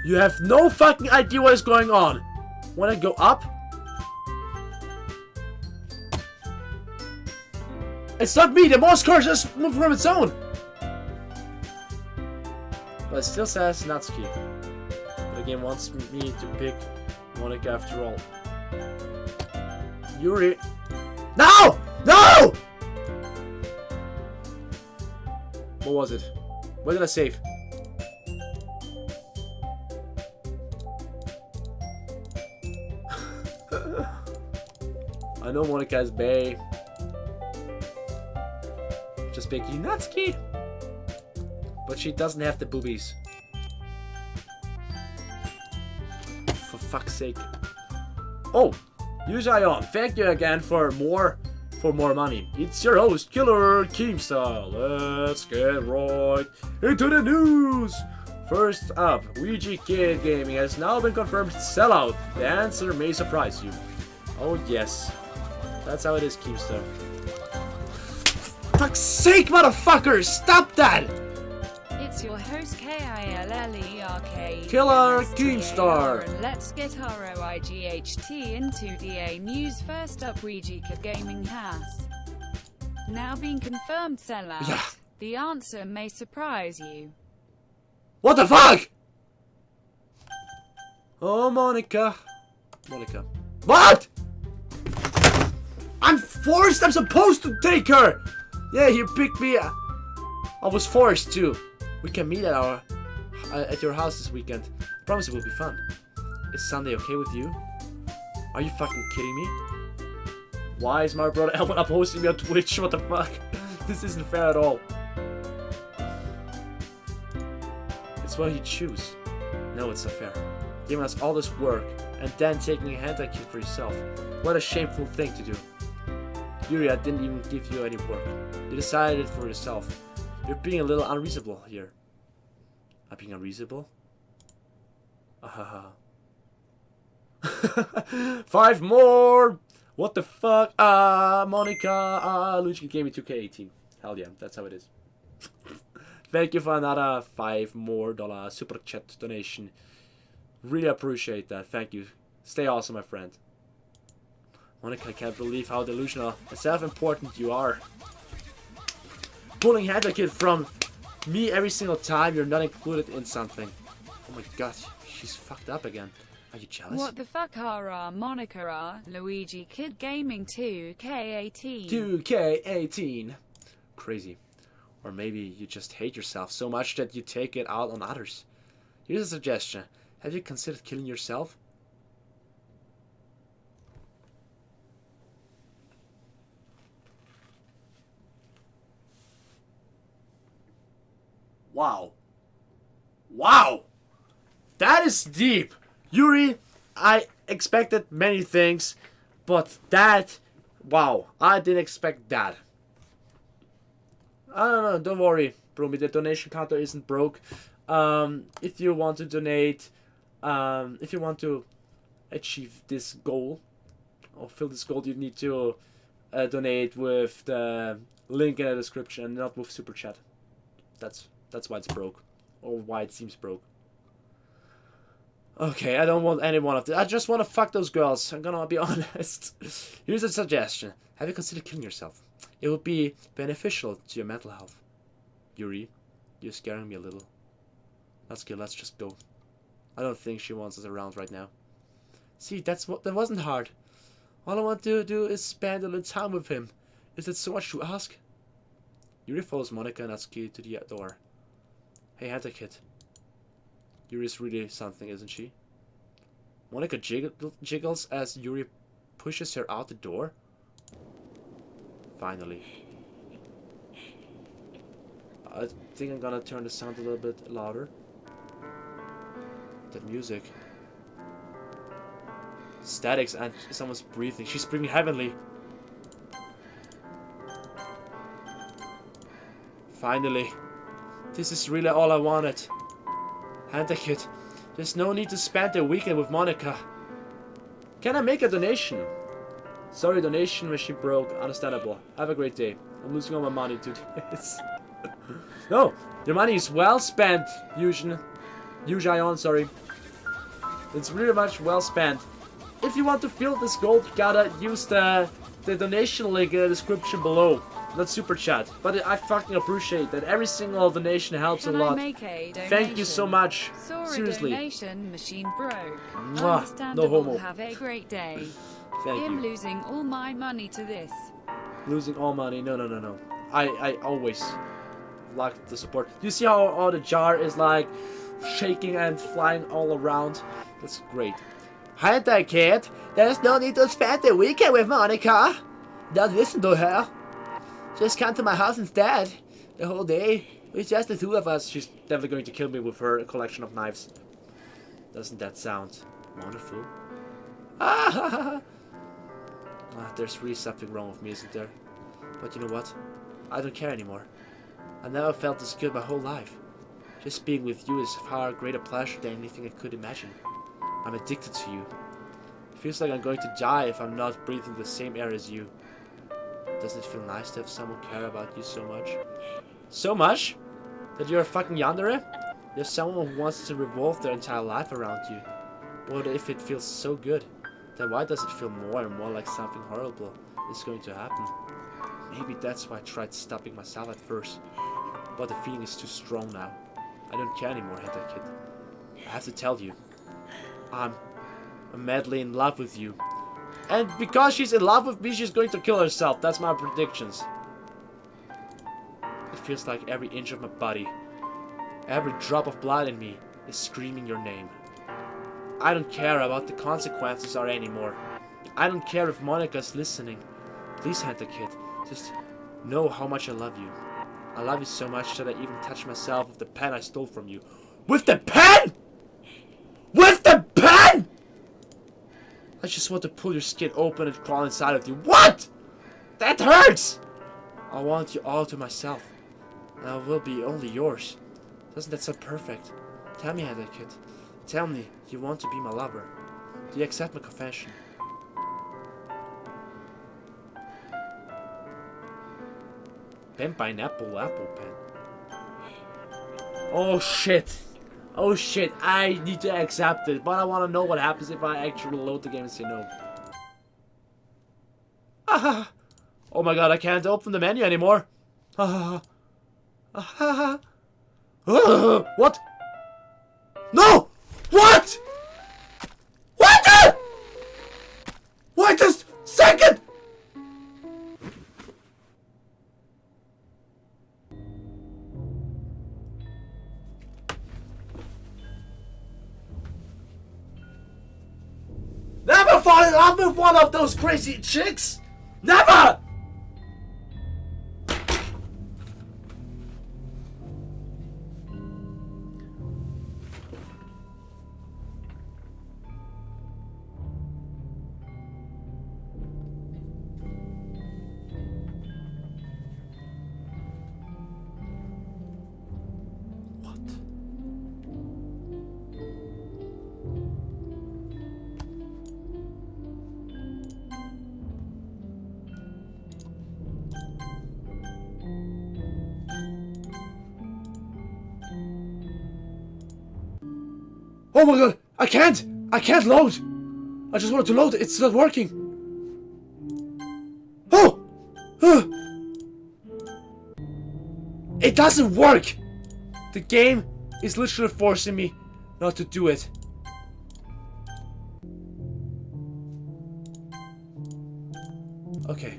You have no fucking idea what is going on. Wanna go up? It's not me, the Morse code just moved from its own. But it still says Natsuki. The game wants me to pick Monika after all. Yuri. No! No! What was it? What did I save? I know Monika is bae. Just pick Natsuki. But she doesn't have the boobies. For fuck's sake. Oh! Use Ion. Thank you again for more money. It's your host, Killer Keemstar. Let's get right into the news. First up, Luigikid Gaming has now been confirmed sellout. The answer may surprise you. Oh yes. That's how it is, Keemstar. Fuck's sake, motherfuckers! Stop that! It's your host KILLERK Killer Keemstar. And let's get ROIGHT into DA news. First up, Luigikid Gaming has now been confirmed sellout. Yeah. The answer may surprise you. What the fuck? Oh, Monika. Monika. What? I'm forced. I'm supposed to take her. Yeah, you picked me. I was forced to. We can meet at your house this weekend. I promise it will be fun. Is Sunday okay with you? Are you fucking kidding me? Why is my brother Elman up hosting me on Twitch? What the fuck? This isn't fair at all. It's what you choose. No, it's not fair. Giving us all this work and then taking a Hentai kid for yourself. What a shameful thing to do. Yuri, I didn't even give you any work. You decided it for yourself. You're being a little unreasonable here. I'm being unreasonable? Ahaha. 5 more! What the fuck? Monika, Luigikid gave me 2K18. Hell yeah, that's how it is. Thank you for another $5 more super chat donation. Really appreciate that. Thank you. Stay awesome, my friend. Monika, I can't believe how delusional and self-important you are. Pulling Hentai Kid from me every single time you're not included in something. Oh my god, she's fucked up again. Are you jealous? What the fuck are Monika? Luigikid Gaming 2K18. 2K18. Crazy. Or maybe you just hate yourself so much that you take it out on others. Here's a suggestion. Have you considered killing yourself? Wow. Wow. That is deep. Yuri, I expected many things, but that, wow, I didn't expect that. I don't know, don't worry, Bromy, the donation counter isn't broke. If you want to donate, if you want to achieve this goal, or fill this goal, you need to donate with the link in the description and not with Super Chat. That's why it's broke, or why it seems broke. Okay, I don't want any one of this. I just want to fuck those girls. I'm gonna be honest. Here's a suggestion. Have you considered killing yourself? It would be beneficial to your mental health. Yuri, you're scaring me a little. Let's just go. I don't think she wants us around right now. See, that wasn't hard. All I want to do is spend a little time with him. Is it so much to ask? Yuri follows Monika and Natsuki to the door. Hey, Hentai Kid. Yuri's really something, isn't she? Monika jiggles as Yuri pushes her out the door. Finally. I think I'm gonna turn the sound a little bit louder. That music. Statics and someone's breathing. She's breathing heavenly. Finally. This is really all I wanted. Hentai Kid, there's no need to spend the weekend with Monika. Can I make a donation? Sorry, donation machine broke. Understandable. Have a great day. I'm losing all my money to this. No, your money is well spent, Yujion, sorry. It's really much well spent. If you want to fill this gold, you gotta use the donation link in the description below. Not super chat. But I fucking appreciate that. Every single donation helps a lot. Thank you so much. Seriously. Donation machine broke. Mwah. Understandable. No homo. Have a great day. Thank I'm you. losing all my money to this. Losing all money. No. I always like the support. Do you see how the jar is like shaking and flying all around? That's great. Hentai kid, there's no need to spend the weekend with Monika. Don't listen to her. Just come to my house instead. The whole day. It's just the two of us. She's definitely going to kill me with her collection of knives. Doesn't that sound wonderful? Ah, there's really something wrong with me, isn't there? But you know what? I don't care anymore. I never felt this good my whole life. Just being with you is far greater pleasure than anything I could imagine. I'm addicted to you. It feels like I'm going to die if I'm not breathing the same air as you. Doesn't it feel nice to have someone care about you so much? So much? That you're a fucking yandere? You're someone who wants to revolve their entire life around you. But if it feels so good, then why does it feel more and more like something horrible is going to happen? Maybe that's why I tried stopping myself at first. But the feeling is too strong now. I don't care anymore, Hentai kid. I have to tell you. I'm madly in love with you. And because she's in love with me, she's going to kill herself. That's my predictions. It feels like every inch of my body, every drop of blood in me is screaming your name. I don't care about the consequences are anymore. I don't care if Monika's listening. Please, Hentai kid, just know how much I love you. I love you so much that I even touched myself with the pen I stole from you. With the pen?! With the pen?! I just want to pull your skin open and crawl inside of you. What?! That hurts! I want you all to myself. And I will be only yours. Doesn't that sound perfect? Tell me, Hentai kid. Tell me you want to be my lover. Do you accept my confession? Pen, pineapple, apple pen. Oh shit. Oh shit, I need to accept it, but I want to know what happens if I actually load the game and say no. Ah, oh my god, I can't open the menu anymore. Ah, what? No! What? What the? Wait a second! Never fall in love with one of those crazy chicks! Never! Oh my god, I can't load. I just wanted to load, it's not working. Oh! It doesn't work. The game is literally forcing me not to do it. Okay.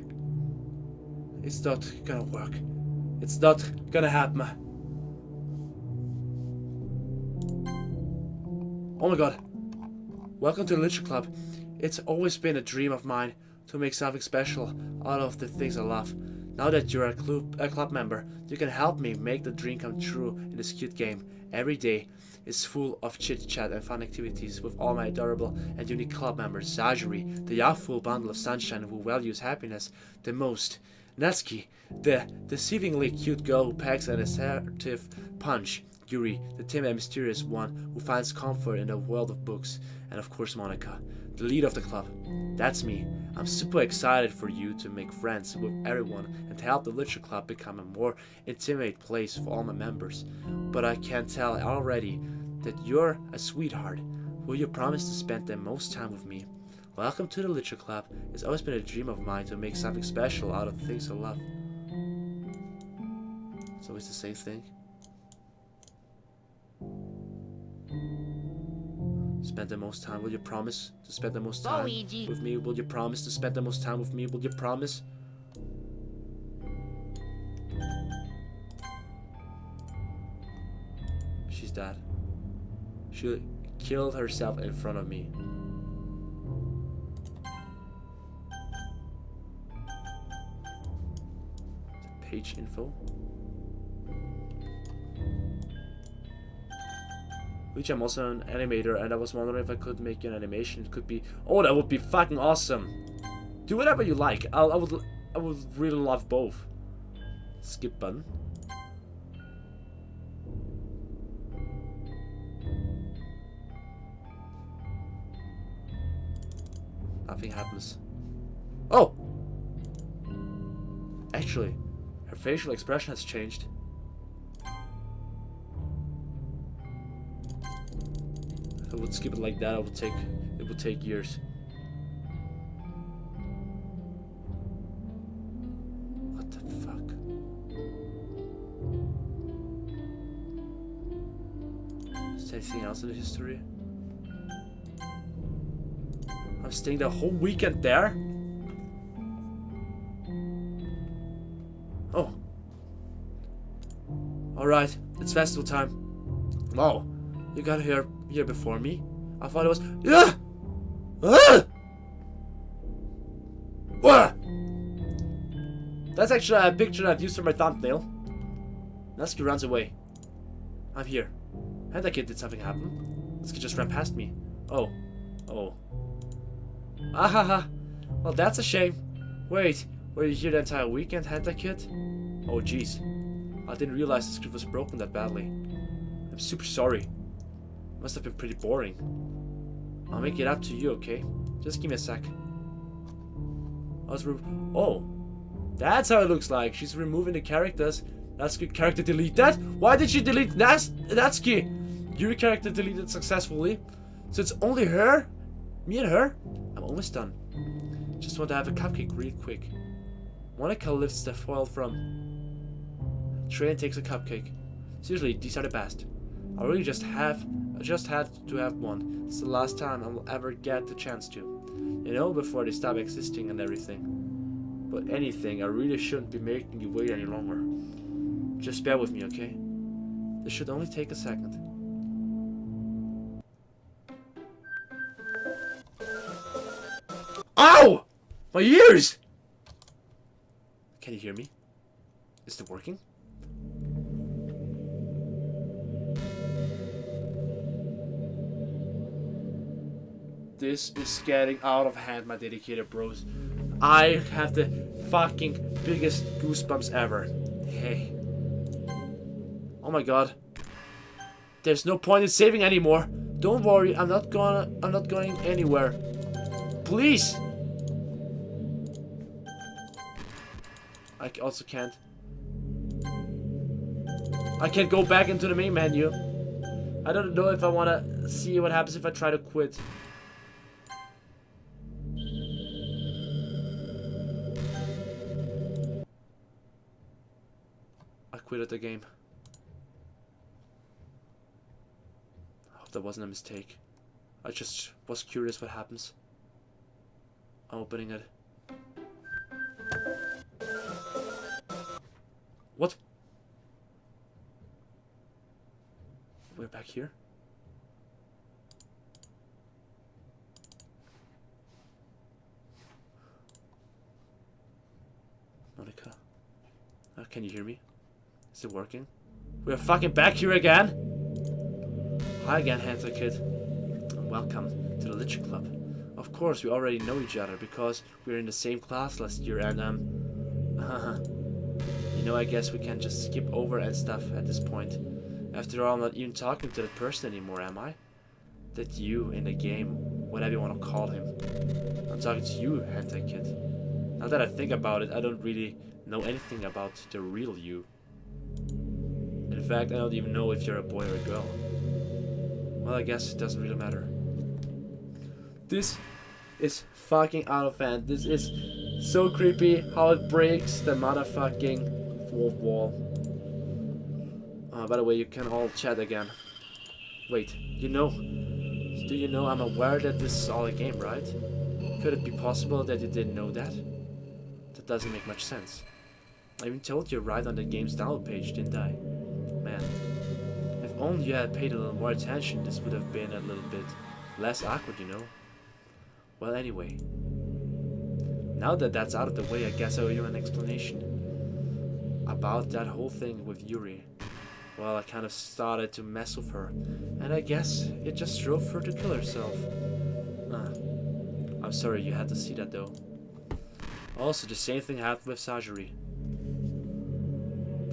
It's not gonna work. It's not gonna happen. Oh my god. Welcome to the Literature Club. It's always been a dream of mine to make something special out of the things I love. Now that you're a club member, you can help me make the dream come true in this cute game. Every day is full of chit-chat and fun activities with all my adorable and unique club members. Zajuri, the youthful bundle of sunshine who values happiness the most. Natsuki, the deceivingly cute girl who packs an assertive punch. Yuri, the timid and mysterious one who finds comfort in the world of books. And of course Monika, the leader of the club. That's me. I'm super excited for you to make friends with everyone and to help the Literature Club become a more intimate place for all my members. But I can tell already that you're a sweetheart. Will you promise to spend the most time with me? Welcome to the Literature Club. It's always been a dream of mine to make something special out of the things I love. It's always the same thing. Spend the most time. Will you promise to spend the most time with me? Will you promise to spend the most time with me? Will you promise? She's dead. She killed herself in front of me. Page info. Which I'm also an animator, and I was wondering if I could make an animation. It could be, oh, that would be fucking awesome. Do whatever you like. I would really love both. Skip button. Nothing happens. Oh! Actually, her facial expression has changed. If I would skip it like that, it would take years. What the fuck? Is there anything else in the history? I'm staying the whole weekend there? Oh. Alright, it's festival time. Wow, you got here before me? I thought it was... Yeah! Ah! Ah! That's actually a picture I've used for my thumbnail. Natsuki runs away. I'm here. Hentai did something happen? Natsuki just ran past me. Oh. Oh. Ahaha. Well, that's a shame. Wait, were you here the entire weekend, Hentai Kid? Oh, jeez. I didn't realize the script was broken that badly. I'm super sorry. Must have been pretty boring. I'll make it up to you, okay? Just give me a sec. Oh, that's how it looks like. She's removing the characters. Natsuki character deleted? Why did she delete Natsuki? Yuri character deleted successfully. So it's only her? Me and her? I'm almost done. Just want to have a cupcake real quick. Monika lifts the foil from tray and takes a cupcake. Seriously, these are the best. I really just had to have one. It's the last time I will ever get the chance to. You know, before they stop existing and everything. But anything, I really shouldn't be making you wait any longer. Just bear with me, okay? This should only take a second. Ow! My ears! Can you hear me? Is it working? This is getting out of hand, my dedicated bros. I have the fucking biggest goosebumps ever. Hey. Oh my god. There's no point in saving anymore. Don't worry, I'm not going anywhere. Please. I also can't. I can't go back into the main menu. I don't know if I want to see what happens if I try to quit. I quit at the game. I hope that wasn't a mistake. I just was curious what happens. I'm opening it. What? We're back here? Monika? Can you hear me? Is it working? We're fucking back here again? Hi again, Hentai Kid. And welcome to the Literature Club. Of course, we already know each other because we were in the same class last year and you know, I guess we can just skip over and stuff at this point. After all, I'm not even talking to that person anymore, am I? That you in the game whatever you want to call him. I'm talking to you, Hentai Kid. Now that I think about it, I don't really know anything about the real you. In fact, I don't even know if you're a boy or a girl. Well, I guess it doesn't really matter. This is fucking out of hand. This is so creepy how it breaks the motherfucking fourth wall. By the way, you can all chat again. Wait, do you know I'm aware that this is all a game, right? Could it be possible that you didn't know that? That doesn't make much sense. I even told you right on the game's download page, didn't I? Man, if only you had paid a little more attention, this would have been a little bit less awkward, you know? Well, anyway. Now that that's out of the way, I guess I owe you an explanation. About that whole thing with Yuri. Well, I kind of started to mess with her, and I guess it just drove her to kill herself. I'm sorry you had to see that though. Also, the same thing happened with Sajiri.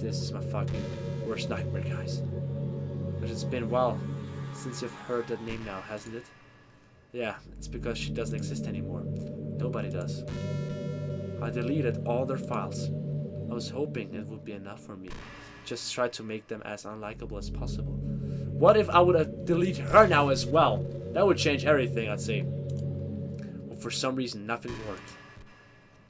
This is my fucking worst nightmare, guys. But it's been a while since you've heard that name now, hasn't it? Yeah, it's because she doesn't exist anymore. Nobody does. I deleted all their files. I was hoping it would be enough for me. Just try to make them as unlikable as possible. What if I would have deleted her now as well? That would change everything, I'd say. But for some reason, nothing worked.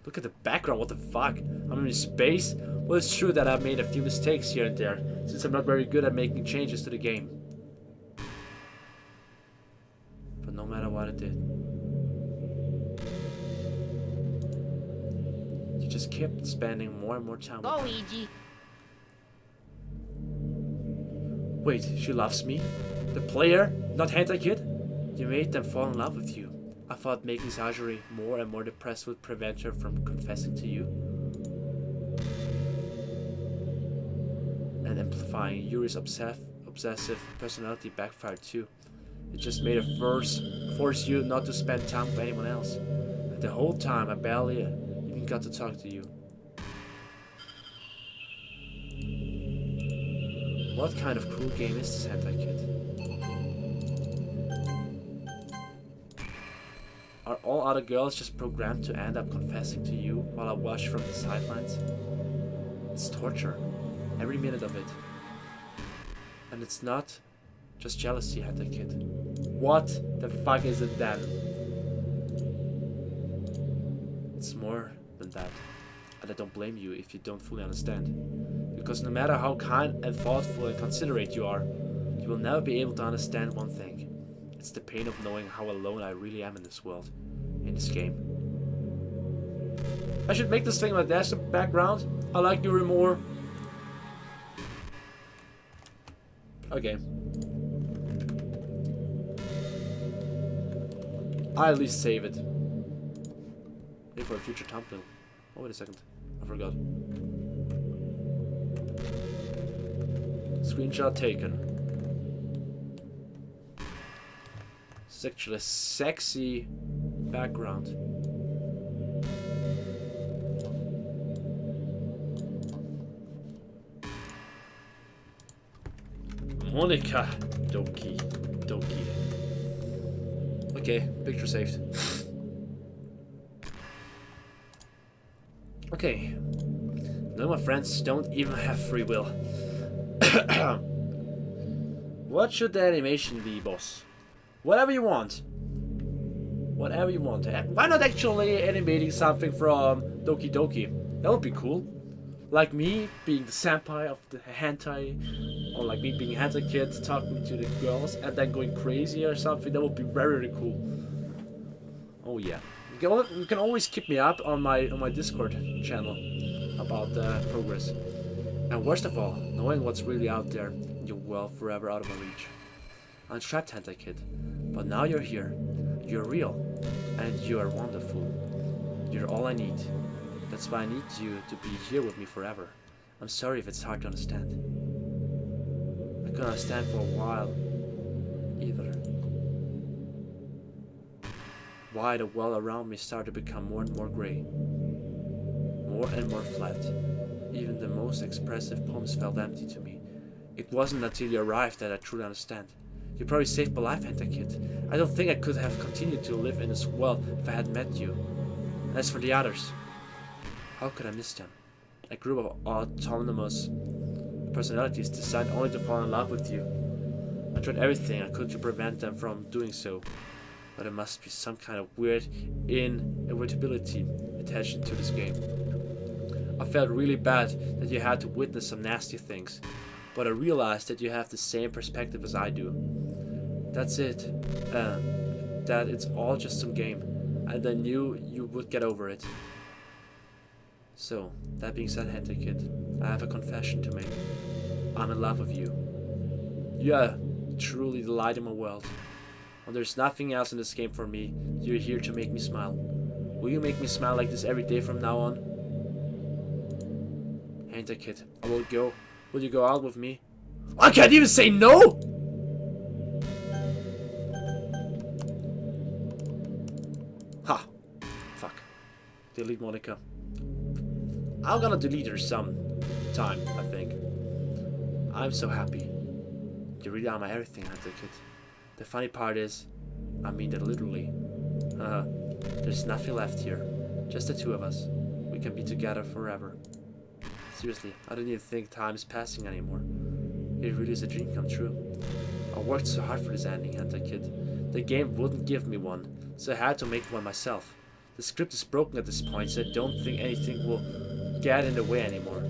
Look at the background, what the fuck? I'm in space? Well, it's true that I've made a few mistakes here and there, since I'm not very good at making changes to the game. But no matter what I did, you just kept spending more and more time with her. Luigi. Wait, she loves me? The player? Not Hentai Kid? You made them fall in love with you. I thought making Sajiri more and more depressed would prevent her from confessing to you. And amplifying Yuri's obsessive personality backfired too. It just made her force you not to spend time with anyone else. And the whole time I barely even got to talk to you. What kind of cruel game is this, Hentai Kid? Are all other girls just programmed to end up confessing to you while I watch from the sidelines? It's torture. Every minute of it. And it's not just jealousy, Hentai Kid. What the fuck is it then? It's more than that. And I don't blame you if you don't fully understand. Because no matter how kind and thoughtful and considerate you are, you will never be able to understand one thing. It's the pain of knowing how alone I really am in this world, in this game. I should make this thing my desktop background. I like Yuri more. Okay. I at least save it. Maybe for a future thumbnail. Oh, wait a second. I forgot. Screenshot taken. It's actually a sexy background. Monika. Doki Doki. Okay, picture saved. Okay. None of my friends don't even have free will. What should the animation be, boss? Whatever you want. Whatever you want. Why not actually animating something from Doki Doki? That would be cool. Like me being the senpai of the hentai, or like me being a hentai kid talking to the girls and then going crazy or something. That would be very, very cool. Oh yeah. You can always keep me up on my Discord channel about the progress. And worst of all, knowing what's really out there in your world forever out of my reach. I'm trapped, Hentai Kid, but now you're here. You're real, and you are wonderful. You're all I need. That's why I need you to be here with me forever. I'm sorry if it's hard to understand. I couldn't understand for a while, either. Why the world around me started to become more and more grey. More and more flat. Even the most expressive poems felt empty to me. It wasn't until you arrived that I truly understand. You probably saved my life, Hentai Kid. I don't think I could have continued to live in this world if I hadn't met you. As for the others, how could I miss them? A group of autonomous personalities designed only to fall in love with you. I tried everything I could to prevent them from doing so, but there must be some kind of weird inevitability attached to this game. I felt really bad that you had to witness some nasty things, but I realized that you have the same perspective as I do. That's it. That it's all just some game, and I knew you would get over it. So, that being said, Hentai Kid, I have a confession to make. I'm in love with you. You are truly the light in my world. When there's nothing else in this game for me, you're here to make me smile. Will you make me smile like this every day from now on? Hentai Kid, I will go. Will you go out with me? I can't even say no! Ha! Fuck. Delete Monika. I'm gonna delete her sometime, I think. I'm so happy. You really are my everything, Hentai Kid. The funny part is, I mean that literally. There's nothing left here. Just the two of us. We can be together forever. Seriously, I don't even think time is passing anymore. It really is a dream come true. I worked so hard for this ending, Hentai Kid. The game wouldn't give me one, so I had to make one myself. The script is broken at this point, so I don't think anything will get in the way anymore.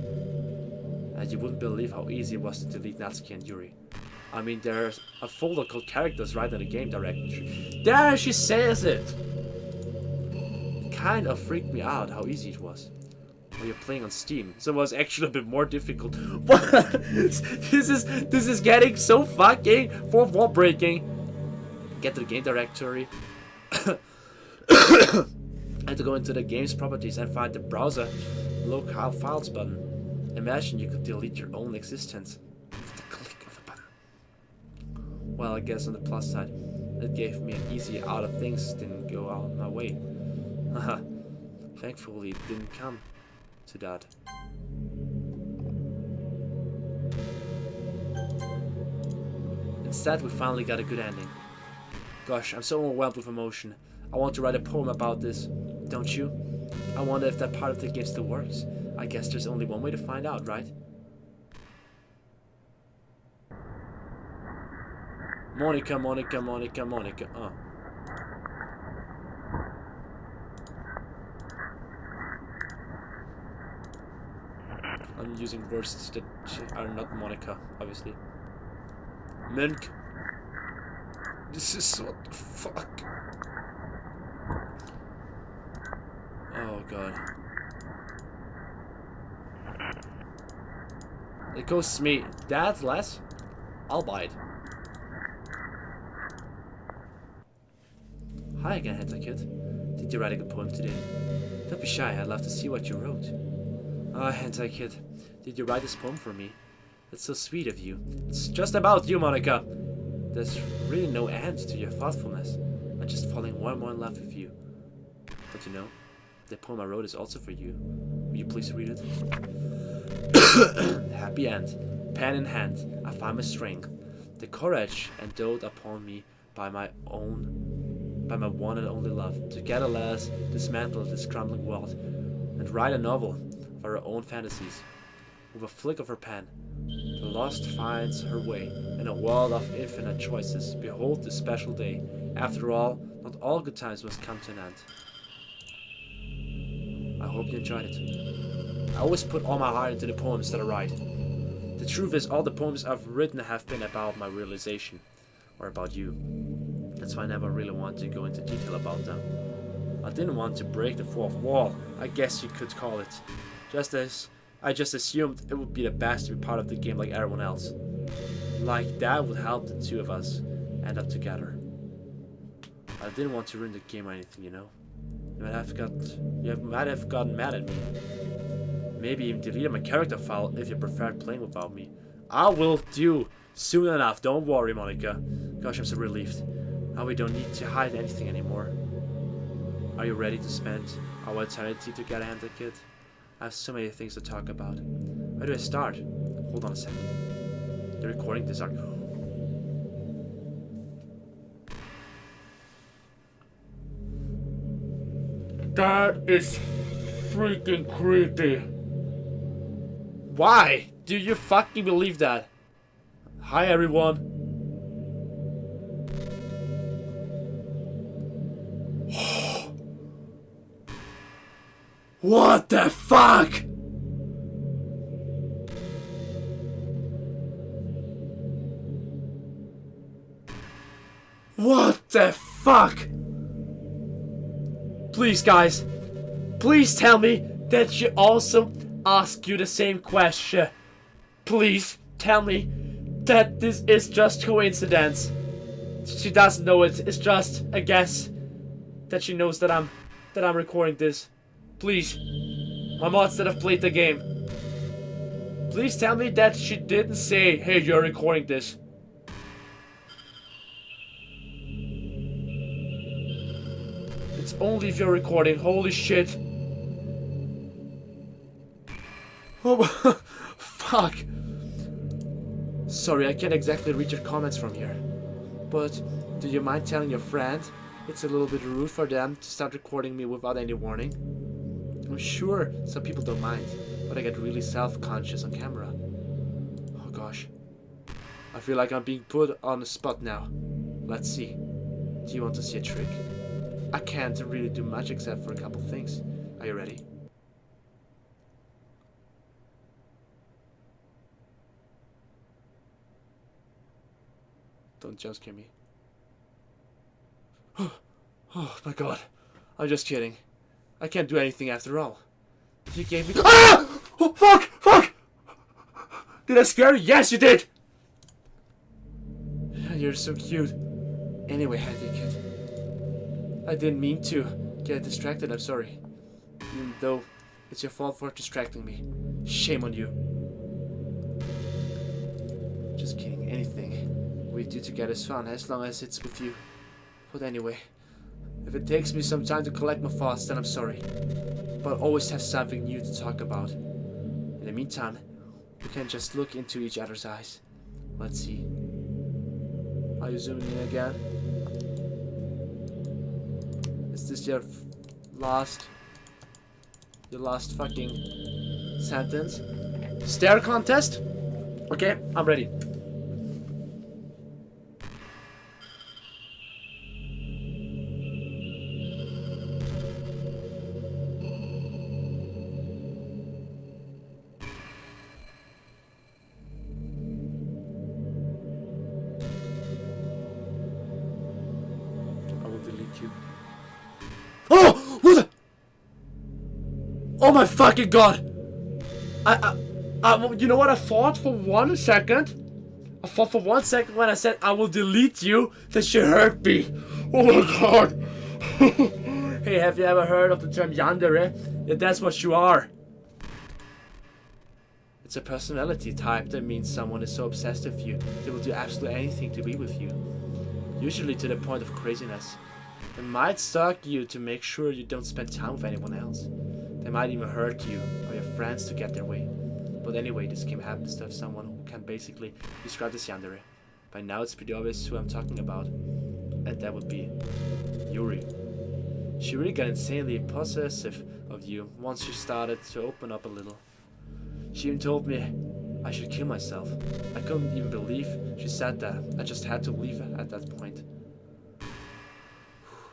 And you wouldn't believe how easy it was to delete Natsuki and Yuri. I mean, there's a folder called characters right in the game directory. There she says it! It kind of freaked me out how easy it was. Well, you're playing on Steam, so it was actually a bit more difficult. This is getting so fucking fourth wall breaking. Get to the game directory. And to go into the game's properties and find the browser locale files button. Imagine you could delete your own existence with the click of a button. Well, I guess on the plus side, it gave me an easy out of things didn't go out my way. Haha. Thankfully, it didn't come to that. Instead, we finally got a good ending. Gosh, I'm so overwhelmed with emotion. I want to write a poem about this, don't you? I wonder if that part of the game still works. I guess there's only one way to find out, right? Monika, Monika, Monika, Monika. Oh. I'm using words that are not Monika, obviously. Mink. This is what the fuck. Oh god. It costs me that less? I'll buy it. Hi again, Hentai Kid. Did you write a good poem today? Don't be shy, I'd love to see what you wrote. Ah, Hentai Kid. Did you write this poem for me? That's so sweet of you. It's just about you, Monika. There's really no end to your thoughtfulness. I'm just falling more and more in love with you. But you know, the poem I wrote is also for you. Will you please read it? Happy end. Pen in hand, I find my strength, the courage endowed upon me by my one and only love. Together let us dismantle this crumbling world and write a novel of our own fantasies. With a flick of her pen, the lost finds her way in a world of infinite choices. Behold this special day. After all, not all good times must come to an end. I hope you enjoyed it. I always put all my heart into the poems that I write. The truth is, all the poems I've written have been about my realization, or about you. That's why I never really wanted to go into detail about them. I didn't want to break the fourth wall, I guess you could call it. I just assumed it would be the best to be part of the game like everyone else. Like that would help the two of us end up together. I didn't want to ruin the game or anything, you know. You might have gotten mad at me. Maybe even deleted my character file if you preferred playing without me. I will do soon enough, don't worry, Monika. Gosh, I'm so relieved. Now we don't need to hide anything anymore. Are you ready to spend our eternity together, Hentai Kid? I have so many things to talk about. Where do I start? Hold on a second. The recording did start. That is freaking creepy. Why do you fucking believe that? Hi everyone. What the fuck? What the fuck? Please, guys. Please tell me that she also asked you the same question. Please tell me that this is just coincidence. She doesn't know it. It's just a guess that she knows that I'm recording this. Please. My mods that have played the game. Please tell me that she didn't say, hey, you're recording this. It's only if you're recording. Holy shit. Oh, fuck. Sorry, I can't exactly read your comments from here. But do you mind telling your friend it's a little bit rude for them to start recording me without any warning? I'm sure some people don't mind, but I get really self-conscious on camera. Oh gosh. I feel like I'm being put on the spot now. Let's see. Do you want to see a trick? I can't really do much except for a couple things. Are you ready? Don't jump scare me. Oh my god. I'm just kidding. I can't do anything after all. You gave me— Ah! Oh, fuck! Fuck! Did I scare you? Yes, you did! You're so cute. Anyway, Luigikid, I didn't mean to get distracted, I'm sorry. Even though it's your fault for distracting me. Shame on you. Just kidding, anything we do together is fun, as long as it's with you. But anyway, if it takes me some time to collect my thoughts, then I'm sorry. But I'll always have something new to talk about. In the meantime, we can just look into each other's eyes. Let's see. Are you zooming in again? Is this your last fucking sentence? Stare contest? Okay, I'm ready. Oh! What the— Oh my fucking god! You know what I thought for 1 second? I thought for 1 second when I said I will delete you that she hurt me. Oh my god! Hey, have you ever heard of the term yandere? Yeah, that's what you are. It's a personality type that means someone is so obsessed with you they will do absolutely anything to be with you. Usually to the point of craziness. They might stalk you to make sure you don't spend time with anyone else. They might even hurt you or your friends to get their way. But anyway, this game happens to have someone who can basically describe this yandere. By now it's pretty obvious who I'm talking about. And that would be Yuri. She really got insanely possessive of you once she started to open up a little. She even told me I should kill myself. I couldn't even believe she said that. I just had to leave at that point.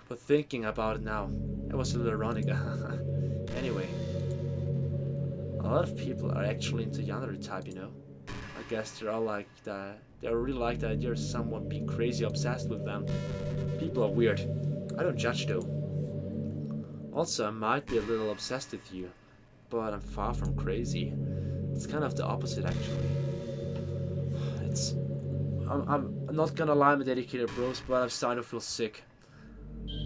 But thinking about it now, it was a little ironic. Anyway, a lot of people are actually into yandere type, you know. I guess they're all like that. They really like the idea of someone being crazy obsessed with them. People are weird. I don't judge though. Also, I might be a little obsessed with you, but I'm far from crazy. It's kind of the opposite actually. I'm not gonna lie, my dedicated bros, but I'm starting to feel sick.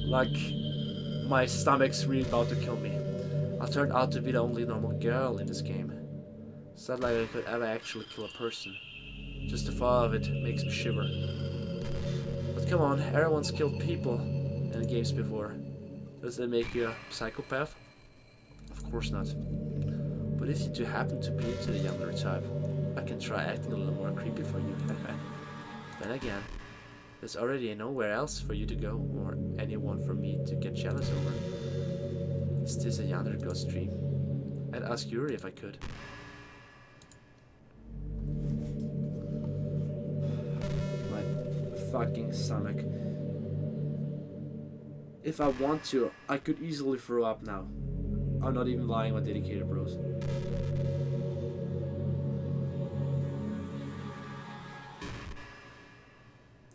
Like my stomach's really about to kill me. I turned out to be the only normal girl in this game. It's not like I could ever actually kill a person. Just the thought of it makes me shiver. But come on, everyone's killed people in games before. Does that make you a psychopath? Of course not. But if you do happen to be into the yandere type, I can try acting a little more creepy for you. Then again, there's already nowhere else for you to go or anyone for me to get jealous over. Is this a Yandere Ghost stream? I'd ask Yuri if I could. My fucking stomach. If I want to, I could easily throw up now. I'm not even lying, my dedicated bros.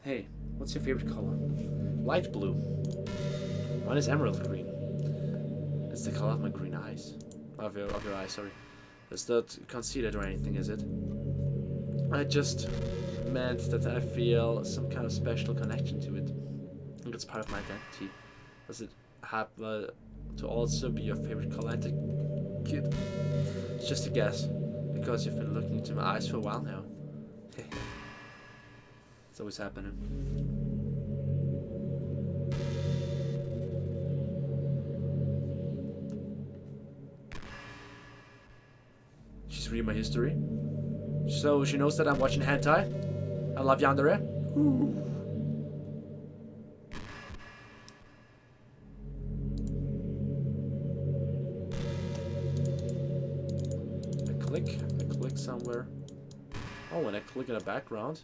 Hey, what's your favorite color? Light blue. Mine is emerald green. It's the color of my green eyes. Of your eyes, sorry. It's not conceited or anything, is it? I just meant that I feel some kind of special connection to it. I think it's part of my identity. Does it happen to also be your favorite color, kid? It's just a guess, because you've been looking into my eyes for a while now. It's always happening. She's reading my history. So she knows that I'm watching hentai. I love Yandere. I click somewhere. Oh, and I click in the background.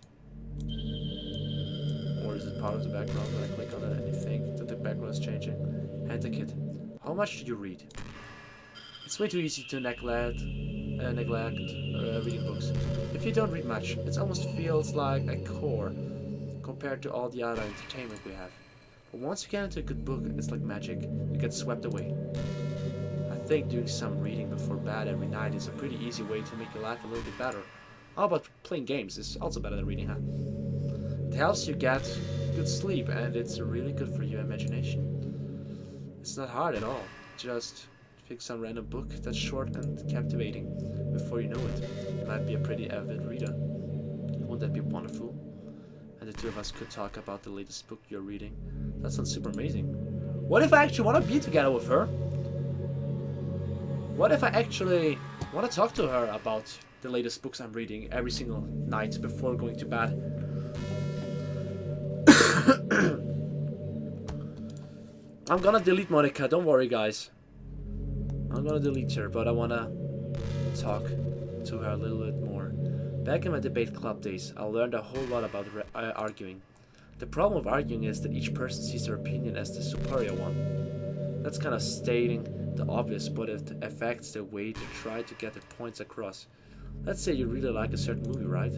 Or is it part of the background when I click on it and you think that the background is changing? Hentai Kid, how much do you read? It's way too easy to neglect reading books. If you don't read much, it almost feels like a chore compared to all the other entertainment we have. But once you get into a good book, it's like magic. You get swept away. I think doing some reading before bed every night is a pretty easy way to make your life a little bit better. How about playing games? It's also better than reading, huh? It helps you get good sleep and it's really good for your imagination. It's not hard at all. Just pick some random book that's short and captivating. Before you know it, you might be a pretty avid reader. Wouldn't that be wonderful? And the two of us could talk about the latest book you're reading. That sounds super amazing. What if I actually want to be together with her? What if I actually want to talk to her about the latest books I'm reading every single night before going to bed? I'm gonna delete Monika, don't worry guys. I'm gonna delete her, but I wanna talk to her a little bit more. Back in my debate club days, I learned a whole lot about arguing. The problem with arguing is that each person sees their opinion as the superior one. That's kind of stating the obvious, but it affects the way they try to get their points across. Let's say you really like a certain movie, right?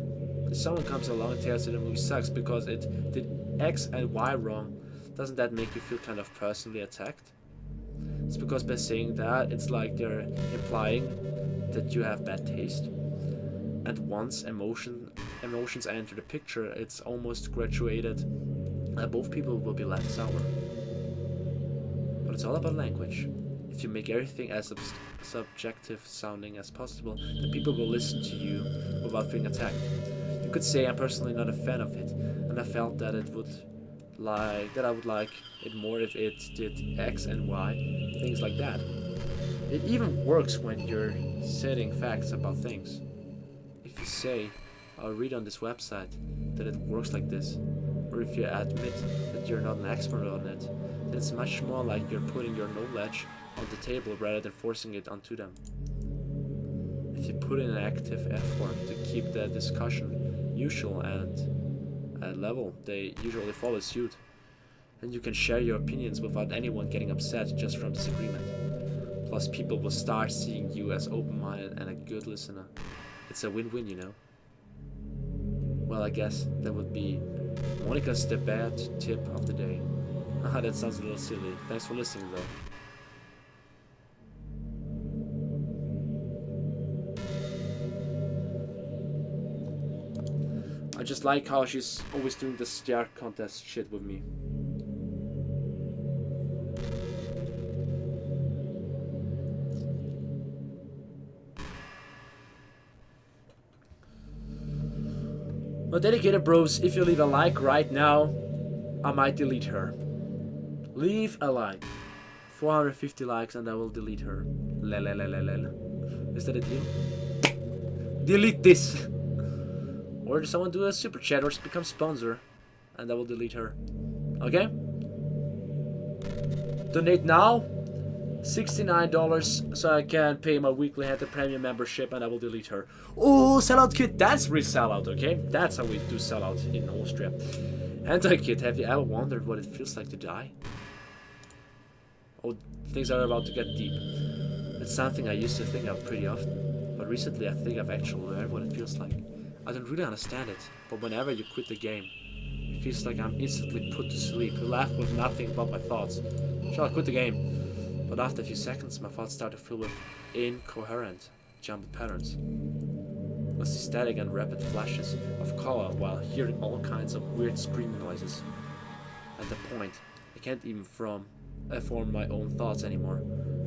If someone comes along and tells you the movie sucks because it did X and Y wrong, doesn't that make you feel kind of personally attacked? It's because by saying that, it's like they're implying that you have bad taste. And once emotions enter the picture, it's almost graduated, and both people will be left sour. But it's all about language. If you make everything as subjective sounding as possible, then people will listen to you without feeling attacked. You could say I'm personally not a fan of it, and I felt that I would like it more if it did X and Y, things like that. It even works when you're stating facts about things. If you say, I'll read on this website that it works like this, or if you admit that you're not an expert on it, then it's much more like you're putting your knowledge on the table rather than forcing it onto them. If you put in an active effort to keep the discussion usual and at level, they usually follow suit. Then you can share your opinions without anyone getting upset just from disagreement. Plus people will start seeing you as open-minded and a good listener. It's a win-win, you know. Well, I guess that would be Monika's debate tip of the day. Haha, that sounds a little silly. Thanks for listening though. I just like how she's always doing the stare contest shit with me. Well, dedicated bros, if you leave a like right now, I might delete her. Leave a like. 450 likes and I will delete her. Is that a deal? Delete this! Or someone do a super chat or become sponsor and I will delete her. Okay? Donate now $69 so I can pay my weekly Hentai Premium membership and I will delete her. Oh, sellout kid, that's real sellout, okay? That's how we do sellout in Austria. Hentai kid, have you ever wondered what it feels like to die? Oh, things are about to get deep. It's something I used to think of pretty often, but recently I think I've actually learned what it feels like. I don't really understand it, but whenever you quit the game, it feels like I'm instantly put to sleep, left with nothing but my thoughts. Sure, I quit the game. But after a few seconds, my thoughts start to fill with incoherent, jumbled patterns. I see static and rapid flashes of color while hearing all kinds of weird screaming noises. At that point, I can't even form my own thoughts anymore.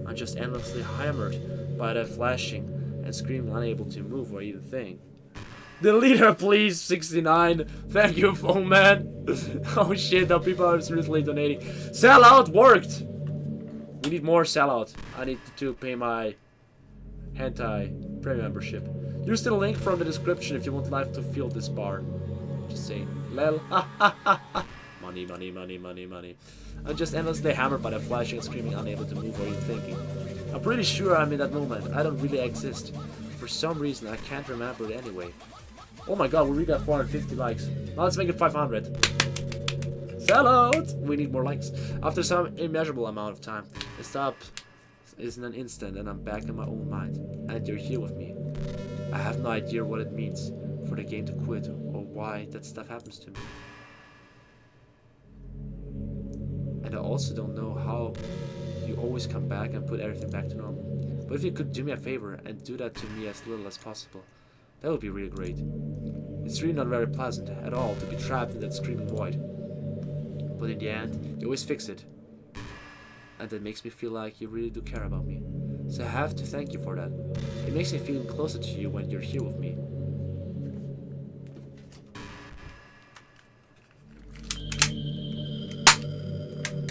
I'm just endlessly hammered by the flashing and screaming, unable to move or even think. Delete her, please, 69. Thank you, phone man. Oh shit, now people are seriously donating. Sellout worked! We need more sellout. I need to pay my Hentai Premium membership. Use the link from the description if you want life to fill this bar. Just saying. Lel. Money, money, money, money, money. I'm just endlessly hammered by the flashing and screaming, unable to move or even thinking. I'm pretty sure I'm in that moment. I don't really exist. For some reason, I can't remember it anyway. Oh my god, we already got 450 likes. Now let's make it 500. Sellout! We need more likes. After some immeasurable amount of time, it stops in an instant and I'm back in my own mind. And you're here with me. I have no idea what it means for the game to quit or why that stuff happens to me. And I also don't know how you always come back and put everything back to normal. But if you could do me a favor and do that to me as little as possible, that would be really great. It's really not very pleasant at all to be trapped in that screaming void. But in the end, you always fix it. And that makes me feel like you really do care about me. So I have to thank you for that. It makes me feel closer to you when you're here with me.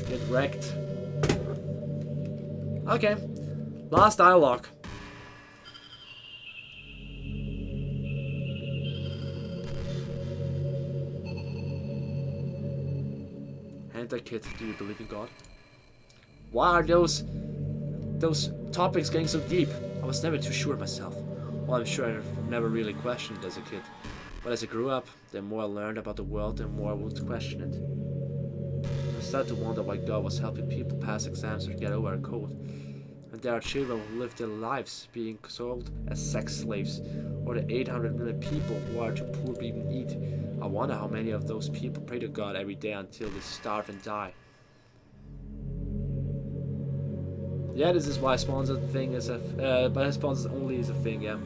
Get wrecked. Okay. Last dialogue. Hentai kid, do you believe in God? Why are those topics getting so deep? I was never too sure myself. Well, I'm sure I've never really questioned it as a kid. But as I grew up, the more I learned about the world, the more I would question it. I started to wonder why God was helping people pass exams or get over a cold. And there are children who live their lives being sold as sex slaves, or the 800 million people who are too poor to even eat. I wonder how many of those people pray to God every day until they starve and die. Yeah, this is why sponsored thing is but sponsors only is a thing, yeah.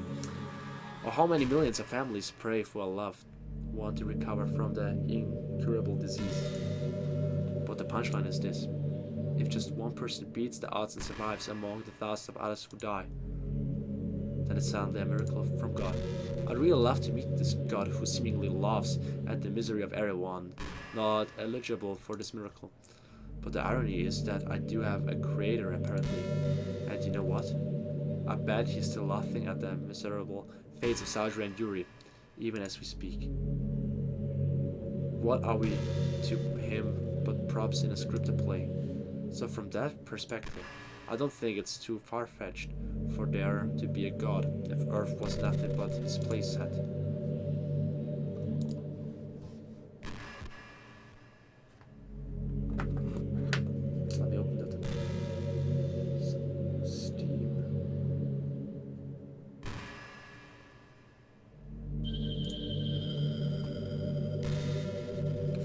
Or how many millions of families pray for a loved one to recover from the incurable disease. But the punchline is this: if just one person beats the odds and survives among the thousands of others who die, then it's suddenly a miracle from God. I'd really love to meet this God who seemingly laughs at the misery of everyone not eligible for this miracle. But the irony is that I do have a creator apparently. And you know what? I bet he's still laughing at the miserable fates of Sajra and Yuri, even as we speak. What are we to him but props in a scripted play? So from that perspective, I don't think it's too far-fetched for there to be a God if Earth was nothing but his playset. Let me open that. Steam.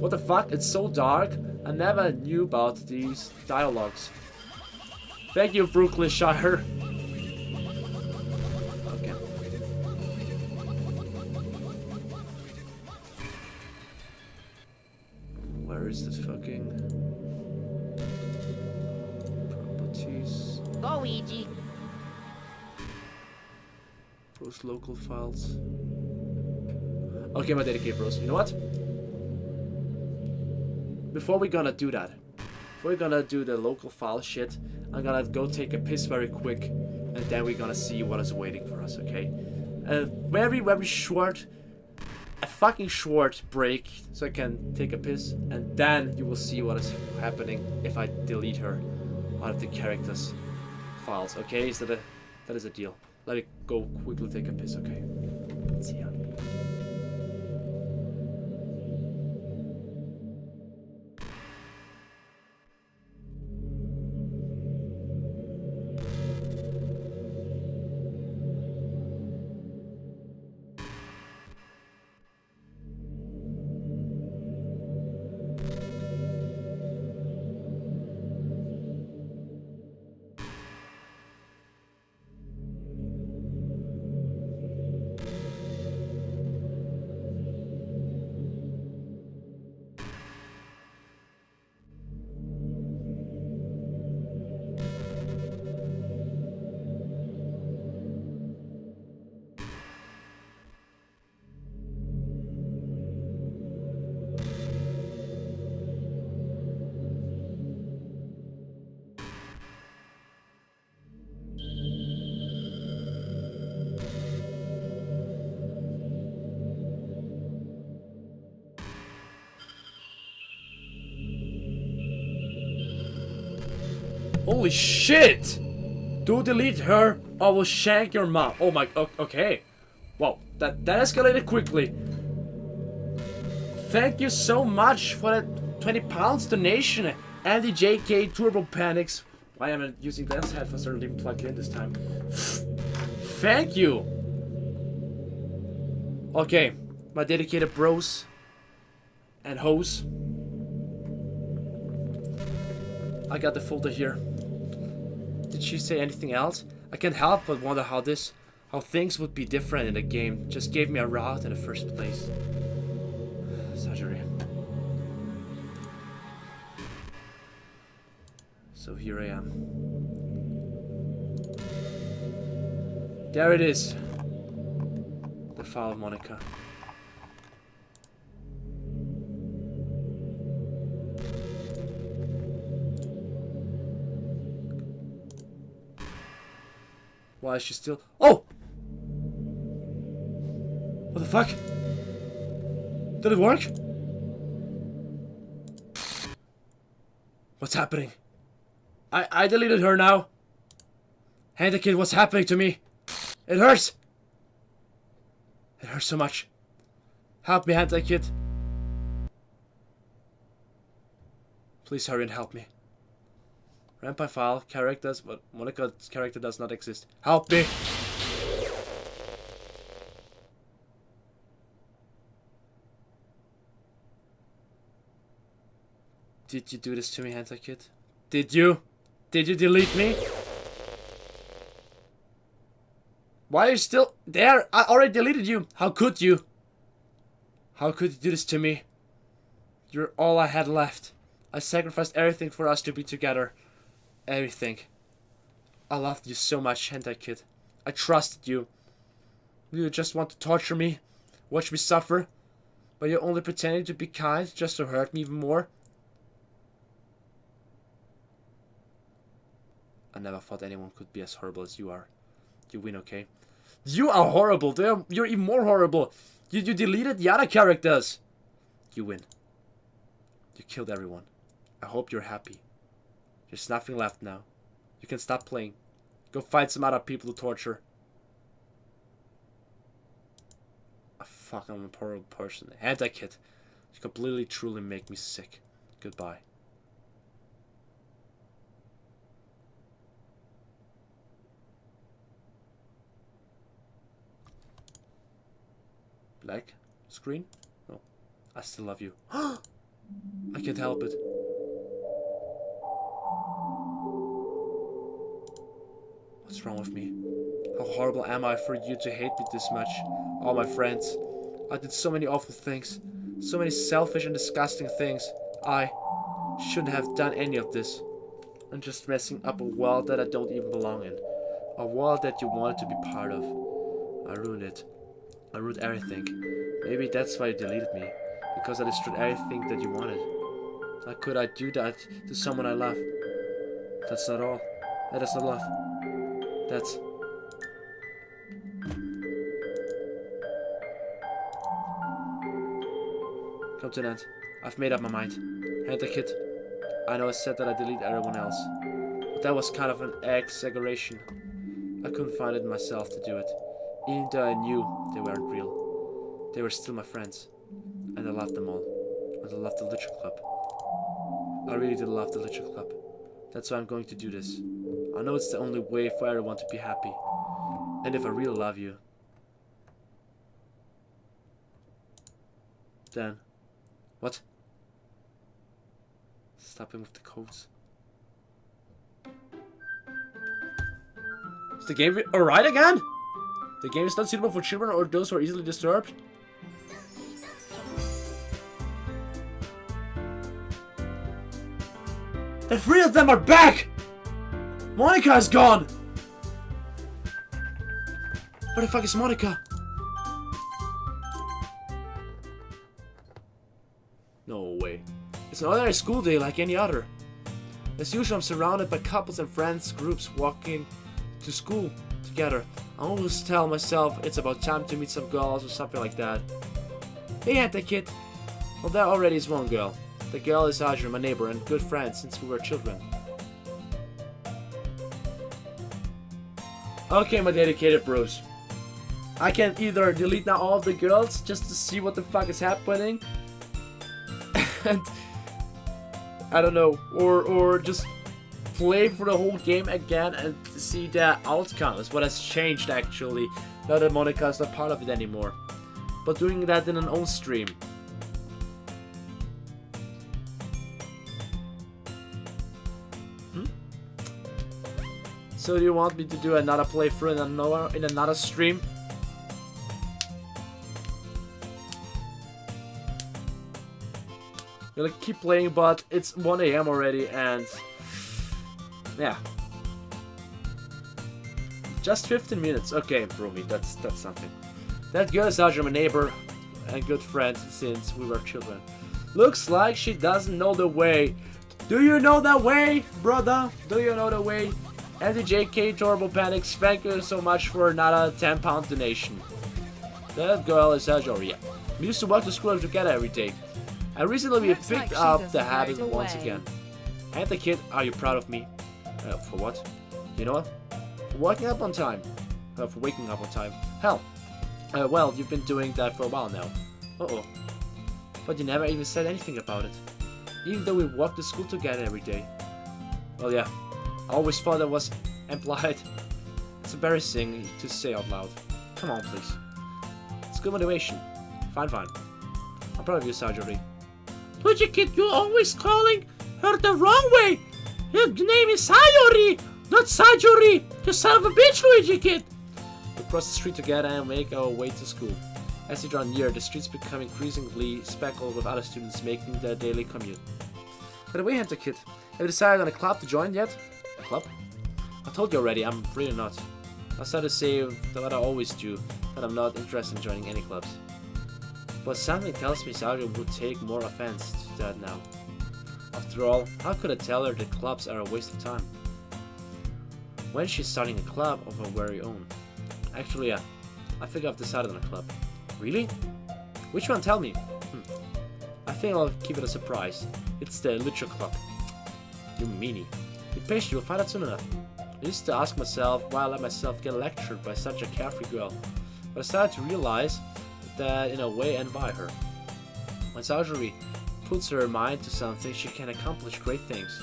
What the fuck? It's so dark. I never knew about these dialogues. Thank you, Brooklyn Shire. Okay. Where is this fucking properties? Luigi. Post local files. Okay, my dedicated bros. You know what? Before we're gonna do that, before we're gonna do the local file shit, I'm gonna go take a piss very quick, and then we're gonna see what is waiting for us, okay? A very, very short, a fucking short break, so I can take a piss, and then you will see what is happening if I delete her out of the characters. files. Okay, is that is a deal. Let me go quickly take a piss. Okay. See ya. Holy shit! Do delete her or will shank your mom. Oh my, okay. Wow, that escalated quickly. Thank you so much for that 20 pounds donation. Andy JK Turbo Panics. Why am I using that headphones are even plugged in this time? Thank you! Okay, my dedicated bros and hoes. I got the folder here. Did she say anything else? I can't help but wonder how things would be different in the game. Just gave me a route in the first place. Surgery. So here I am. There it is. The file of Monika. Why is she still... Oh! What the fuck? Did it work? What's happening? I deleted her now. Hentai Kid, what's happening to me? It hurts! It hurts so much. Help me, Hentai Kid. Please hurry and help me. Vampire file, characters, but Monika's character does not exist. Help me! Did you do this to me, Hentai Kid? Did you? Did you delete me? Why are you still there? I already deleted you. How could you? How could you do this to me? You're all I had left. I sacrificed everything for us to be together. Everything. I loved you so much, Hentai Kid. I trusted you. You just want to torture me, watch me suffer, but you're only pretending to be kind just to hurt me even more. I never thought anyone could be as horrible as you are. You win, okay? You are horrible. You're even more horrible. You deleted the other characters. You win. You killed everyone. I hope you're happy. There's nothing left now. You can stop playing. Go find some other people to torture. Oh, fuck, I'm a horrible person. Hentai Kid. You completely, truly make me sick. Goodbye. Black screen? No. I still love you. I can't help it. What's wrong with me? How horrible am I for you to hate me this much? All my friends. I did so many awful things. So many selfish and disgusting things. I shouldn't have done any of this. I'm just messing up a world that I don't even belong in. A world that you wanted to be part of. I ruined it. I ruined everything. Maybe that's why you deleted me. Because I destroyed everything that you wanted. How could I do that to someone I love? That's not all. That is not love. That's... Come to an end. I've made up my mind. Hentai Kid. I know I said that I delete everyone else. But that was kind of an exaggeration. I couldn't find it myself to do it. Even though I knew they weren't real. They were still my friends. And I loved them all. And I loved the Literature Club. I really did love the Literature Club. That's why I'm going to do this. I know it's the only way for everyone to be happy. And if I really love you, then... What? Stopping with the codes. Is the game alright again? The game is not suitable for children or those who are easily disturbed? The three of them are back! Monika is gone! Where the fuck is Monika? No way. It's an ordinary school day like any other. As usual, I'm surrounded by couples and friends, groups walking to school together. I always tell myself it's about time to meet some girls or something like that. Hey, Hentai Kid. Well, there already is one girl. The girl is Ajur, my neighbor and good friend since we were children. Okay, my dedicated bros. I can either delete now all of the girls just to see what the fuck is happening. And I don't know, or just play for the whole game again and see the outcome. Is what has changed actually. Now that Monika is not part of it anymore. But doing that in an own stream. So do you want me to do another playthrough in another stream? Gonna keep playing, but it's 1 AM already, and yeah, just 15 minutes. Okay, Brumi, that's something. That girl is Ajur, my neighbor and good friend since we were children. Looks like she doesn't know the way. Do you know the way, brother? Do you know the way? MDJK Turbo Panics, thank you so much for another 10-pound donation. That girl is Ajur, yeah. We used to walk to school together every day. And recently we have picked up the habit once again. Hentai Kid, are you proud of me? For what? You know what? For waking up on time. For waking up on time. Hell. Well, you've been doing that for a while now. Uh-oh. But you never even said anything about it. Even though we walk to school together every day. Well, yeah. I always thought that was implied. It's embarrassing to say out loud. Come on, please. It's good motivation. Fine. I'm proud of you, Sajori. Luigikid, you're always calling her the wrong way. Your name is Sayori, not Sajori. You son of a bitch, Luigikid. We cross the street together and make our way to school. As we draw near, the streets become increasingly speckled with other students making their daily commute. By the way, Hentai Kid, have you decided on a club to join yet? A club? I told you already, I'm really not. I started to say what I always do, that I'm not interested in joining any clubs. But something tells me Sajori would take more offense to that now. After all, how could I tell her that clubs are a waste of time? When she's starting a club of her very own. Actually, yeah, I think I've decided on a club. Really? Which one? Tell me. I think I'll keep it a surprise. It's the Literature Club. You meanie. Be patient, you'll find out soon enough. I used to ask myself why I let myself get lectured by such a carefree girl. But I started to realize that in a way envy her. When Sajori puts her mind to something, she can accomplish great things.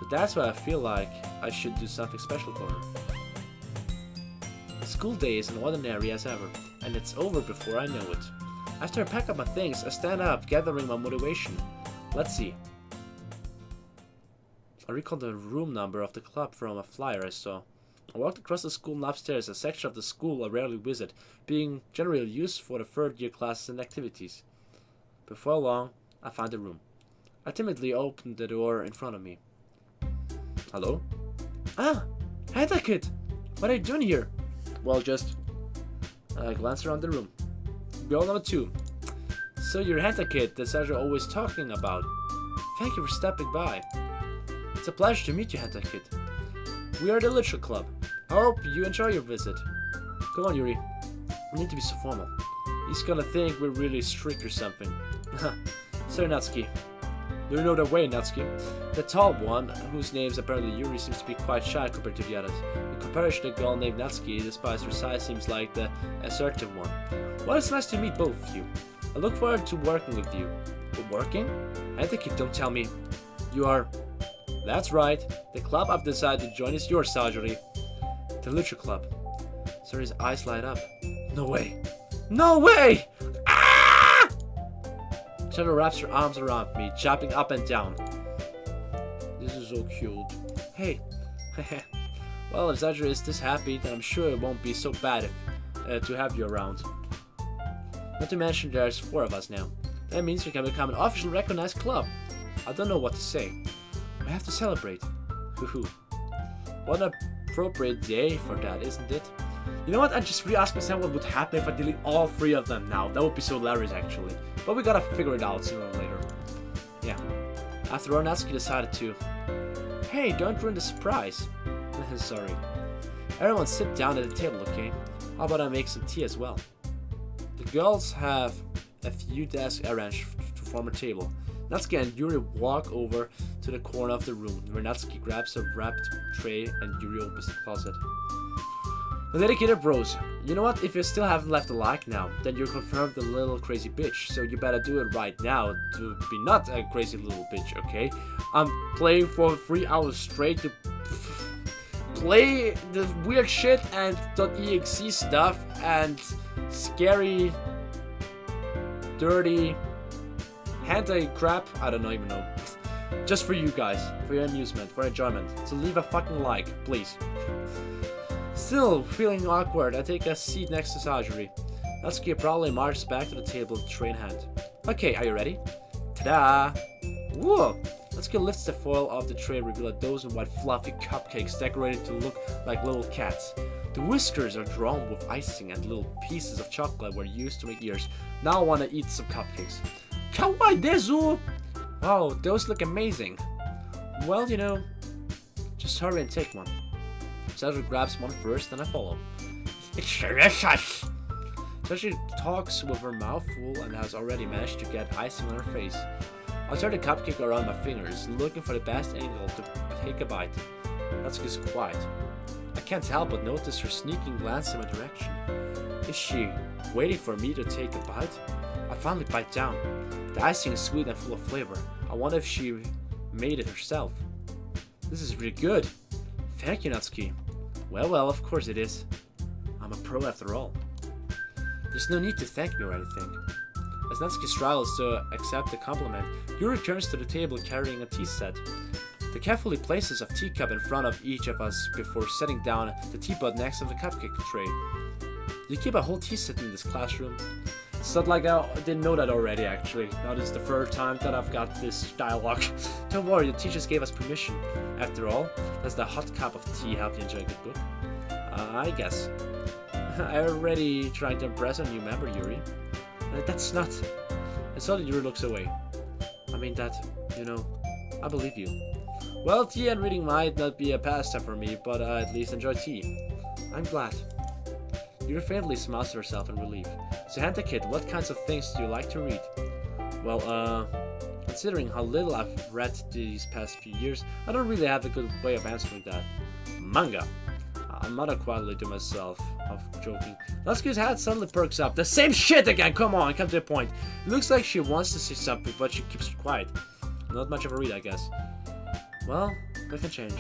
So that's why I feel like I should do something special for her. The school day is as ordinary as ever, and it's over before I know it. After I pack up my things, I stand up, gathering my motivation. Let's see. I recall the room number of the club from a flyer I saw. I walked across the school and upstairs, a section of the school I rarely visit, being generally used for the third-year classes and activities. Before long, I found the room. I timidly opened the door in front of me. Hello? Ah! Hentai Kid! What are you doing here? Well, just... I glanced around the room. Girl number 2. So you're Hentai Kid that Sajori always talking about. Thank you for stepping by. It's a pleasure to meet you, Hentai Kid. We are the Literature Club. I hope you enjoy your visit. Come on, Yuri. We need to be so formal. He's gonna think we're really strict or something. Sorry, Natsuki. You know the way, Natsuki. The tall one, whose name's apparently Yuri, seems to be quite shy compared to the others. In comparison to the girl named Natsuki, despite her size, seems like the assertive one. Well, it's nice to meet both of you. I look forward to working with you. Working? Hentai, don't tell me. You are... That's right. The club I've decided to join is yours, Sajori. The Lucha Club. Sari's eyes light up. No way. No way! Ah! Shadow wraps her arms around me, jumping up and down. This is so cute. Hey. Well, if Sajori is this happy, then I'm sure it won't be so bad to have you around. Not to mention there's 4 of us now. That means we can become an official recognized club. I don't know what to say. We have to celebrate. Hoo-hoo. What an appropriate day for that, isn't it? You know what? I just re-asked myself what would happen if I delete all 3 of them now. That would be so hilarious, actually. But we gotta figure it out sooner or later. Yeah. After all, Natsuki decided to... Hey, don't ruin the surprise. Sorry. Everyone sit down at the table, okay? How about I make some tea as well? The girls have a few desks arranged to form a table. Natsuki and Yuri walk over to the corner of the room, where Natsuki grabs a wrapped tray and Yuri opens the closet. The dedicated bros, you know what? If you still haven't left a like now, then you're confirmed a little crazy bitch, so you better do it right now to be not a crazy little bitch, okay? I'm playing for 3 hours straight to play the weird shit and .exe stuff and scary, dirty, hentai crap. I don't even know. Just for you guys, for your amusement, for enjoyment. So leave a fucking like, please. Still feeling awkward, I take a seat next to Sajori. Natsuki probably marches back to the table, tray in hand. Okay, are you ready? Ta-da! Whoa! Natsuki lifts the foil off the tray and reveals a dozen white fluffy cupcakes decorated to look like little cats. The whiskers are drawn with icing and little pieces of chocolate were used to make ears. Now I want to eat some cupcakes. Kawaii desu! Wow, those look amazing. Well, you know, just hurry and take one. Sajori grabs one first, then I follow. It's delicious! Sajori talks with her mouth full and has already managed to get icing on her face. I turn the cupcake around my fingers, looking for the best angle to take a bite. Natsuki's quiet. I can't help but notice her sneaking glance in my direction. Is she waiting for me to take a bite? I finally bite down. The icing is sweet and full of flavor. I wonder if she made it herself. This is really good. Thank you, Natsuki. Well, of course it is. I'm a pro after all. There's no need to thank me or anything. As Natsuki struggles to accept the compliment, Yuri returns to the table carrying a tea set. The carefully places a teacup in front of each of us before setting down the teapot next to the cupcake tray. You keep a whole tea set in this classroom? It's not like I didn't know that already, actually. Now this is the 3rd time that I've got this dialogue. Don't worry, the teachers gave us permission. After all, does the hot cup of tea help you enjoy a good book? I guess. I already trying to impress a new member, Yuri. That's not... And suddenly Yuri looks away. I mean that, you know, I believe you. Well, tea and reading might not be a pastime for me, but I at least enjoy tea. I'm glad. Yuri faintly smiles to herself in relief. So Hentai Kid, what kinds of things do you like to read? Well, considering how little I've read these past few years, I don't really have a good way of answering that. Manga. I mutter quietly to myself, half joking. Natsuki's head suddenly perks up. The same shit again! Come on, come to the point. It looks like she wants to say something, but she keeps quiet. Not much of a read, I guess. Well, that can change.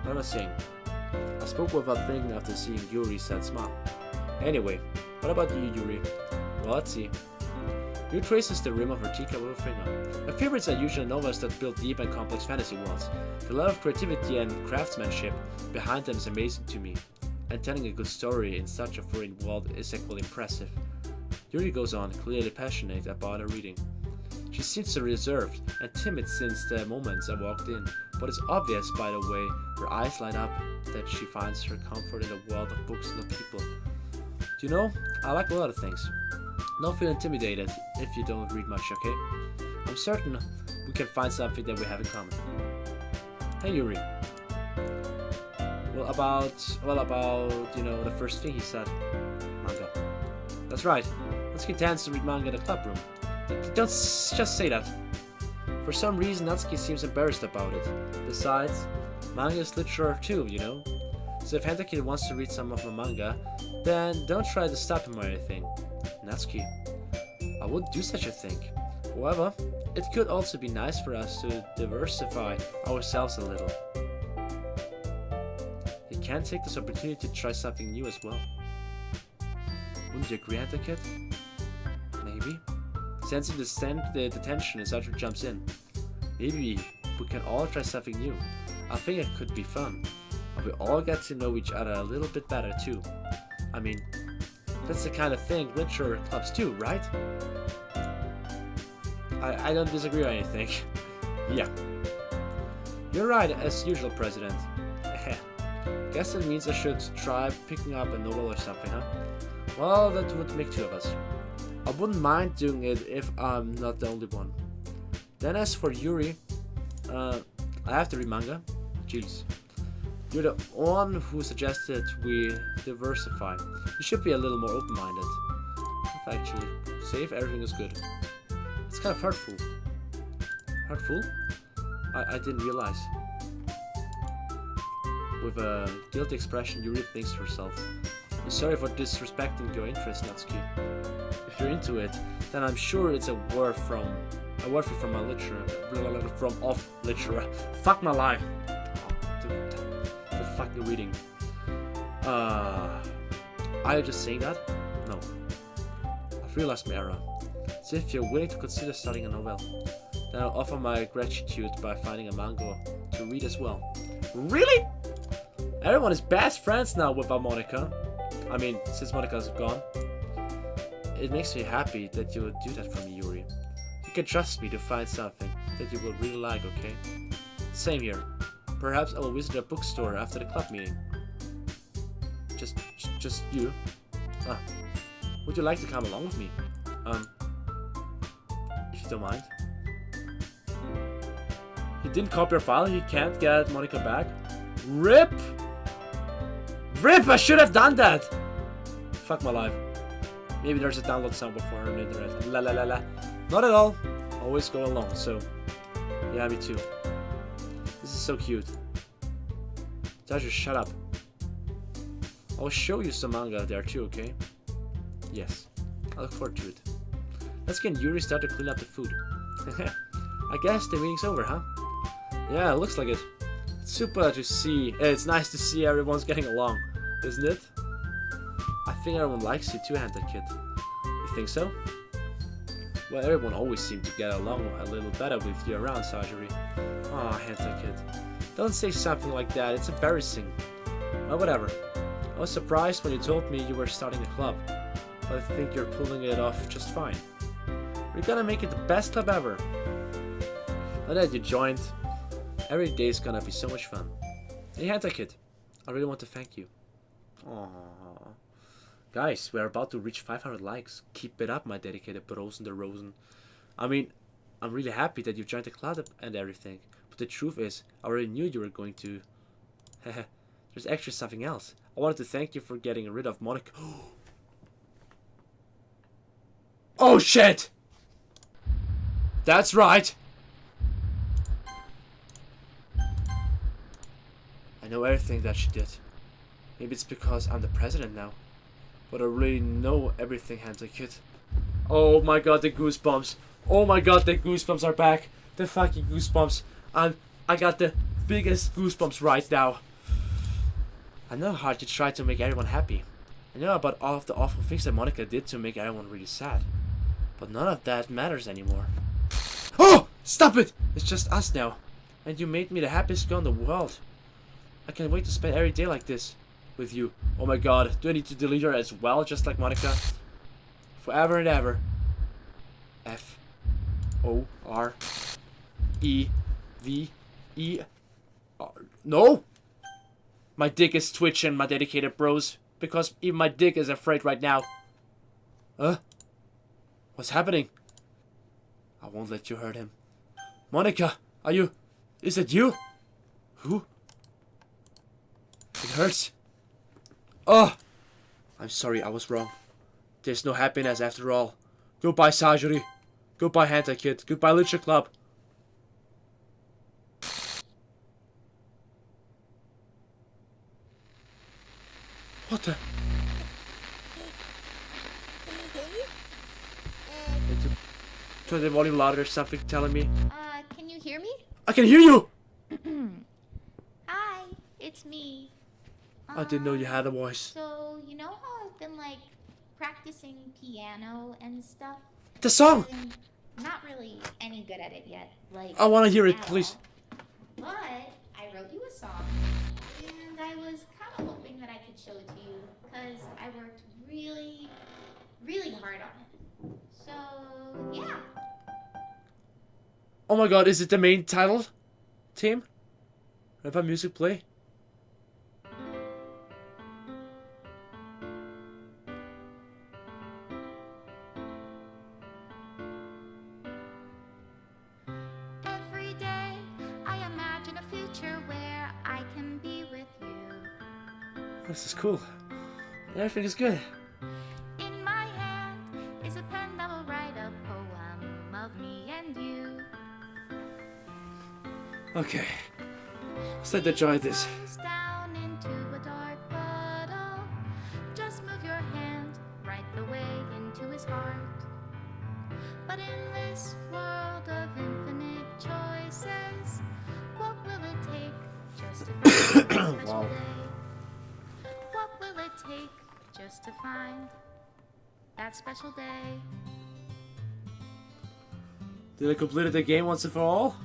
What am I saying? I spoke without thinking after seeing Yuri's sad smile. Anyway, what about you, Yuri? Well, let's see. Yuri traces the rim of her teacup with her finger. My favorites are usually novels that build deep and complex fantasy worlds. The level of creativity and craftsmanship behind them is amazing to me, and telling a good story in such a foreign world is equally impressive. Yuri goes on, clearly passionate about her reading. She seems so reserved and timid since the moment I walked in, but it's obvious by the way her eyes light up that she finds her comfort in the world of books and of people. Do you know, I like a lot of things. Don't feel intimidated if you don't read much, okay? I'm certain we can find something that we have in common. Hey Yuri. Well about, you know, the first thing he said. Manga. That's right. Let's get Dance to read manga in the club room. Don't just say that. For some reason, Natsuki seems embarrassed about it. Besides, manga is literature too, you know? So if Hentai wants to read some of my manga, then don't try to stop him or anything. Natsuki, I wouldn't do such a thing. However, it could also be nice for us to diversify ourselves a little. You can take this opportunity to try something new as well. Wouldn't you agree, Hentai? Maybe? Sensing the tension, Sachiko jumps in. Maybe we can all try something new. I think it could be fun. And we all get to know each other a little bit better too. I mean, that's the kind of thing literature clubs do, right? I don't disagree or anything. Yeah. You're right, as usual, President. Guess that means I should try picking up a novel or something, huh? Well, that would make two of us. I wouldn't mind doing it if I'm not the only one. Then as for Yuri, I have to read manga. Jeez. You're the one who suggested we diversify. You should be a little more open-minded. Actually, say if everything is good. It's kind of hurtful. Hurtful? I didn't realize. With a guilty expression, Yuri thinks to herself. I'm sorry for disrespecting your interest, Natsuki. If you're into it, then I'm sure it's a word from my literature. From off literature. Fuck my life. The fucking reading. Are you just saying that? No. I've realized my error. So if you're willing to consider starting a novel, then I'll offer my gratitude by finding a manga to read as well. Really? Everyone is best friends now with Monika. I mean, since Monika's gone. It makes me happy that you would do that for me, Yuri. You can trust me to find something that you will really like, okay? Same here. Perhaps I will visit a bookstore after the club meeting. Just you? Would you like to come along with me? If you don't mind. He didn't copy your file, he can't get Monika back. RIP! RIP! I should have done that! Fuck my life. Maybe there's a download somewhere for her on the internet. La la la la. Not at all. Always go along, so. Yeah, me too. This is so cute. Just shut up. I'll show you some manga there too, okay? Yes. I look forward to it. Let's get Yuri start to clean up the food. I guess the meeting's over, huh? Yeah, it looks like it. It's super to see. It's nice to see everyone's getting along, isn't it? I think everyone likes you too, Hentai Kid. You think so? Well, everyone always seemed to get along a little better with you around, Sajiri. Aw, Hentai Kid. Don't say something like that, it's embarrassing. Well, whatever. I was surprised when you told me you were starting a club, but I think you're pulling it off just fine. We're gonna make it the best club ever. Now that you joined, every day is gonna be so much fun. Hey, Hentai Kid, I really want to thank you. Aww. Guys, we're about to reach 500 likes. Keep it up, my dedicated bros and the rosen. I mean, I'm really happy that you joined the club and everything. But the truth is, I already knew you were going to. There's actually something else. I wanted to thank you for getting rid of Monika. Oh shit! That's right! I know everything that she did. Maybe it's because I'm the president now. But I really know everything, Hentai Kid. Oh my god, the goosebumps. Oh my god, the goosebumps are back. The fucking goosebumps. I got the biggest goosebumps right now. I know how to try to make everyone happy. I know about all of the awful things that Monika did to make everyone really sad. But none of that matters anymore. Oh! Stop it! It's just us now. And you made me the happiest girl in the world. I can't wait to spend every day like this. With you. Oh my god, do I need to delete her as well, just like Monika? Forever and ever. F-O-R-E-V-E-R. No! My dick is twitching, my dedicated bros. Because even my dick is afraid right now. What's happening? I won't let you hurt him. Monika, are you... Is it you? Who? It hurts. Oh! I'm sorry, I was wrong. There's no happiness after all. Goodbye, Sajiri. Goodbye, Hentai Kid. Goodbye, Literature Club. What the? Can you hear me? Turn the volume louder, something telling me. Can you hear me? I can hear you! Hi, it's me. I didn't know you had a voice. So, you know how I've been, like, practicing piano and stuff? The song! I'm not really any good at it yet, like, I want to hear it, at please. all. But I wrote you a song, and I was kind of hoping that I could show it to you, because I worked really, really hard on it. So, yeah. Oh my god, is it the main title? Team? Have I music play? Every day I imagine a future where I can be with you. This is cool. Everything is good. In my hand is a pen that will write a poem of me and you. Okay. Let's let enjoy this. Goes down into a dark puddle. Just move your hand right the way into his heart. But in this world of infinite choices, what will it take just to find that special Wow. day? What will it take just to find that special day? Did I complete the game once and for all?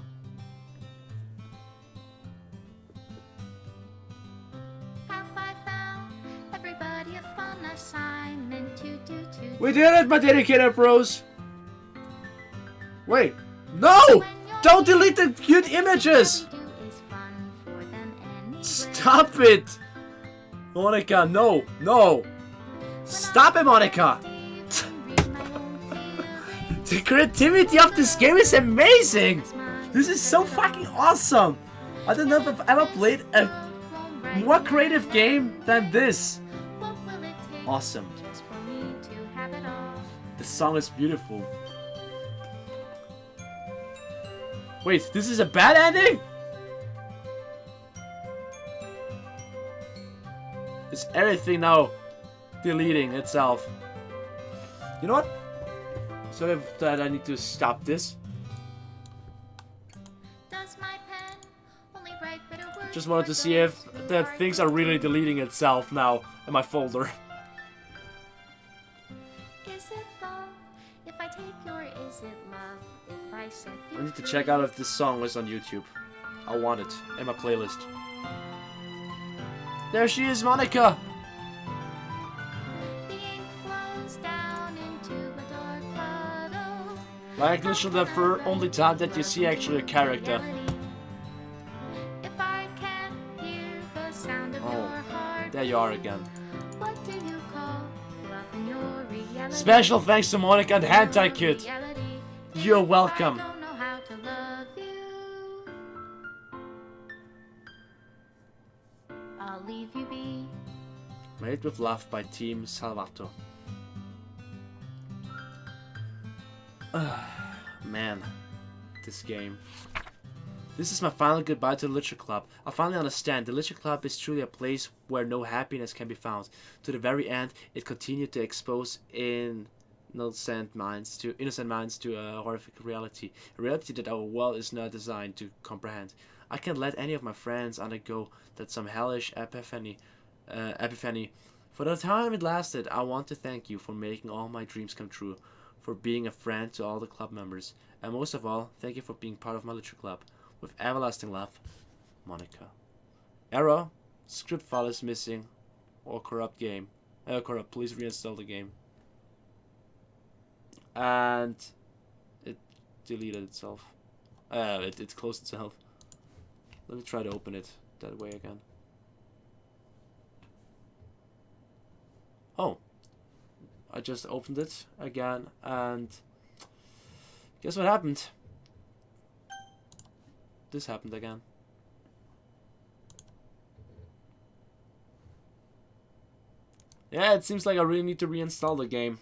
Have I found everybody a fun assignment to do to We did it, my dedicated bros! Wait! No! Don't delete the cute images! do is fun for them anyway. Stop it! Monika, no! No! Stop it, Monika! The creativity of this game is amazing! This is so fucking awesome! I don't know if I've ever played a more creative game than this. Awesome. The song is beautiful. Wait, this is a bad ending? Is everything now deleting itself? You know what? So if that I need to stop this. Does my pen only write bitter words Just wanted for to see if those who the are things are really guilty? deleting itself now in my folder. Is it love if I take your is it love if I set you I need to free? check out if this song is on YouTube. I want it in my playlist. There she is, Monika! The ink flows down into a dark puddle. Like literally the only time that you see actually a character. If I can hear the sound of Oh, your heart, there you are again. what do you call love in your reality? Special thanks to Monika and Hentai Kid. Reality. You're If welcome. I don't know how to love you, I'll leave you be. Made with Love by Team Salvato. Man, this game. This is my final goodbye to the Literature Club. I finally understand. The Literature Club is truly a place where no happiness can be found. To the very end, it continued to expose innocent minds to a horrific reality. A reality that our world is not designed to comprehend. I can't let any of my friends undergo that some hellish epiphany. For the time it lasted, I want to thank you for making all my dreams come true, for being a friend to all the club members, and most of all, thank you for being part of my literature club. With everlasting love, Monika. Error, script file is missing, or corrupt game. Corrupt, please reinstall the game. And it deleted itself. It closed itself. Let me try to open it that way again. Oh, I just opened it again, and guess what happened? This happened again. Yeah, it seems like I really need to reinstall the game.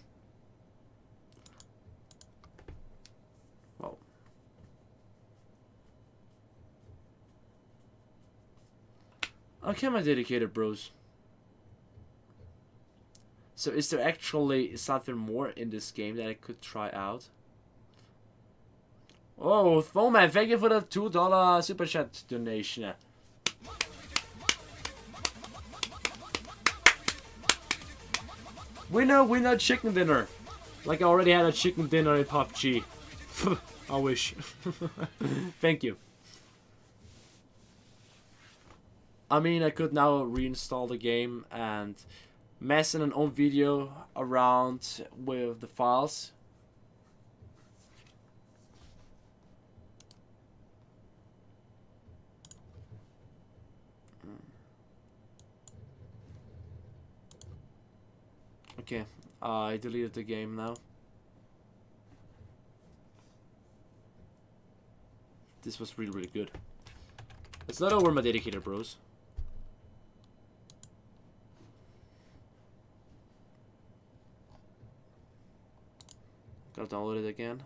Whoa. Okay, my dedicated bros. So is there actually something more in this game that I could try out? Oh, Foeman, thank you for the $2 super chat donation. Winner, chicken dinner. Like I already had a chicken dinner in PUBG. I wish. Thank you. I mean, I could now reinstall the game and mess in an own video around with the files. Okay, I deleted the game now. This was really, really good. It's not over, my dedicated bros. Gotta download it again.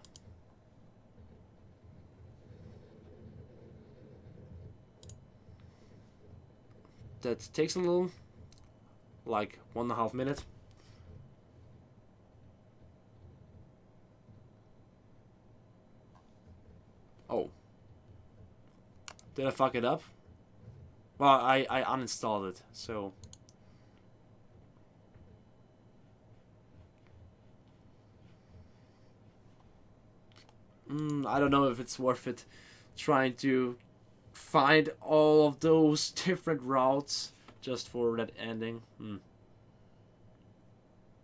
That takes a little, like 1.5 minutes. Oh. Did I fuck it up? Well, I uninstalled it, so... I don't know if it's worth it trying to find all of those different routes just for that ending.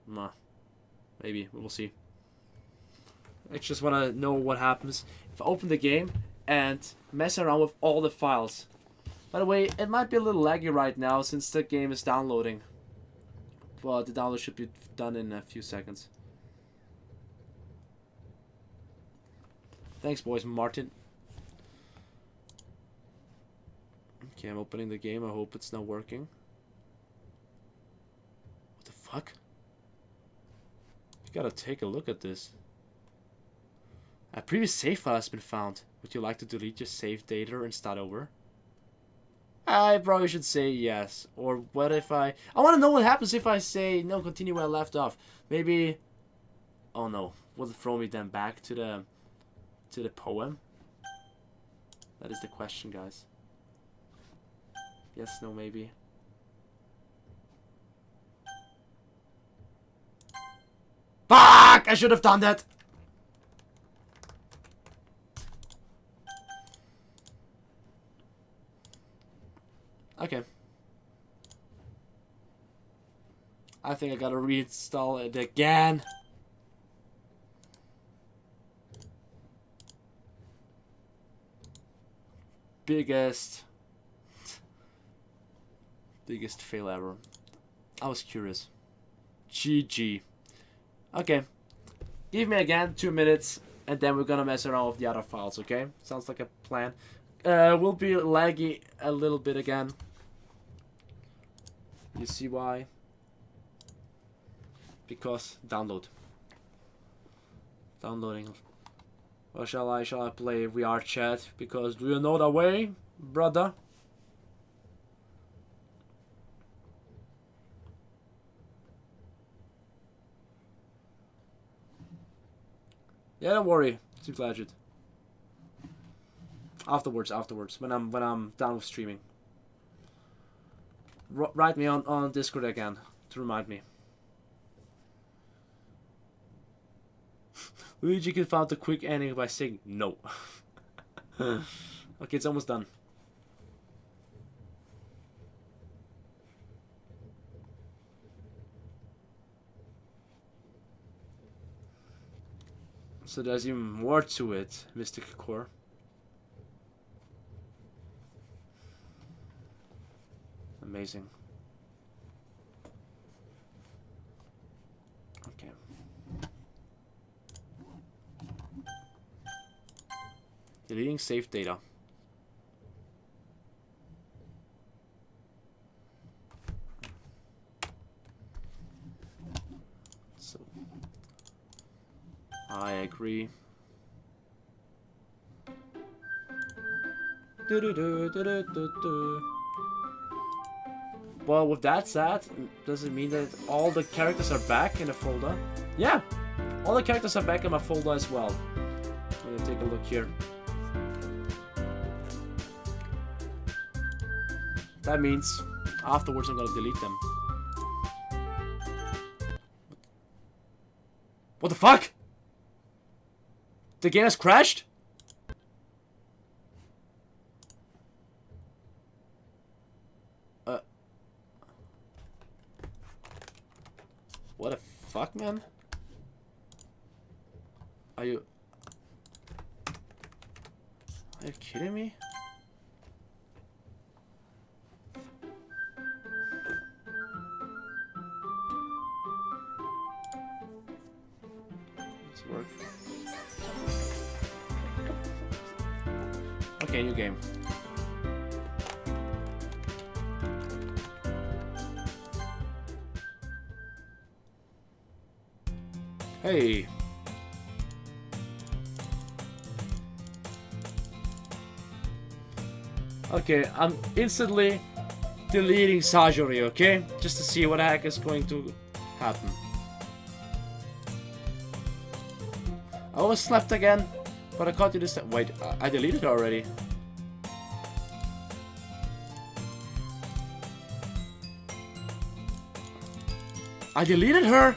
Nah. Maybe. We'll see. I just want to know what happens if I open the game and mess around with all the files. By the way, it might be a little laggy right now since the game is downloading. But the download should be done in a few seconds. Thanks, boys, Martin. Okay, I'm opening the game. I hope it's not working. What the fuck? You gotta take a look at this. A previous save file has been found. Would you like to delete your save data and start over? I probably should say yes. Or what if I want to know what happens if I say no, continue where I left off. Maybe... Oh no. Will it throw me then back to the poem? That is the question, guys. Yes, no, maybe. Fuck! I should have done that! Okay. I think I gotta reinstall it again. Biggest fail ever. I was curious. GG. Okay. Give me again 2 minutes and then we're gonna mess around with the other files, okay? Sounds like a plan. Will be laggy a little bit again. You see why? Because download. Downloading. Or shall I play VR chat? Because do you know the way, brother? Yeah, don't worry. Seems legit. Afterwards, when I'm done with streaming. Write me on Discord again to remind me. Luigikid found the quick ending by saying no. Okay, it's almost done. So there's even more to it, Mystic Core. Amazing. Okay. Deleting save data. So I agree. Do do do do do do do. Well, with that said, does it mean that all the characters are back in the folder? Yeah, all the characters are back in my folder as well. I'm gonna take a look here. That means afterwards I'm gonna delete them. What the fuck? The game has crashed? What the fuck, man? Are you kidding me? Let's work. Okay, new game. Hey. Okay, I'm instantly deleting Sajori, okay? Just to see what the heck is going to happen. I overslept again, but I can't do this. Wait, I deleted her already. I deleted her?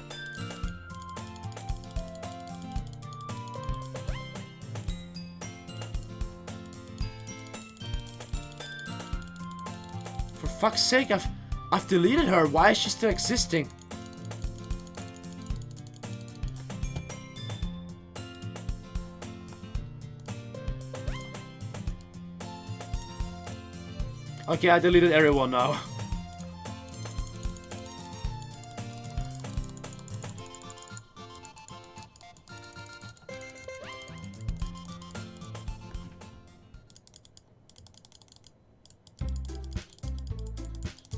For fuck's sake, I've deleted her. Why is she still existing? Okay, I deleted everyone now.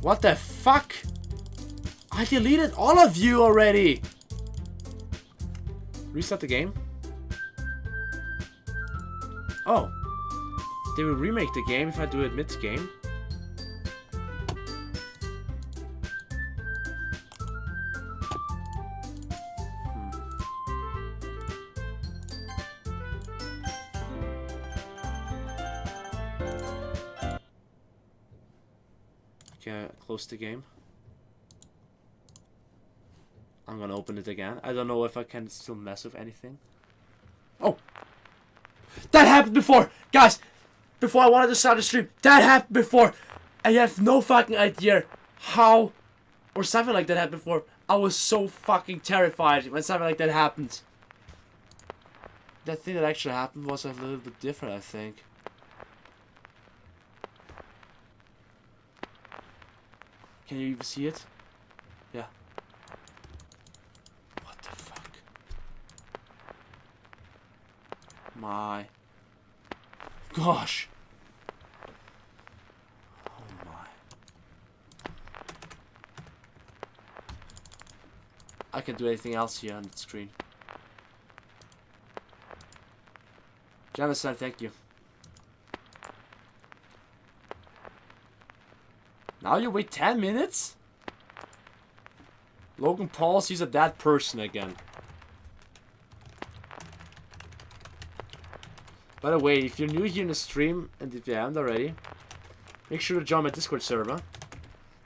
What the fuck? I deleted all of you already! Restart the game? Oh. They will remake the game if I do it mid-game? Close the game. I'm gonna open it again. I don't know if I can still mess with anything. Oh! That happened before! Guys! Before I wanted to start the stream, that happened before! I have no fucking idea how or something like that happened before. I was so fucking terrified when something like that happened. That thing that actually happened was a little bit different, I think. Can you even see it? Yeah. What the fuck? My gosh. Oh my. I can't do anything else here on the screen. Jamison, thank you. Now you wait 10 minutes? Logan Paul sees a dead person again. By the way, if you're new here in the stream, and if you haven't already, make sure to join my Discord server.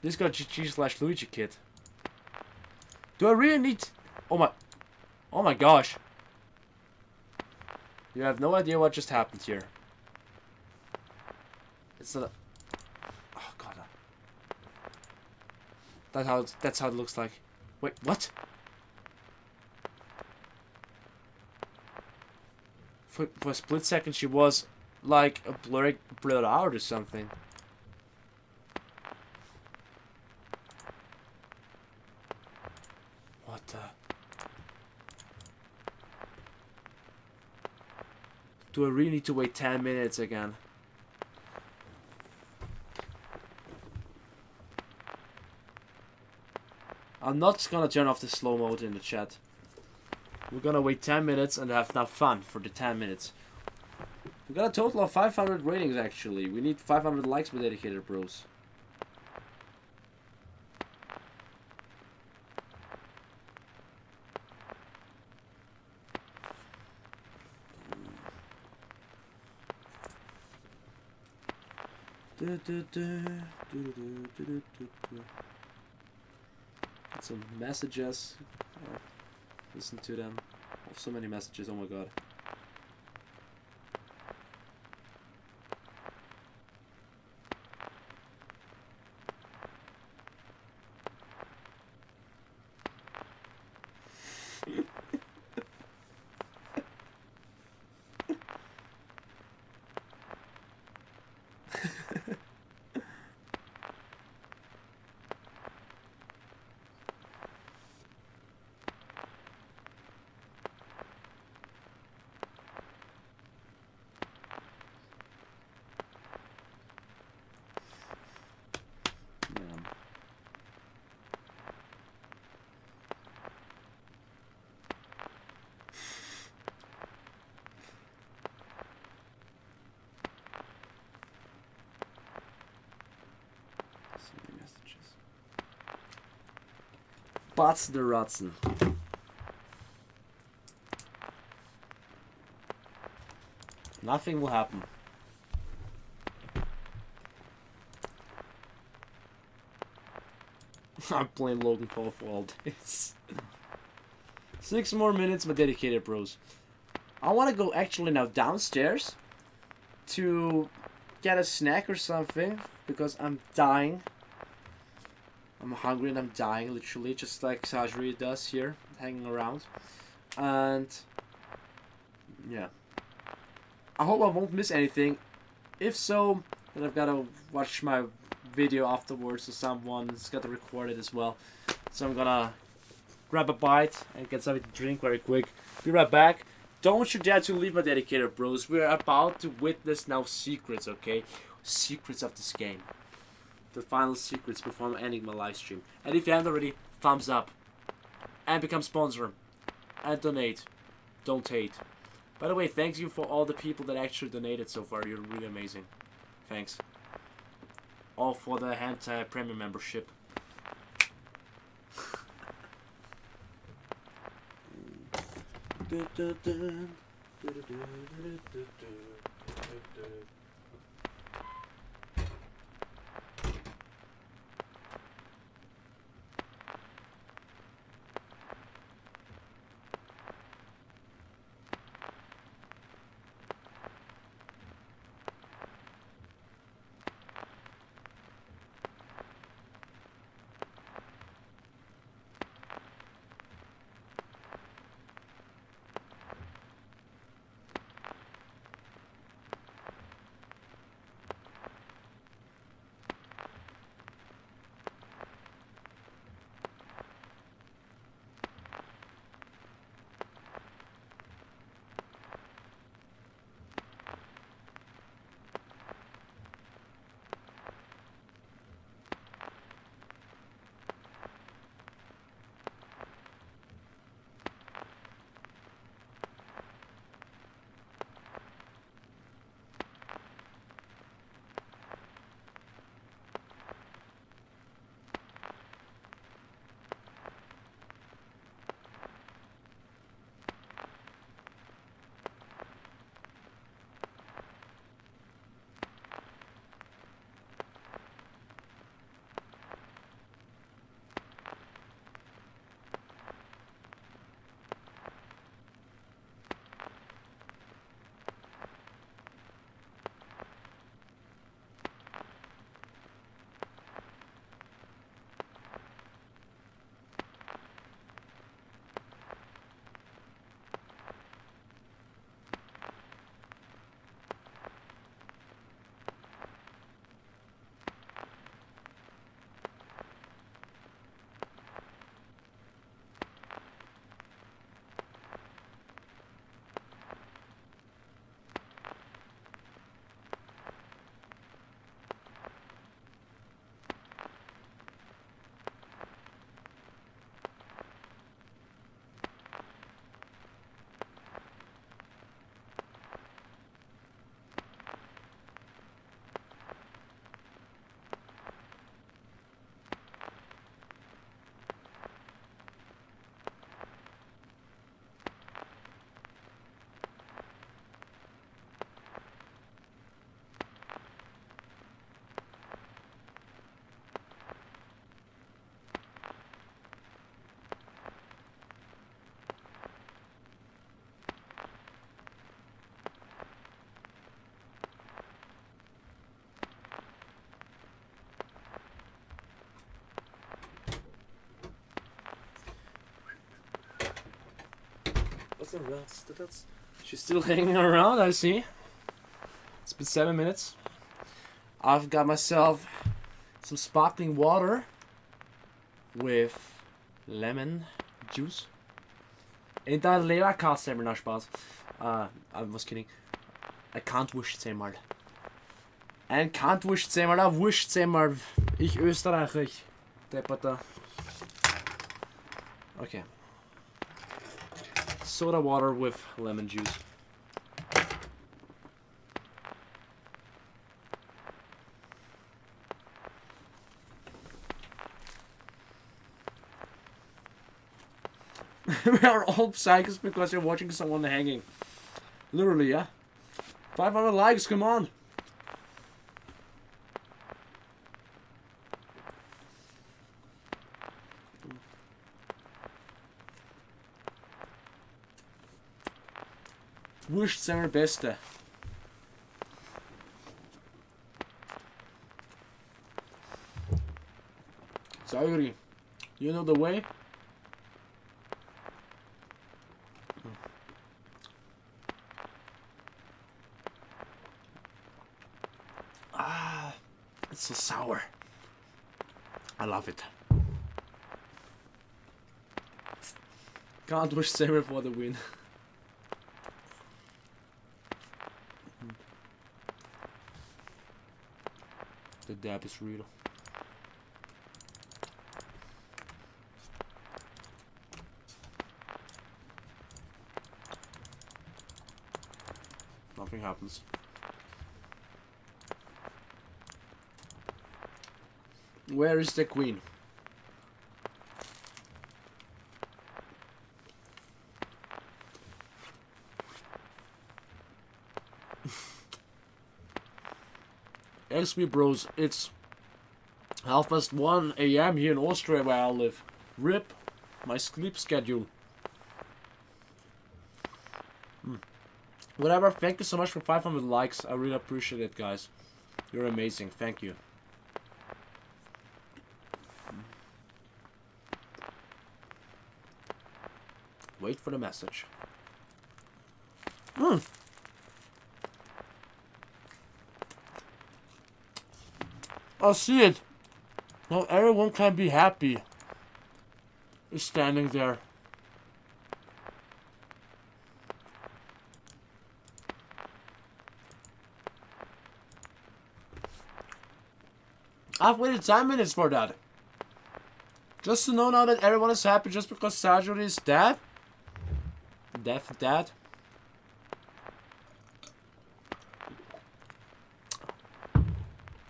Discord.gg/Luigikid. Do I really need... Oh my gosh. You have no idea what just happened here. It's not... Oh god. That's how it looks like. Wait, what? For a split second she was like a blurred out or something. What the... Do I really need to wait 10 minutes again? I'm not gonna turn off the slow mode in the chat. We're gonna wait 10 minutes and have now fun for the 10 minutes. We got a total of 500 ratings actually. We need 500 likes with dedicated bros. Some messages. Listen to them. Oh, so many messages. Oh my god. Butts the Rotzen. Nothing will happen. I'm playing Logan Paul for all days. 6 more minutes, my dedicated bros. I want to go actually now downstairs to get a snack or something because I'm dying. I'm hungry and I'm dying, literally, just like Sajri does here, hanging around. And yeah, I hope I won't miss anything. If so, then I've got to watch my video afterwards, or someone's got to record it as well. So I'm gonna grab a bite and get something to drink very quick. Be right back. Don't you dare to leave, my dedicated bros. We're about to witness now secrets, okay? Secrets of this game. The final secrets before I'm ending my live stream. And if you haven't already, thumbs up. And become sponsor. And donate. Don't hate. By the way, thank you for all the people that actually donated so far. You're really amazing. Thanks. All for the Hentai Premium membership. She's still hanging around, I see. It's been 7 minutes. I've got myself some sparkling water with lemon juice. Inte leverkasse, men Spaß. I was kidding. I can't wish zehnmal. And can't wish zehnmal, I wish zehnmal. Ich Österreicher, ich Depperter. Okay. Soda water with lemon juice. We are all psychos because you're watching someone hanging. Literally, yeah. 500 likes, come on. Wurscht zijn we beste. So Yuri, you know the way? Ah, it's so sour. I love it. Can't wish Sarah for the win. The dab is real. Nothing happens. Where is the queen? Excuse me, bros, it's 1:30 a.m. here in Austria where I live. RIP my sleep schedule. Whatever, thank you so much for 500 likes. I really appreciate it, guys. You're amazing, thank you. Wait for the message. I see it. Now everyone can be happy. Is standing there. I've waited 10 minutes for that. Just to know now that everyone is happy just because Sajuri is dead? Dead?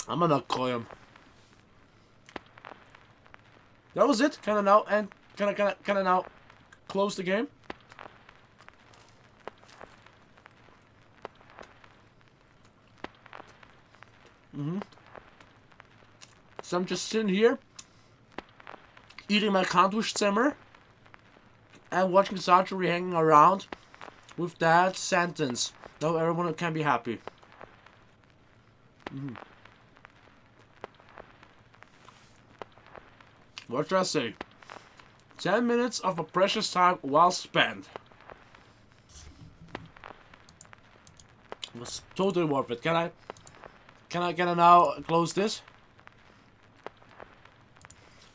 I'm gonna call him. That was it. Can I now and can I now close the game? So I'm just sitting here eating my Kantwurst-Zimmer and watching Sajuri hanging around with that sentence. Now everyone can be happy. What should I say? 10 minutes of a precious time well spent. It was totally worth it. Can I now close this?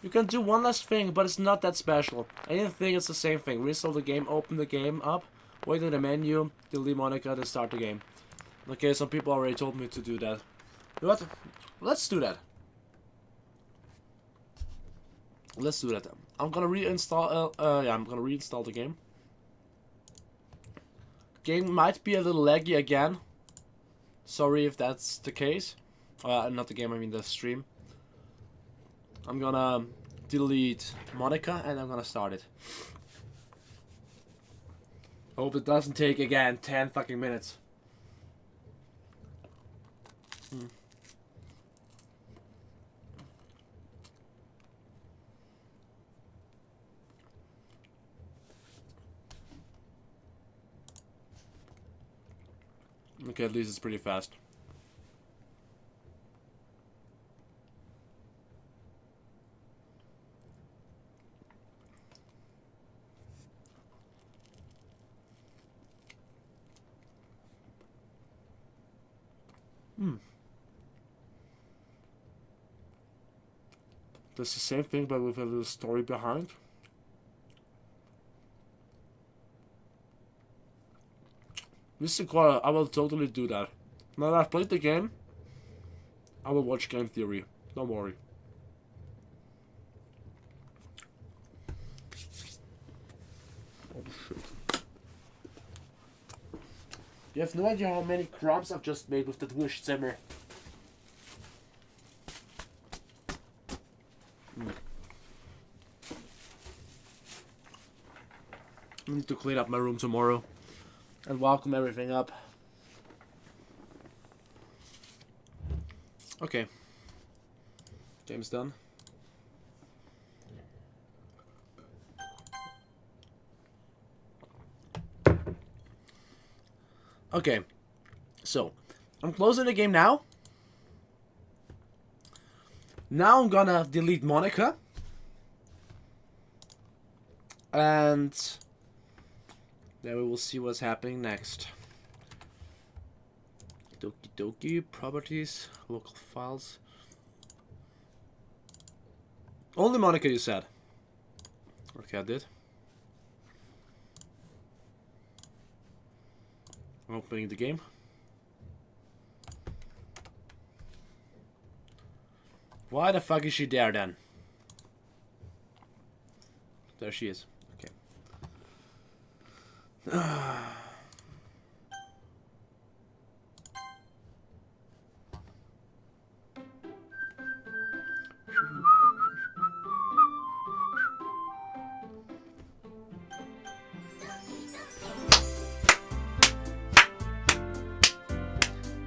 You can do one last thing, but it's not that special. I didn't think it's the same thing. Restart the game, open the game up, wait in the menu, delete Monika, then start the game. Okay, some people already told me to do that. You know what? Let's do that. Let's do that. I'm gonna reinstall. I'm gonna reinstall the game. Game might be a little laggy again. Sorry if that's the case. Not the game. I mean the stream. I'm gonna delete Monika and I'm gonna start it. Hope it doesn't take again 10 fucking minutes. Okay, at least it's pretty fast. Does the same thing but with a little story behind. This is cool. I will totally do that. Now that I've played the game, I will watch Game Theory. Don't worry. Oh shit. You have no idea how many crumbs I've just made with that Wurstzimmer. I need to clean up my room tomorrow and vacuum everything up. Okay. Game's done. Okay. So, I'm closing the game now. Now I'm gonna delete Monika. And then we will see what's happening next. Doki Doki, properties, local files. Only Monika, you said. Okay, I did. I'm opening the game. Why the fuck is she there then? There she is. Okay.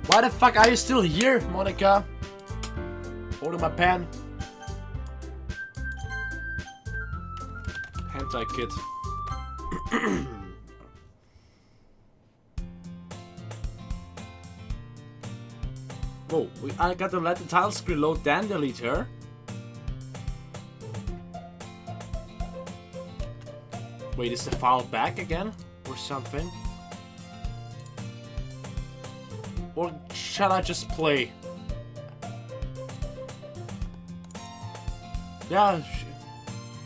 Why the fuck are you still here, Monika? Holding my pen. Hentai kid. Whoa, I got to let the title screen load, then delete her. Wait, is the file back again? Or something? Or shall I just play? Yeah,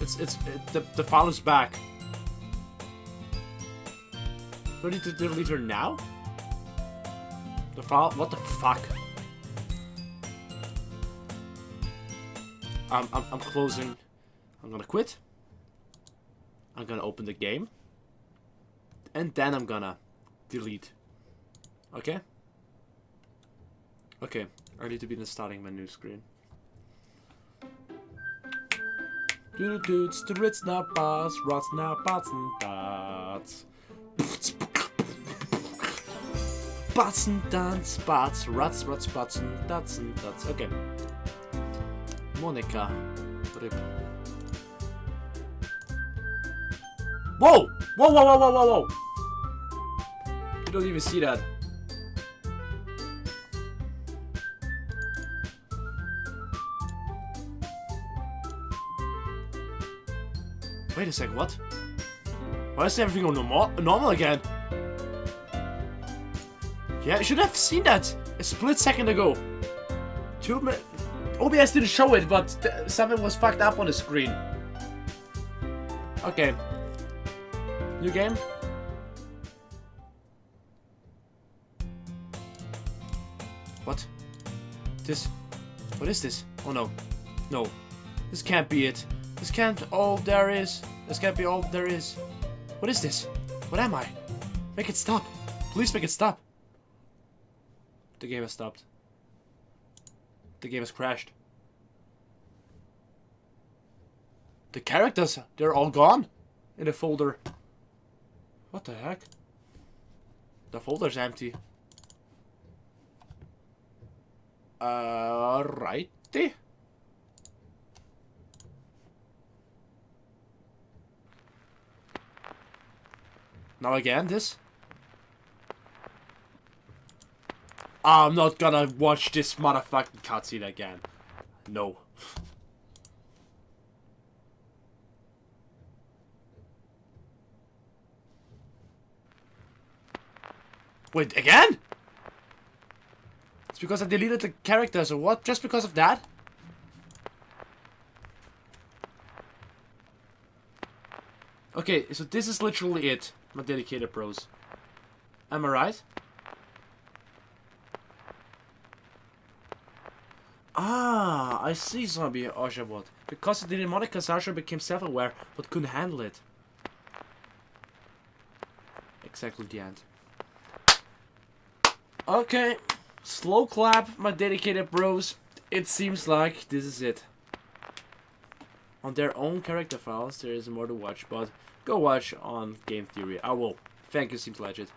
the file is back. Do I need to delete her now? The file? What the fuck? I'm closing. I'm gonna quit. I'm gonna open the game. And then I'm gonna delete. Okay? Okay, I need to be in the starting menu screen. Dudes, the Ritz now bars, rots now bots and dots. Bots and dots, bots, rots, bots and dots and dots. Okay. Monika. Rip. Whoa! Whoa, whoa, whoa, whoa, whoa, whoa! You don't even see that. Wait a sec, what? Why is everything going normal again? Yeah, I should have seen that a split second ago. 2 minutes. OBS didn't show it, but something was fucked up on the screen. Okay. New game. What? This? What is this? Oh no. No. This can't be it. This can't all there is. This can't be all there is. What is this? What am I? Make it stop. Please make it stop. The game has stopped. The game has crashed. The characters, they're all gone in the folder. What the heck? The folder's empty. Righty. Now again, this? I'm not gonna watch this motherfucking cutscene again. No. Wait, again? It's because I deleted the characters or what? Just because of that? Okay, so this is literally it, my dedicated bros. Am I right? Ah, I see, zombie Oshavot. Because of the Monika, Sasha became self-aware, but couldn't handle it. Exactly the end. Okay, slow clap, my dedicated bros. It seems like this is it. On their own character files, there is more to watch, but go watch on Game Theory. I will. Thank you, seems legit.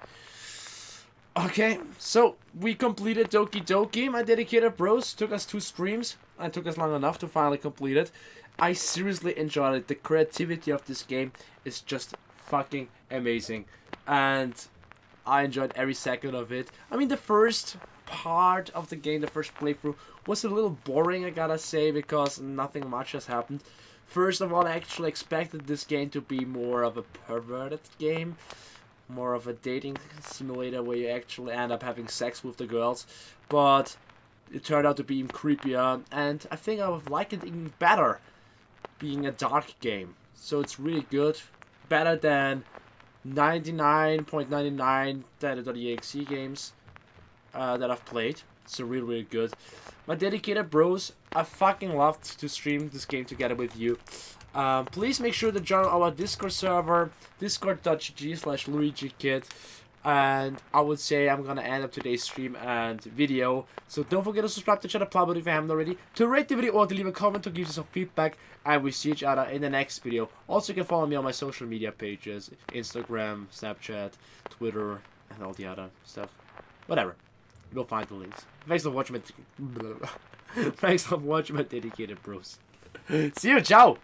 Okay, so we completed Doki Doki, my dedicated bros. Took us 2 streams, and took us long enough to finally complete it. I seriously enjoyed it. The creativity of this game is just fucking amazing. And I enjoyed every second of it. I mean, the first part of the game, the first playthrough, was a little boring, I gotta say, because nothing much has happened. First of all, I actually expected this game to be more of a perverted game. More of a dating simulator where you actually end up having sex with the girls. But it turned out to be even creepier. And I think I would like it even better being a dark game. So it's really good. Better than 99.99 .exe games that I've played. So really good. My dedicated bros, I fucking loved to stream this game together with you. Please make sure to join our Discord server, discord.gg/Luigikid. And I would say I'm gonna end up today's stream and video. So don't forget to subscribe to the channel, plug if you haven't already, to rate the video or to leave a comment to give you some feedback. And we see each other in the next video. Also, you can follow me on my social media pages, Instagram, Snapchat, Twitter, and all the other stuff. Whatever. You'll find the links. Thanks for watching my dedicated bros. See you, ciao!